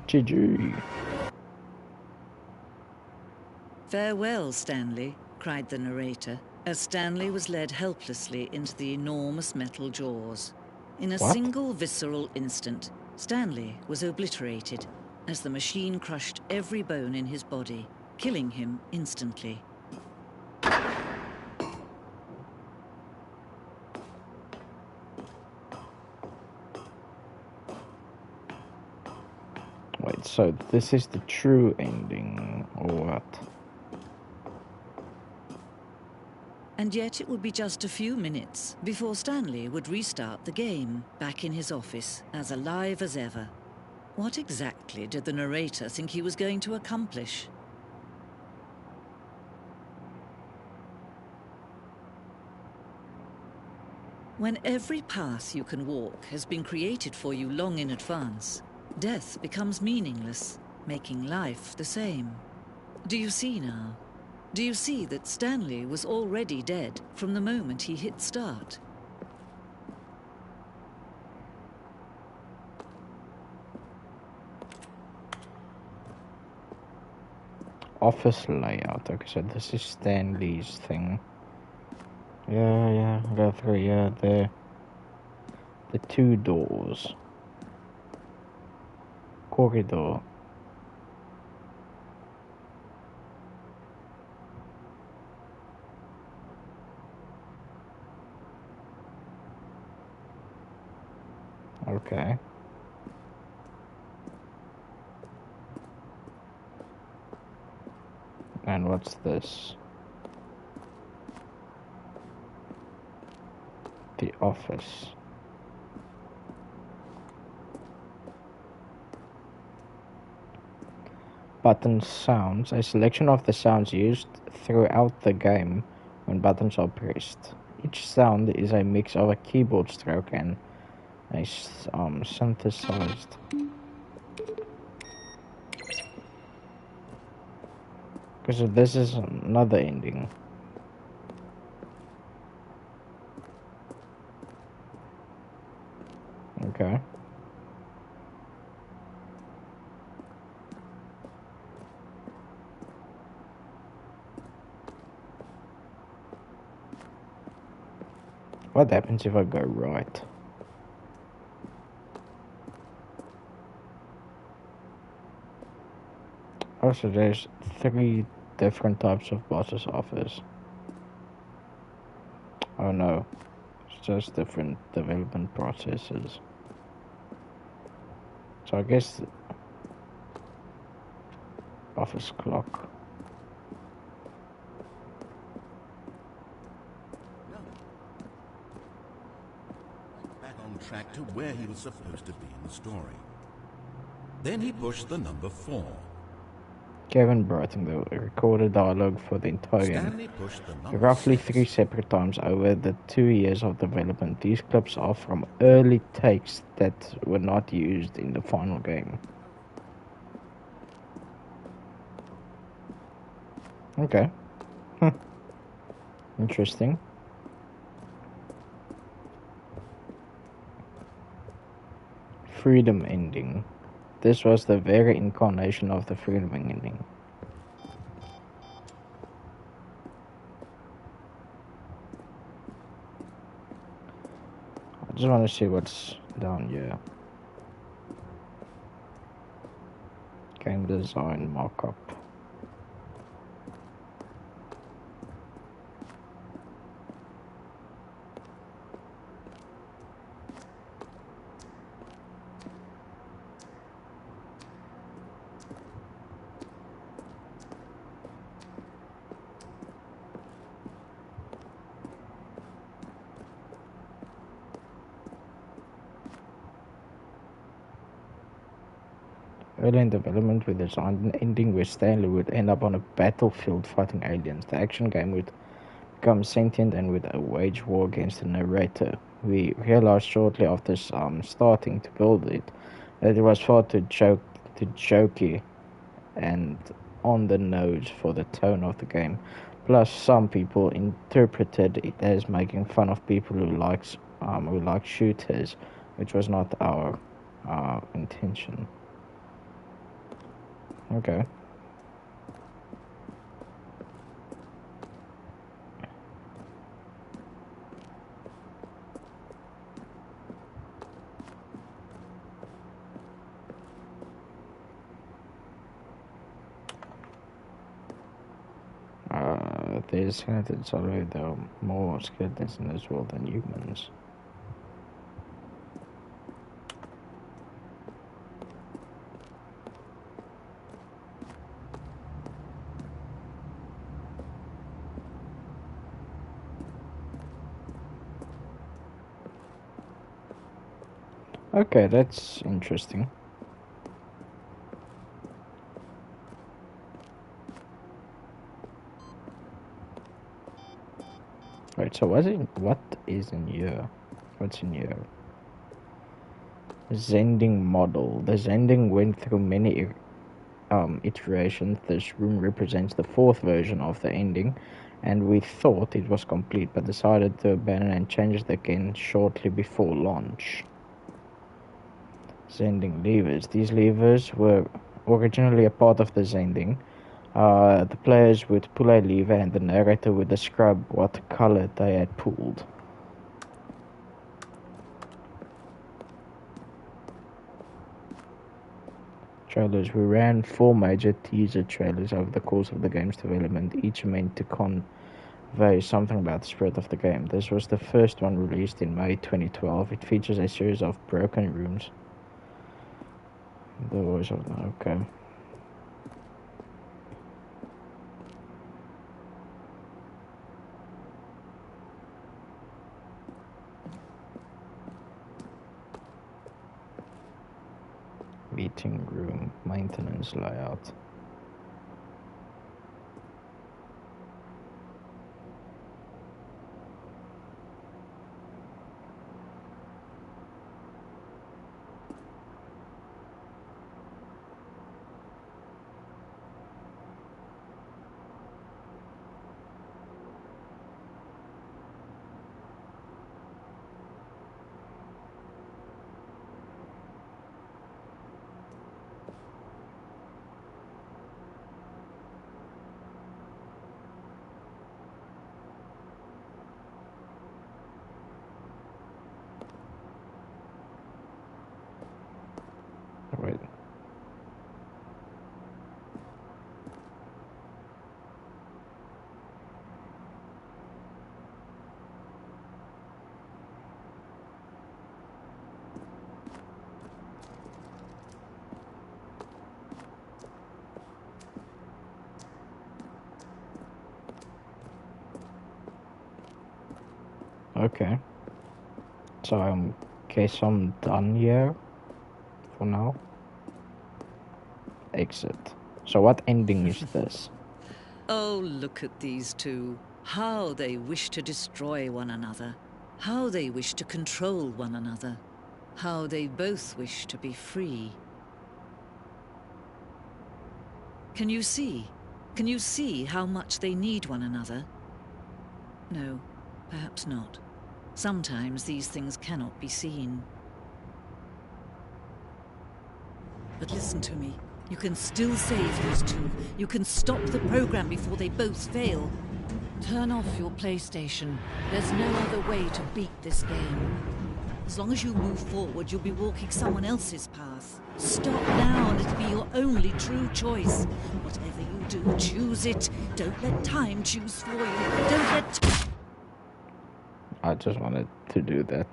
GG. "Farewell, Stanley," cried the narrator, as Stanley was led helplessly into the enormous metal jaws. In a What? single visceral instant, Stanley was obliterated as the machine crushed every bone in his body, killing him instantly. Wait, so this is the true ending, or what? And yet it would be just a few minutes before Stanley would restart the game, back in his office, as alive as ever. What exactly did the narrator think he was going to accomplish? When every path you can walk has been created for you long in advance, death becomes meaningless, making life the same. Do you see now? Do you see that Stanley was already dead from the moment he hit start? Office layout. Okay, so this is Stanley's thing. Yeah, go through, yeah, the two doors. Corridor. Okay. And what's this? The office. Button sounds. A selection of the sounds used throughout the game when buttons are pressed. Each sound is a mix of a keyboard stroke and a synthesized. Because this is another ending. Okay. What happens if I go right? Also, there's 3 different types of boss's office. Oh no, it's just different development processes. So I guess office clock. Back on track to where he was supposed to be in the story. Then he pushed the number 4. Kevin writing the recorded dialogue for the entire game. Stanley pushed the number Roughly 6. 3 separate times over the 2 years of development. These clips are from early takes that were not used in the final game. Okay. Interesting. Freedom ending. This was the very incarnation of the freedom ending. I just want to see what's down here. Game design markup. Early in development, we designed an ending where Stanley would end up on a battlefield fighting aliens. The action game would become sentient and would wage war against the narrator. We realized shortly after starting to build it that it was far too too jokey and on the nose for the tone of the game. Plus, some people interpreted it as making fun of people who like shooters, which was not our intention. Okay. There's skeletons already. There are more skeletons in this world than humans. Okay, that's interesting. Right, so what is in here? What's in here? Zending model. The Zending went through many iterations. This room represents the fourth version of the ending, and we thought it was complete, but decided to abandon and change it again shortly before launch. Zending levers. These levers were originally a part of the Zending. The players would pull a lever and the narrator would describe what color they had pulled. Trailers. We ran 4 major teaser trailers over the course of the game's development, each meant to convey something about the spirit of the game. This was the first one, released in May 2012. It features a series of broken rooms. The voice of... okay. Meeting room, maintenance layout. Wait. Okay. So guess I'm done here for now. Exit. So what ending is this? Oh, look at these two. How they wish to destroy one another. How they wish to control one another. How they both wish to be free. Can you see? Can you see how much they need one another? No, perhaps not. Sometimes these things cannot be seen. But listen to me. You can still save those two. You can stop the program before they both fail. Turn off your PlayStation. There's no other way to beat this game. As long as you move forward, you'll be walking someone else's path. Stop now and it'll be your only true choice. Whatever you do, choose it. Don't let time choose for you. Don't let... I just wanted to do that.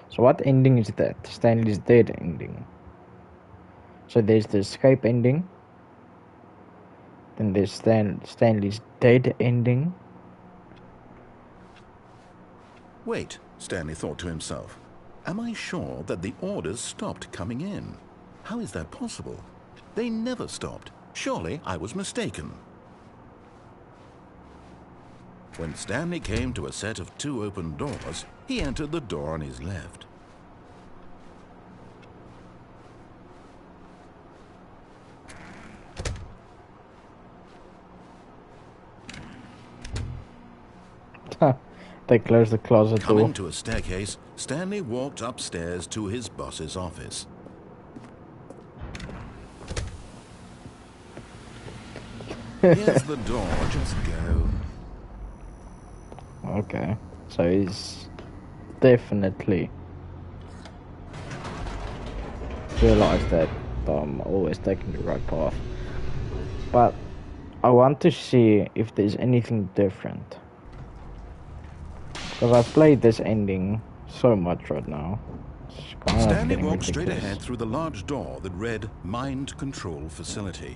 So what ending is that? Stanley's dead ending. So there's the escape ending. Then there's Stanley's dead ending. Wait, Stanley thought to himself. Am I sure that the orders stopped coming in? How is that possible? They never stopped. Surely I was mistaken. When Stanley came to a set of 2 open doors, he entered the door on his left. They closed the closet door. Coming to a staircase, Stanley walked upstairs to his boss's office. Here's the door, just go. Okay, so he's definitely realized that I'm always taking the right path. But I want to see if there's anything different. Because I've played this ending so much right now. It's kind of Stanley getting walked straight ridiculous. ahead through the large door that read Mind Control Facility.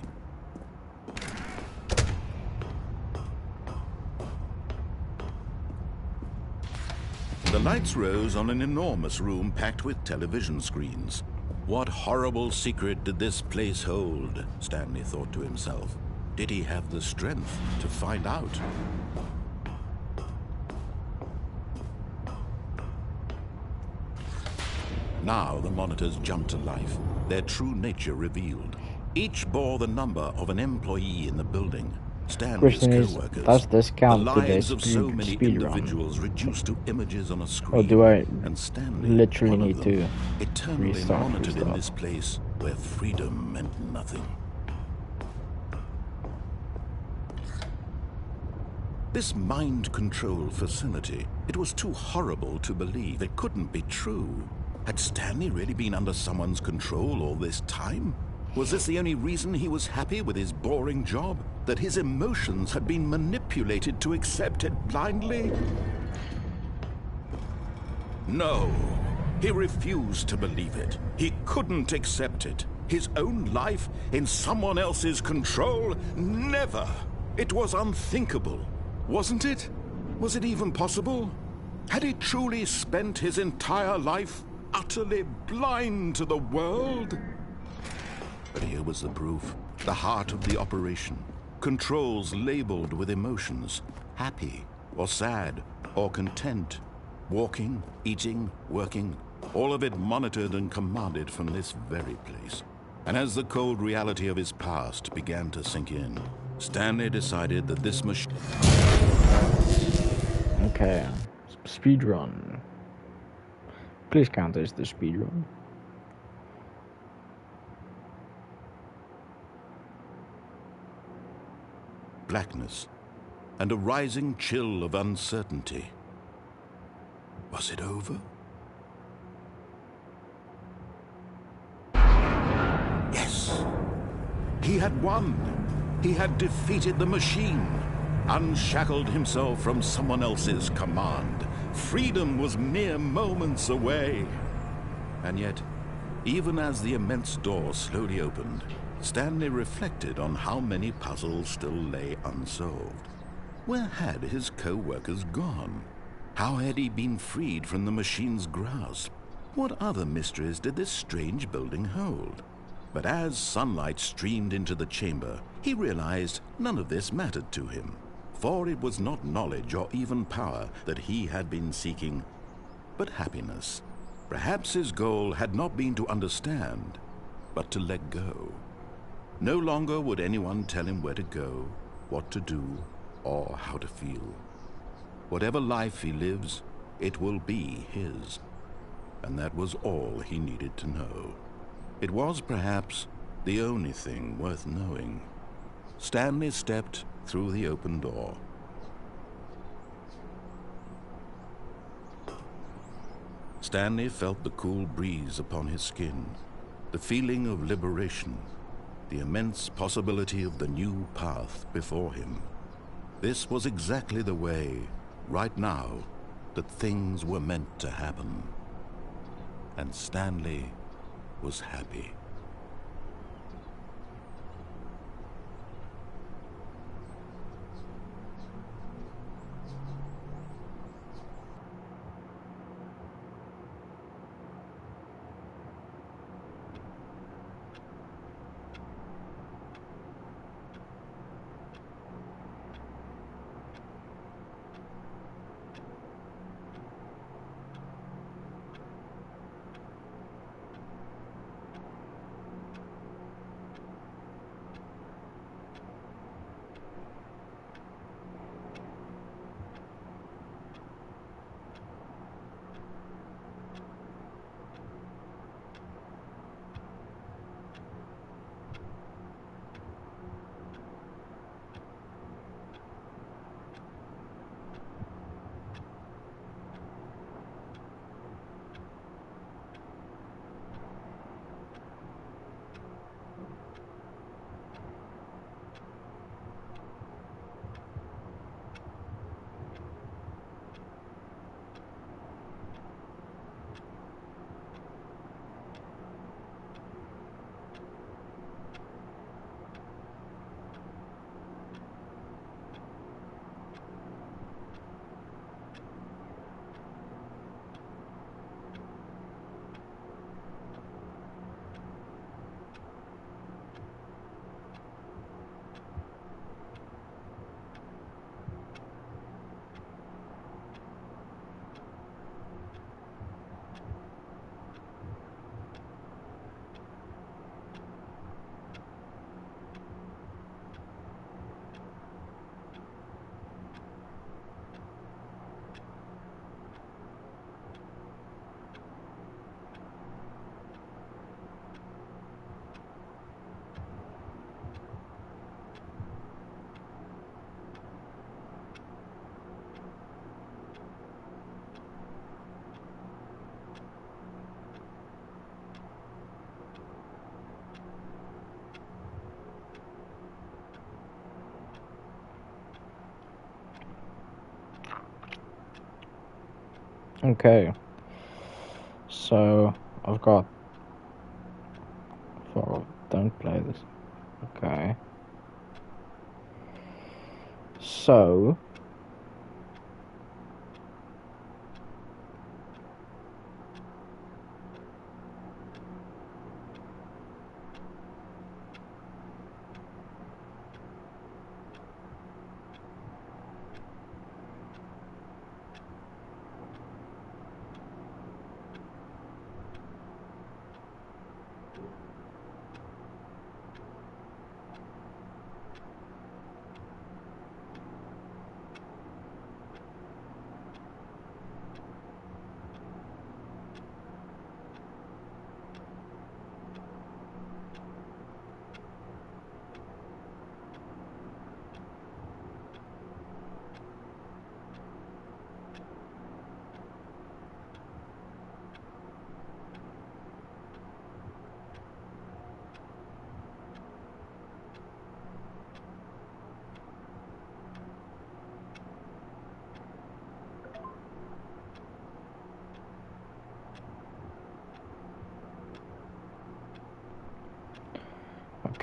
The lights rose on an enormous room packed with television screens. What horrible secret did this place hold? Stanley thought to himself. Did he have the strength to find out? Now the monitors jumped to life, their true nature revealed. Each bore the number of an employee in the building. Stanley's Question is, co-workers. does this The count to the lives of so many speed run? individuals reduced to images on a screen. Or do I and Stanley, literally one of need them, to eternally restart? monitored in this place where freedom meant nothing. This mind control facility, it was too horrible to believe. It couldn't be true. Had Stanley really been under someone's control all this time? Was this the only reason he was happy with his boring job? That his emotions had been manipulated to accept it blindly? No, he refused to believe it. He couldn't accept it. His own life in someone else's control? Never! It was unthinkable, wasn't it? Was it even possible? Had he truly spent his entire life utterly blind to the world? But here was the proof. The heart of the operation. Controls labeled with emotions. Happy, or sad, or content. Walking, eating, working. All of it monitored and commanded from this very place. And as the cold reality of his past began to sink in, Stanley decided that this machine... Okay, speed run. Please count as the speed run. Blackness, and a rising chill of uncertainty. Was it over? Yes! He had won! He had defeated the machine, unshackled himself from someone else's command. Freedom was mere moments away. And yet, even as the immense door slowly opened, Stanley reflected on how many puzzles still lay unsolved. Where had his co-workers gone? How had he been freed from the machine's grasp? What other mysteries did this strange building hold? But as sunlight streamed into the chamber, he realized none of this mattered to him. For it was not knowledge or even power that he had been seeking, but happiness. Perhaps his goal had not been to understand, but to let go. No longer would anyone tell him where to go, what to do, or how to feel. Whatever life he lives, it will be his. And that was all he needed to know. It was perhaps the only thing worth knowing. Stanley stepped through the open door. Stanley felt the cool breeze upon his skin, the feeling of liberation, the immense possibility of the new path before him. This was exactly the way, right now, that things were meant to happen. And Stanley was happy. Okay. So I've got. Oh, don't play this. Okay. So.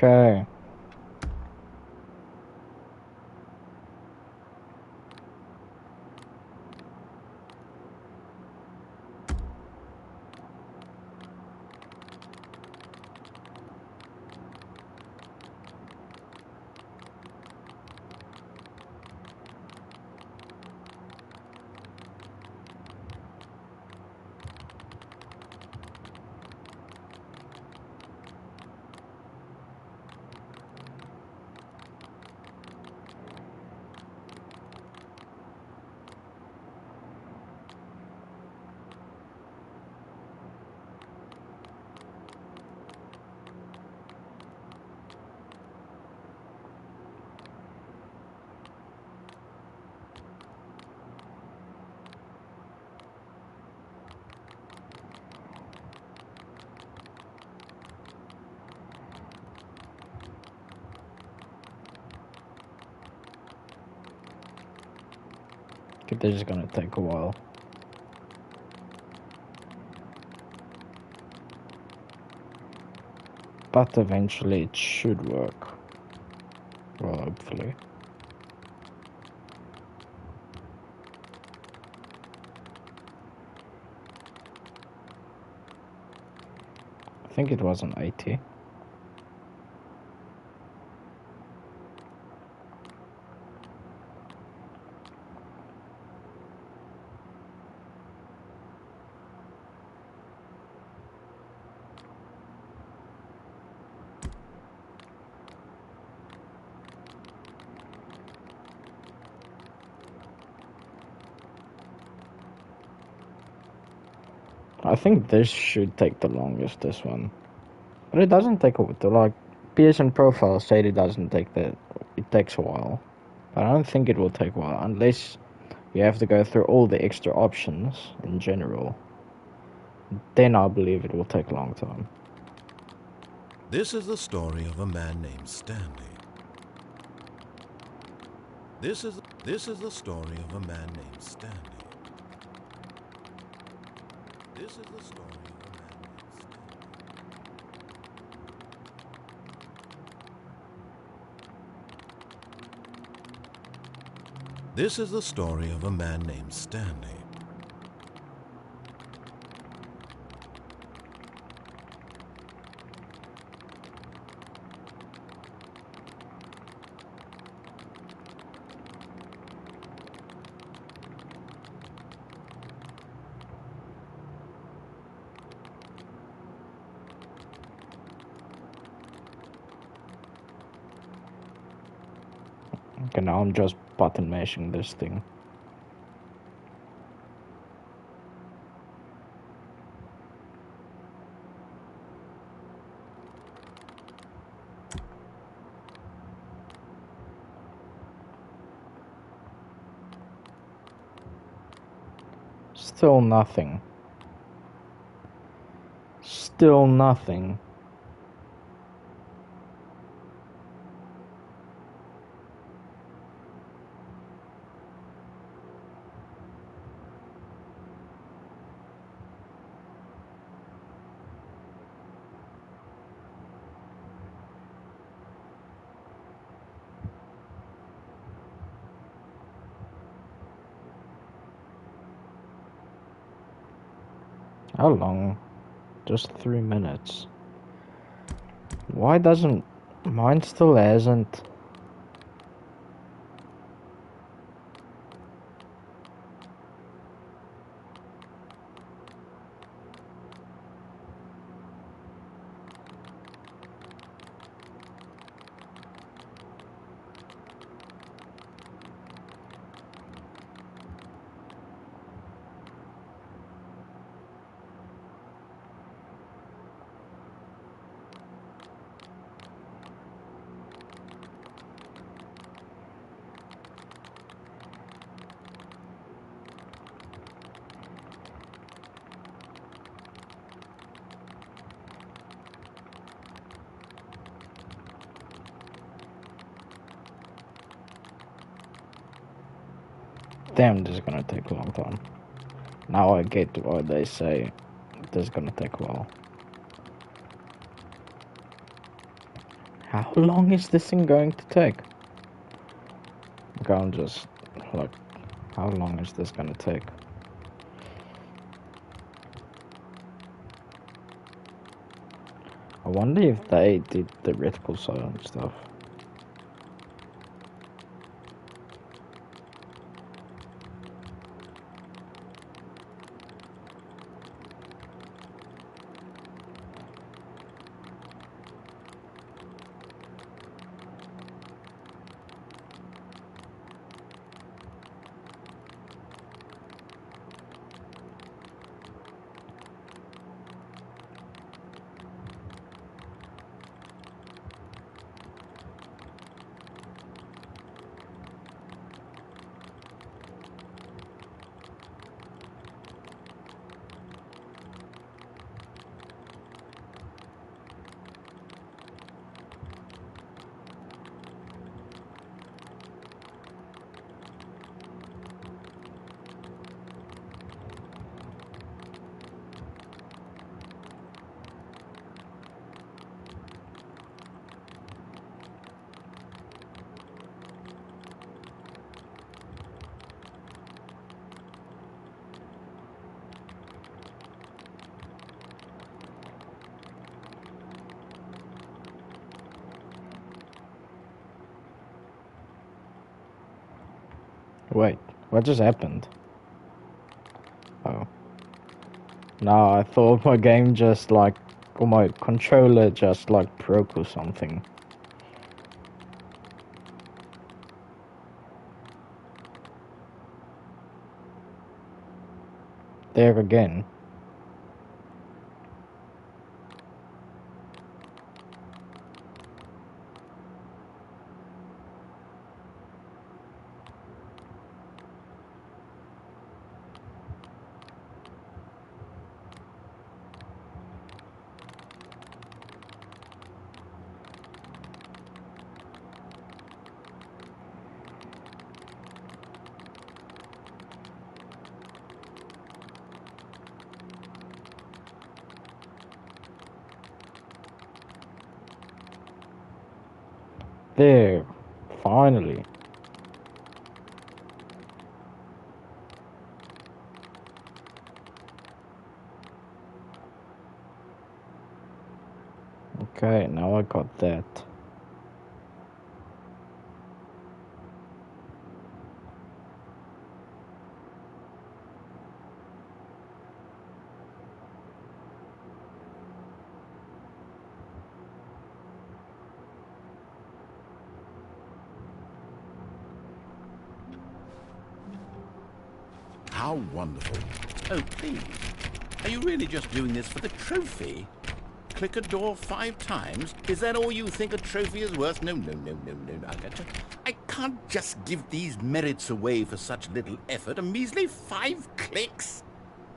Okay. This is gonna take a while. But eventually it should work. Well, hopefully. I think it was an 80. I think this should take the longest, this one. But it doesn't take a while. Like, PSN profile said it doesn't take that. It takes a while. But I don't think it will take a while unless you have to go through all the extra options in general. Then I believe it will take a long time. This is the story of a man named Stanley. This is the story of a man named Stanley. This is the story of a man named Stanley. This is the story of a man named Stanley. Okay, now I'm just button mashing this thing. Still nothing. Still nothing. How long? Just 3 minutes. Why doesn't... Mine still hasn't... Damn, this is gonna take a long time. Now I get what they say. This is gonna take a while. How long is this thing going to take? Okay, I'm just like, how long is this gonna take? I wonder if they did the reticle silent stuff. Wait, what just happened? Oh. No, I thought my game just like, or my controller just like broke or something. There again. There, finally. Okay, now I got that. How wonderful. Oh, please. Are you really just doing this for the trophy? Click a door 5 times? Is that all you think a trophy is worth? No. I can't just give these merits away for such little effort. A measly 5 clicks?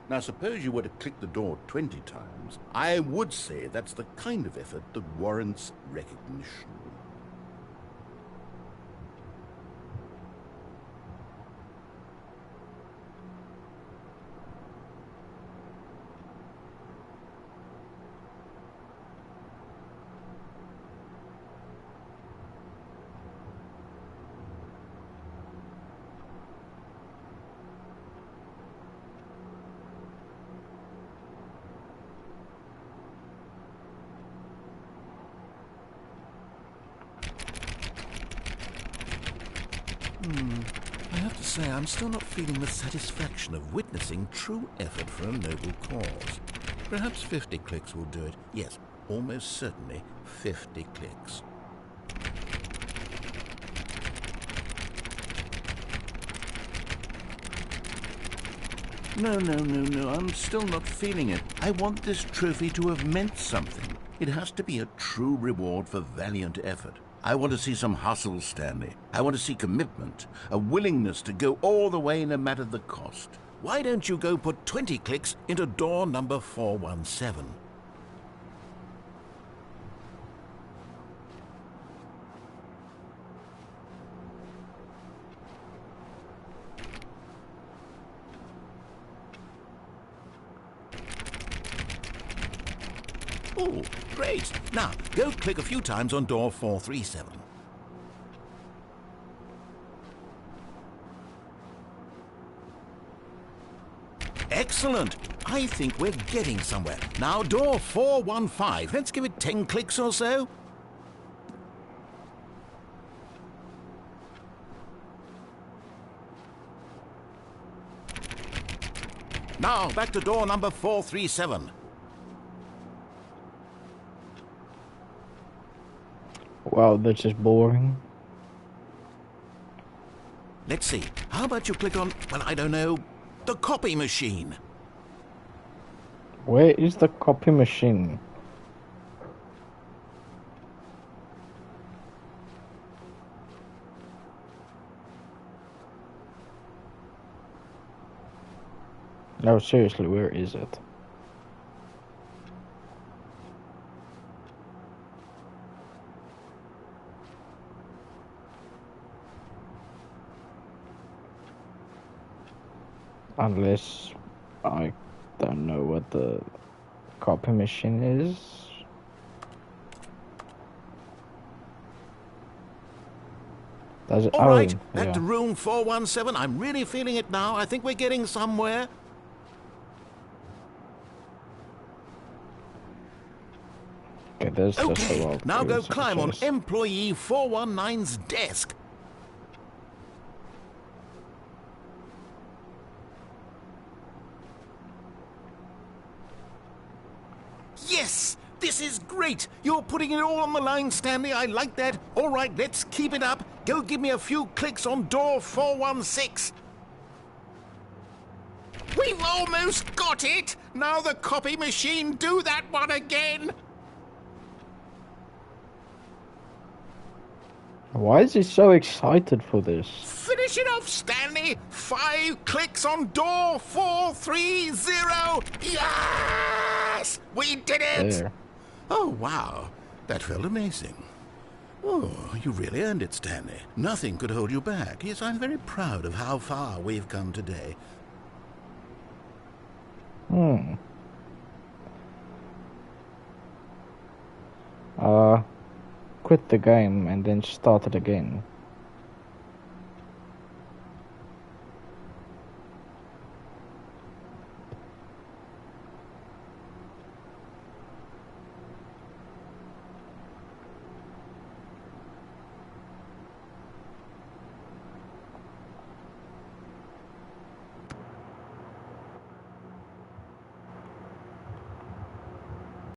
Now, suppose you were to click the door 20 times. I would say that's the kind of effort that warrants recognition. I have to say, I'm still not feeling the satisfaction of witnessing true effort for a noble cause. Perhaps 50 clicks will do it. Yes, almost certainly 50 clicks. No, I'm still not feeling it. I want this trophy to have meant something. It has to be a true reward for valiant effort. I want to see some hustle, Stanley. I want to see commitment, a willingness to go all the way no matter the cost. Why don't you go put 20 clicks into door number 417? Oh, great. Now, go click a few times on door 437. Excellent. I think we're getting somewhere. Now, door 415. Let's give it 10 clicks or so. Now, back to door number 437. Wow, this is boring. Let's see. How about you click on, well, I don't know, the copy machine? Where is the copy machine? No, seriously, where is it? Unless I don't know what the copy machine is. Does it? All right, back yeah. to room 417. I'm really feeling it now. I think we're getting somewhere. Okay, there's just a Okay, lot. now go climb on employee 419's desk. Yes! This is great! You're putting it all on the line, Stanley. I like that. All right, let's keep it up. Go give me a few clicks on door 416. We've almost got it! Now the copy machine, do that one again! Why is he so excited for this? Finish it off, Stanley! 5 clicks on door 430! Yes! We did it! There. Oh, wow. That felt amazing. Oh, you really earned it, Stanley. Nothing could hold you back. Yes, I'm very proud of how far we've come today. Quit the game and then start it again.